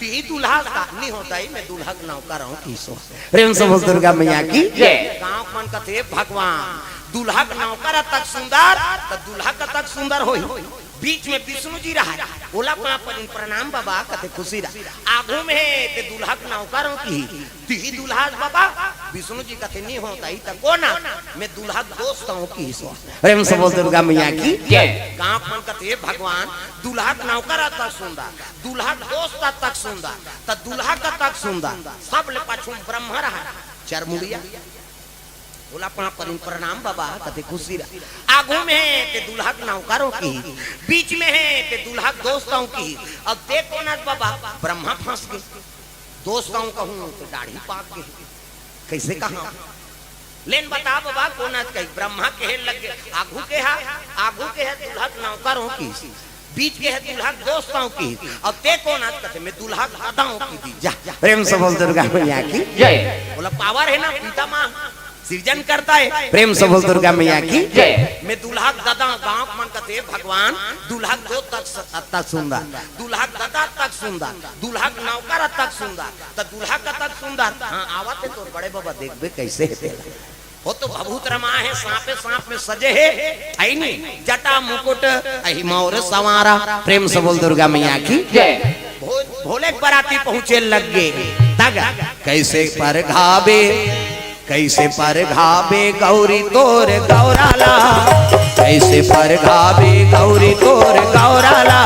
तीही दूल्हा का नहीं होता ही मैं दूल्हा का नौकर हूं किसो। प्रेम से बोल दुर्गा मैया की जय। गांव मन कथे भगवान दूल्हा का नौकर तक सुंदर तो दूल्हा का तक सुंदर होई बीच में विष्णु जी रहा बोला पर प्रणाम बाबा कथे खुशी रहा आगू में ते दूल्हा का नौकरों की तीही दूल्हा बाबा विष्णु जी कथे नहीं होता ही तक कोना मैं दूल्हा दोस्त हूं की सो। प्रेम से बोल दुर्गा मैया की जय। गांव मन कथे भगवान दूल्हा का नौकर तक सुंदर दूल्हा का दोस्त तक सुंदर त दूल्हा का तक सुंदर सब ले पाछू ब्रह्म रहा चरमुड़िया बोला पर प्रणाम बाबा कथे खुशी रहा आगू में है ते दूल्हा के नौकरों की बीच में है ते दूल्हा के दोस्तों की। अब देखो ना बाबा ब्रह्मा फंस गए दोस्तों कहूं तो दाढ़ी पाक गई कैसे कहा लेन बता बाबा कौन कही ब्रह्मा के लग गए आगू के है दूल्हा के नौकरों की बीच के है दूल्हा के दोस्तों की। अब ते कौन कहते मैं दूल्हा के दादाओं की दी जा। प्रेम से बोल दुर्गा मैया की जय। बोला पावर है ना पिता माँ सृजन करता है। प्रेम से बोल दुर्गा मैया की जय। मैं दूल्हा दादा गांव मन कथे भगवान दूल्हा दो तक सुंदर दूल्हा दादा तक सुंदर दूल्हा नौकर तक सुंदर तो दूल्हा का तक सुंदर। हाँ आवत है तो बड़े बाबा देखबे कैसे है वो तो भभूत रमा है सांप में सजे है आई नहीं जटा मुकुट अहि मोर सवारा। प्रेम से बोल दुर्गा मैया की जय। भोले बराती पहुंचे लग गए तगा कैसे पर घाबे गौरी तोर गौराला कैसे पर घाबे गौरी तोर गौराला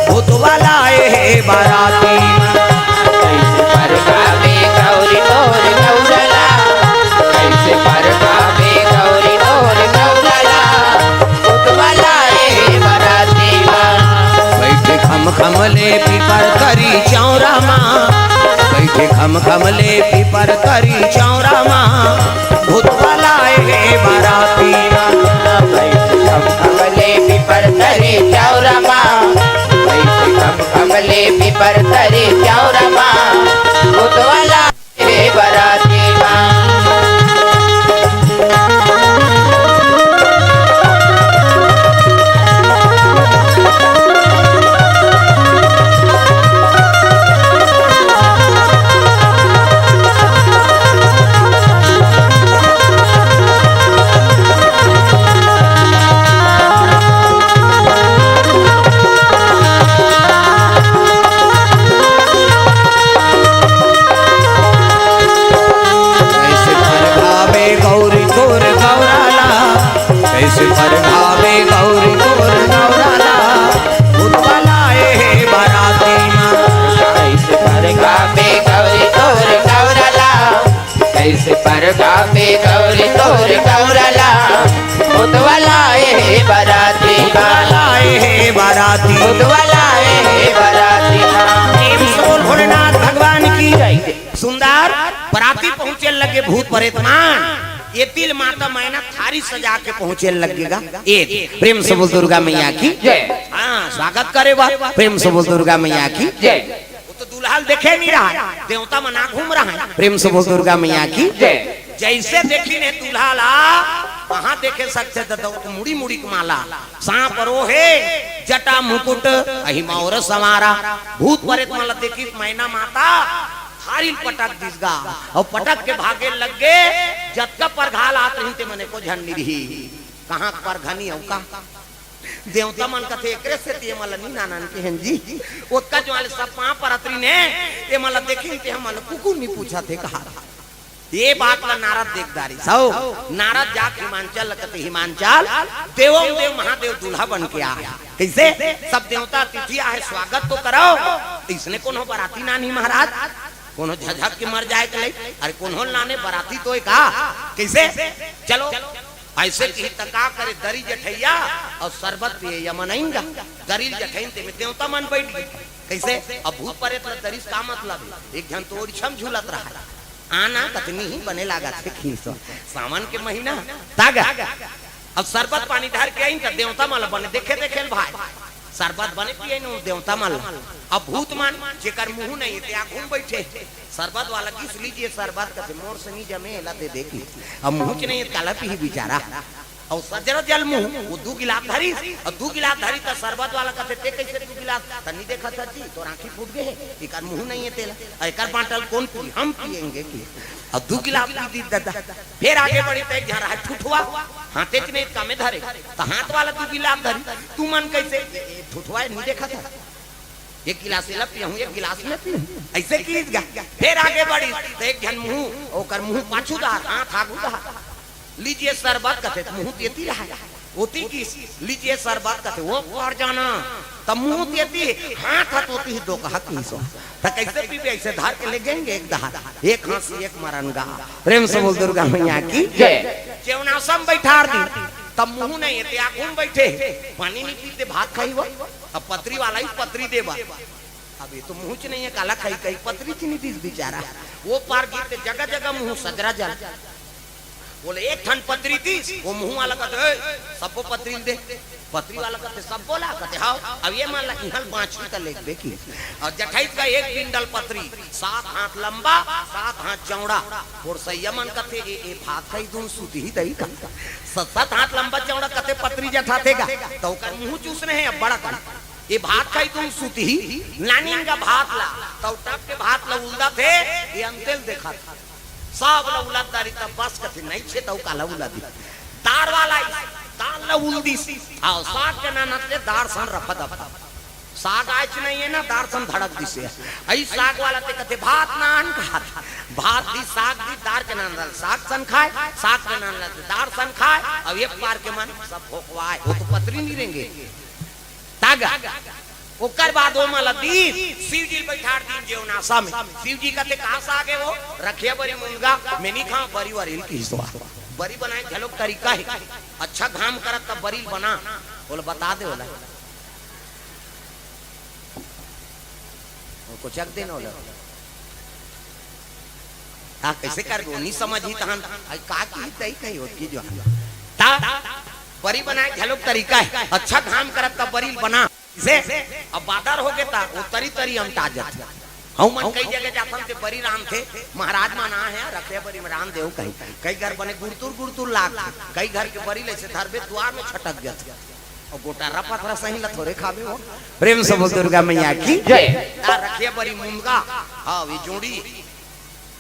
भूत वाला है बाराती कैसे पर घाबे गौरी तोर गौराला कैसे पर घाबे गौरी तोर गौराला भूत वाला है बाराती बैठे तरी चौरा माँ बैठे खम खमले पीपर तरी चौरा माँ भूतवा लाए बाराती माँ कमले पिपर तरे चौरा माँ कमले पिपर तरे चौरा माँ भूतवाला हे बराती माँ गावे गौरी तोर गौरला भूतवाला हे बराती लाए हे बाराती भूतवाला हे बराती प्रेम से बोल भोलेनाथ भगवान की जय। सुंदर बराती पहुंचे लगे भूत प्रेतमान ये तिल माता मैना थारी सजा के पहुंचे लगेगा एक प्रेम से बोल दुर्गा मैया की जय। हाँ स्वागत करे बा प्रेम से बोल दुर्गा मैया की जय। तो दुल्हाल देखे नहीं रहा देवता मना घूम रहा है प्रेम से बोल दुर्गा मैया की जय। जैसे देखी ने दुल्हाला वहां देखे सकते तो मुड़ी मुड़ी माला सांप रोहे जटा मुकुट अहिमा और समारा भूत प्रेत माला देखी मैना माता हारी पटक दिसगा और पटक के भागे लग गए जत का परघाल आत रही मने को झंडी रही कहाँ पर घनी औका देवता मन कथे एकरे से ते मला नी नानन के हंजी ओतका जो वाले सब पां परतरी ने ते मला देखी ते हम कुकु नी पूछा थे कहा ये बात ला नारद देखदारी सौ नारद जा हिमांचल कते हिमांचल देवों देव महादेव दूल्हा बन के आ कैसे सब देवता तिथि आए स्वागत तो करो इसने कौन हो बराती नानी महाराज कौन झझक के मर जाए के अरे कौन हो नाने बराती तो का कैसे चलो ऐसे की तका करे दरी जठैया और शरबत पिए यमनइंगा दरी जठैन ते में देवता मन बैठ गई कैसे अब भूत प्रेत दरिस का मतलब एक जन तो छम झूलत रहा आना कतनी ही बने लागा थे खींचो सावन के महीना तागा अब शरबत पानी धार के आई त देवता माल बने देखे देखे भाई शरबत बने पिए नु देवता माल अब भूत मान जेकर मुंह नहीं ते आ घूम बैठे शरबत वाला किस लीजिए शरबत कते मोर से नहीं जमे लाते देखी अब मुंह के नहीं काला पी बेचारा और सजर जल मुंह वो 2 गिलास धरी और 2 गिलास धरी तो शरबत वाला कहते ते कैसे 2 गिलास तनी देखा था जी तो आंखें फूट गए एकर मुंह नहीं है तेल एकर बाटल कौन पी हम पिएंगे की और 2 गिलास पी दी दादा फिर आगे बढ़ी तो एक जरा हाथ ठुठवा हाथे च नहीं कामे धरे तो हाथ वाला 2 गिलास धरी तू मन कैसे ठुठवा नहीं देखा था एक गिलास ले पियूं एक गिलास में पी ऐसे की फिर आगे बढ़ी तो एक जन मुंह ओकर मुंह पाछूदार हाथ आगूदार लीजिए शरबत कथे मुंह देती रहा होती की लीजिए शरबत कथे वो पर जाना तब मुंह देती हाथ हाथ होती दो कहा की सो तो कैसे पीबे ऐसे धार के ले जाएंगे एक धार एक हंसी एक मरनगा प्रेम से बोल दुर्गा मैया की जय जेवना सम बैठार दी तब मुंह नहीं है आंखों बैठे पानी नहीं पीते भात खाई वो अब पत्री वाला ही पत्री देवा अभी तो मुंह च नहीं है काला खाई कहीं पत्री च नहीं दी बेचारा वो पार गीत जगह जगह मुंह सजरा जल बोले एक ठन पत्री थी वो मुंह वाला कहते सबको पत्री दे पत्री वाला कहते सब बोला कहते हाँ अब ये मान ला इहल 5 का लेख देखी और जठैत का एक बिंडल पत्री 7 हाथ लंबा 7 हाथ चौड़ा और संयमन कहते ये भात खाई दूं सूती ही दही का 7 हाथ लंबा चौड़ा कहते पत्री जठातेगा तो कर मुंह चूसने हैं अब बड़ा कर ये भात खाई तुम सूती ही नानी का भात ला तो टप के भात ला उल्दा थे ये अंतेल देखा था सब ला उलादारी तब बस कथी नहीं छे तो काला उलादी दार वाला दाल ला उल्दी आओ साग के नानत ले दार सन रफत अब साग आज नहीं है ना दार सन धड़क दिसे आई साग वाला ते कथे भात नान खा भात दी साग दी दार के नान साग सन खाए साग के नान ला दार सन खाए अब एक पार के मन सब भोकवाए वो तो पतरी नहीं रहेंगे तागा ओकर बाद वो माला दी शिव जी बैठार दी जेवनासा में शिव जी कहते कहां से आगे वो रखिया बरी मुंगा मैं नहीं खा बरी वरील की हिस्सा बरी बनाए चलो तरीका है अच्छा घाम करत तब बरी बना बोले बता दे बोला कोचक देना वाला ता कैसे कर गो नहीं समझ ही तहन का की तई कहीं होत की जो ता बरी बनाए झलोक तरीका है अच्छा काम करत तब बरी बना से अब बादर हो गए ता वो तरी तरी हम ताजत हम मन कई जगह जाथन ते बरी राम थे महाराज माना है रखे बरी में राम देव कहीं कई घर बने गुड़तुर लाग कई घर के बरी ले से धरबे द्वार में छटक गया और गोटा रपथरा सही ल थोड़े खाबे हो प्रेम से बोल दुर्गा मैया की जय ता रखे बरी मुंगा हां ये जोड़ी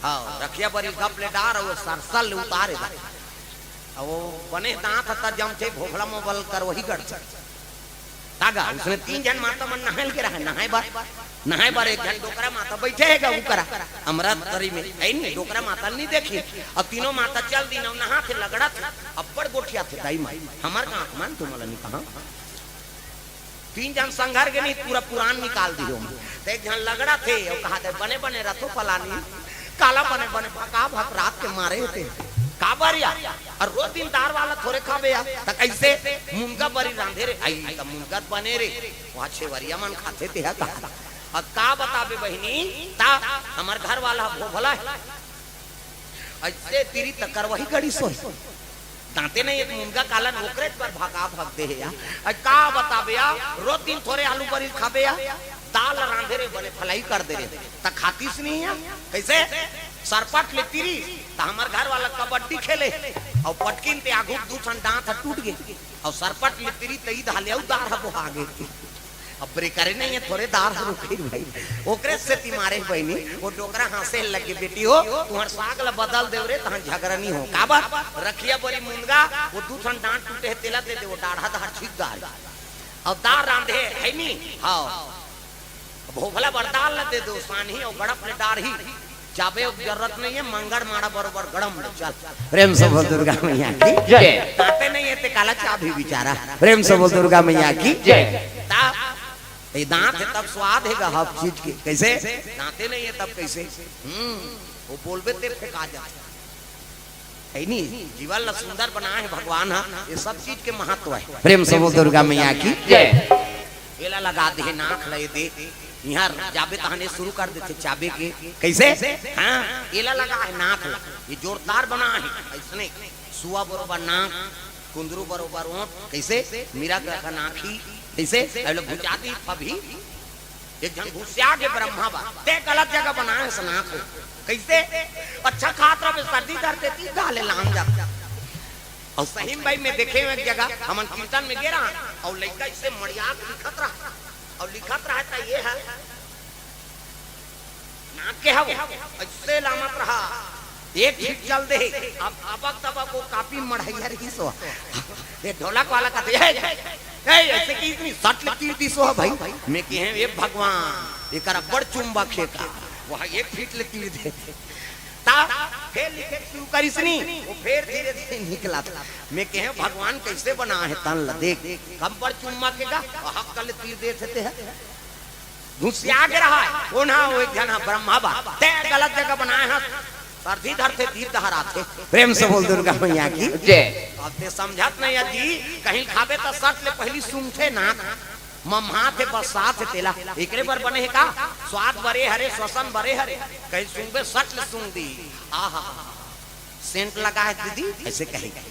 हां रखे बरी कपले डार और सरसल उतारे अब वो बने दांत था जम थे भोखला में बल कर वही गड़ तागा उसने 3 जन माता मन नहाल के रहा नहाए बार एक जन डोकरा माता बैठे हैगा ऊ करा अमृत तरी में है नहीं डोकरा माता नहीं देखी अब तीनों माता चल दी न नहा थे लगड़ा थे अब्बड़ गोठिया थे दाई माई हमार का मान तुम वाला नहीं कहा 3 जन संघर के नहीं पूरा पुराण निकाल दियो तो एक जन लगड़ा थे और कहा थे बने बने रथो फलानी काला बने बने भका भक रात के मारे थे काबरिया और रोज दिन दार वाला थोड़े खाबे या त कैसे मुंगा बरी रांधे रे आई त मुंगा बने रे वहां छेवरिया मन खाते थे का और का बताबे बहिनी ता हमर घर वाला भोभला है ऐसे तेरी तकर वही गड़ी सोई दांते नहीं एक मुंगा काला नौकरे पर भागा भागते है या का बताबे या रोज दिन थोड़े आलू बरी खाबे या दाल रांधे रे बने फलाई कर दे रे त खातीस नहीं है कैसे सरपट ले तीरी त हमर घर वाला कबड्डी खेले और पटकिन ते आगू दूठन दांत टूट गए और सरपट ले तीरी तई धाले दार हो आगे अब ब्रेक करे नहीं है थोड़े दार रुके भाई ओकरे से ती मारे बहनी वो डोकरा हंसे लगे बेटी हो तुहर साग ल बदल देव रे तहन झगड़ा नहीं हो का बात रखिया बड़ी मुंगा वो दूठन दांत टूटे तेला दे दे वो डाढ़ा दाढ़ ठीक दार और दार रांधे है नी हां भोभला बरदाल न दे दो सानी और गड़प ने डार ही चाबे जरूरत नहीं है मंगड़ माड़ा बरोबर गड़म चल प्रेम से बोल दुर्गा मैया की जय ताते नहीं है ते काला चाबी बेचारा प्रेम से बोल दुर्गा मैया की जय ता ये दांत है तब स्वाद है हर चीज के कैसे दांते नहीं है तब कैसे वो बोलबे ते फेंका जाता है नहीं जीवन ला सुंदर बना है भगवान है ये सब चीज के महत्व है प्रेम से बोल दुर्गा मैया की जय एला लगा दे नाक ले दे यहाँ जाबे तहने शुरू कर देते चाबे के कैसे हाँ एला लगा है नाक ये जोरदार बना है इसने सुआ बरोबर नाक कुंदरू बरोबर ओंठ कैसे मीरा का नाखी कैसे लोग भुजाती अभी एक जन घुसिया के ब्रह्मा बा ते गलत जगह बनाए है नाक कैसे अच्छा खातरा में सर्दी करते थी गाले लाम जाता और सही भाई में देखे हुए जगह हमन कीर्तन में गिरा और लड़का इससे मड़ियाक लिखत रहा और लिखत रहा था ये है नाक के हव ऐसे लामत रहा एक ठीक चल दे अब अबक तबक वो काफी मढ़ैया रही सो ये ढोलक वाला का ऐसे की इतनी सट लगती थी सो भाई मैं कहे ये भगवान ये करा बड़ चुंबक खेका वहां एक फीट लेती थे ता फिर लिखे शुरू करिसनी वो फिर धीरे धीरे निकला था मैं कहे भगवान कैसे बना है तन ल देख कम पर चुम्मा केगा हक कल तीर दे देते हैं घुसिया के रहा है वो ना वो एक जना ब्रह्मा बा ते गलत जगह बनाए हैं सर्दी धरते तीर दहराते प्रेम से बोल दुर्गा मैया की जय अब ते समझत नहीं है जी कहीं खाबे तो सट ले पहली सूंघे नाक मम्मा थे बरसात थे तेला एकरे पर बने है का स्वाद बरे हरे श्वसन बरे हरे कहीं सूंघे सट ले सूंघ दी आहा सेंट लगा है दीदी ऐसे कहेगा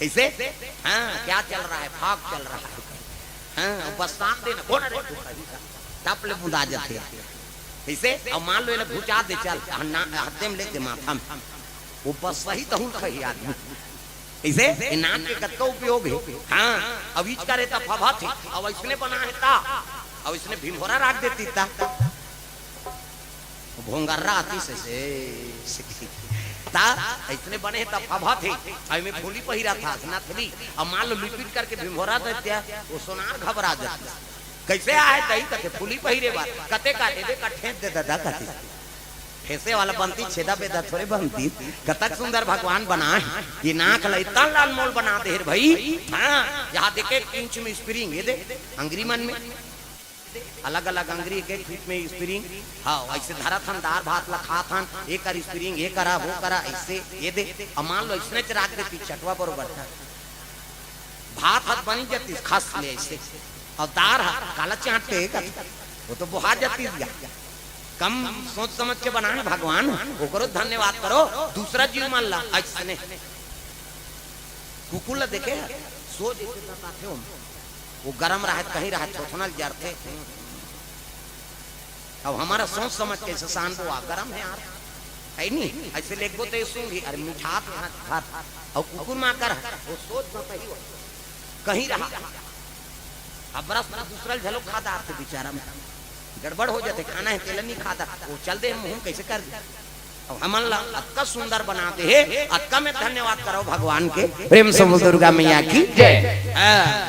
कैसे हाँ क्या चल रहा है फाग चल रहा है हाँ बरसात देना कौन तप ले बुंदा जाते कैसे अब मान लो ये भुजा दे चल हाथे में ले दे माथा में वो बस सही तो हूँ कही आदमी ऐसे नाक के कत्तो उपयोग है हाँ अब इसका रहता फभा थी अब इसने बना है ता अब इसने भीमोरा रख देती था भोंगर्रा आती से ता इसने बने तब फभा थे अब मैं फूली पहिरा था नथली अब मान लो लिपिट करके भीमोरा देते वो सोनार घबरा जाती कैसे आए तही कते फूली पहिरे बात कते काटे दे कठे दे दादा कते ऐसे वाला बनती छेदा बेदा थोड़े बनती कतक सुंदर भगवान बना है ये नाक ल इतना लाल मोल बना दे भाई हाँ यहाँ देखे 1 इंच में स्प्रिंग ये दे अंग्री मन में अलग अलग अंग्री 1 फीट में स्प्रिंग हाँ ऐसे धरा थन दार भात ला खा थन एक कर स्प्रिंग ये करा वो करा ऐसे ये दे अब मान लो इसने रात दे चटवा बरोबर भात हाथ बनी जाती खास ले ऐसे और दार काला चाट पे वो तो बुहा जाती कम सोच समझ के बनाए भगवान, ओकरो धन्यवाद करो। दूसरा जीव मान ला ऐसने कुकुर ला देखे सो जैसे बताते हो वो गरम रहा कहीं रहा छोथनल जर थे। अब हमारा सोच समझ के शान वो गरम है यार है नहीं ऐसे लेगो तो सूंगी अरे मिठात और कुकुर माँ कर वो सोच बताइए कहीं रहा। अब बरस दूसरा झलो खाता थे बेचारा में गड़बड़ हो जाते खाना है तेल नहीं खाता वो चल दे मुंह कैसे कर दे। अब हमन अक्का सुंदर बनाते है अक्का में धन्यवाद करो भगवान के। प्रेम से बोल दुर्गा मैया की जय।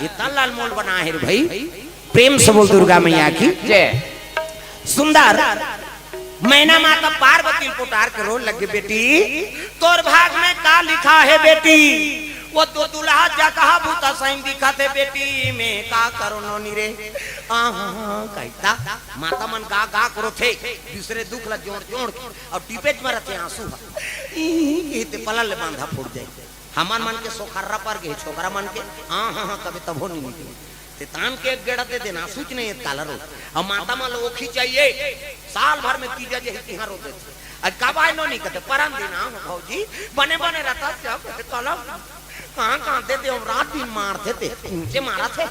इतना लाल मोल बना है भाई, प्रेम से बोल दुर्गा मैया की जय। सुंदर मैना माता पार्वती पुकार के रो लगे बेटी तोर भाग में का लिखा है बेटी, वो तो दुल्हा जा कहा भूता साइन दिखाते बेटी में का करो नो रे कहता माता मन गा गा करो थे दूसरे दुख ला जोड़ जोड़ और टिपेज में रहते आंसू कहते पलल ले बांधा फूट जाए। हमार मन के सोखर्रा पर गए छोकरा मन के हाँ कभी तब हो नहीं निकले तान के एक गेड़ा दे देना सूच नहीं काला रो और माता मन ओखी चाहिए साल भर में तीजा जैसे यहाँ रो देते और कब आए नो नहीं कहते परम दिन आओ भौजी बने बने रहता कहते कलम कहाँ देते हम रात दिन मारते थे उनसे मारा थे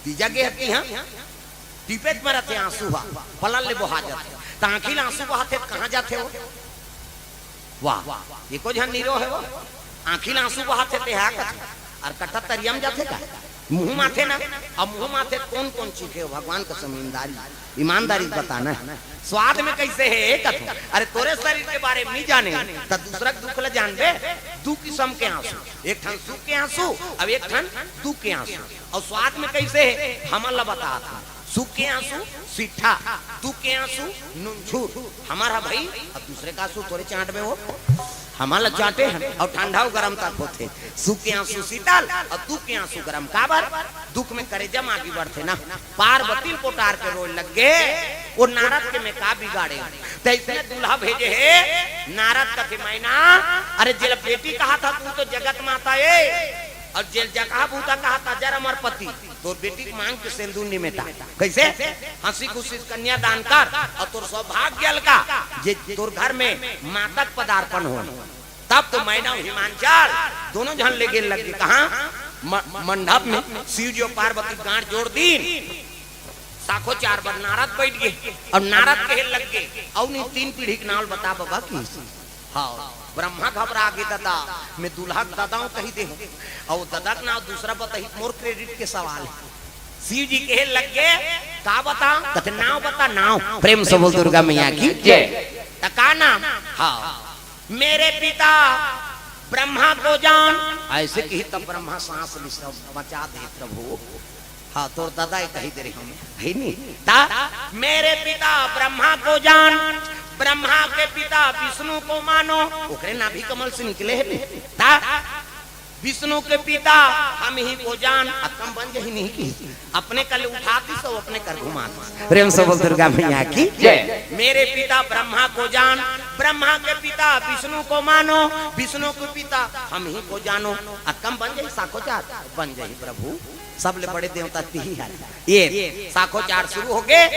तीजा गे हती हाँ टिपेट में रहते आंसू हा पलल ले बहा जाते तांखिल आंसू बहाते कहाँ जाते हो वाह ये को जहाँ नीरो है वो आंखिल आंसू बहाते थे और कट्टा तरियम जाते का मुंह माथे ना। अब मुंह माथे कौन कौन चीखे हो भगवान का ईमानदारी ईमानदारी बताना है। स्वाद में कैसे है कथो अरे तोरे शरीर के बारे में नहीं जाने तो दूसरा दुख ला जान बे। दू किस्म के आंसू एक ठन सुख के आंसू अब एक ठन दुख के आंसू और स्वाद में कैसे है हमारा बता था। सुख के आंसू सीठा दुख के आंसू नूनछूर हमारा भाई अब दूसरे का आंसू थोड़े चाट में हो हमारा चाटे हैं और ठंडा गरम तक होते। सुख के आंसू शीतल और दुख के आंसू गरम काबर दुख में करेजम आगे बढ़ते ना। पार्वती पोटार के रोज लग गए वो नारद के में का बिगाड़े तो इसने दूल्हा भेजे है नारद का मैना अरे जेल बेटी कहा था तू तो जगत माता है और जेल जगह भूता कहा था जर अमर पति तो बेटी मांग के सिंदूर निमेटा कैसे हंसी खुशी कन्या दान कर और तोर सौभाग्य का जे तोर घर में मातक पदार्पण हो तब तो मैना हिमांचल दोनों जन ले गेल लगे कहा मंडप में शिव जी और पार्वती गांठ जोड़ दी साखो चार बार नारद बैठ गए और नारद कहे लग गए और नहीं 3 पीढ़ी के नाल बता बाबा की हाँ ब्रह्मा घबरा गए दादा मैं दूल्हा दादा कही दे और दादा का नाम दूसरा बताई मोर क्रेडिट के सवाल है। शिव जी कहे लग गए का बता कहते नाव बता नाव। प्रेम से बोल दुर्गा मैया की जय। का नाम हाँ मेरे पिता ब्रह्मा को जान ऐसे कही तब ब्रह्मा सांस बचा दे प्रभु हाँ तोर दादा कही दे रहे हम है नहीं ता मेरे पिता ब्रह्मा को जान ब्रह्मा के पिता विष्णु को मानो ओकरे नाभि कमल से निकले है ता विष्णु के पिता हम ही को जान कम बन ही नहीं की अपने कल उठाती सब अपने कर घुमाती। प्रेम से बोल दुर्गा मैया की जय। मेरे पिता ब्रह्मा को जान ब्रह्मा के पिता विष्णु को मानो विष्णु के पिता हम ही को जानो कम बन जाए साखो चार बन जाए प्रभु सब ले बड़े देवता ही है ये साखो चार शुरू हो गए।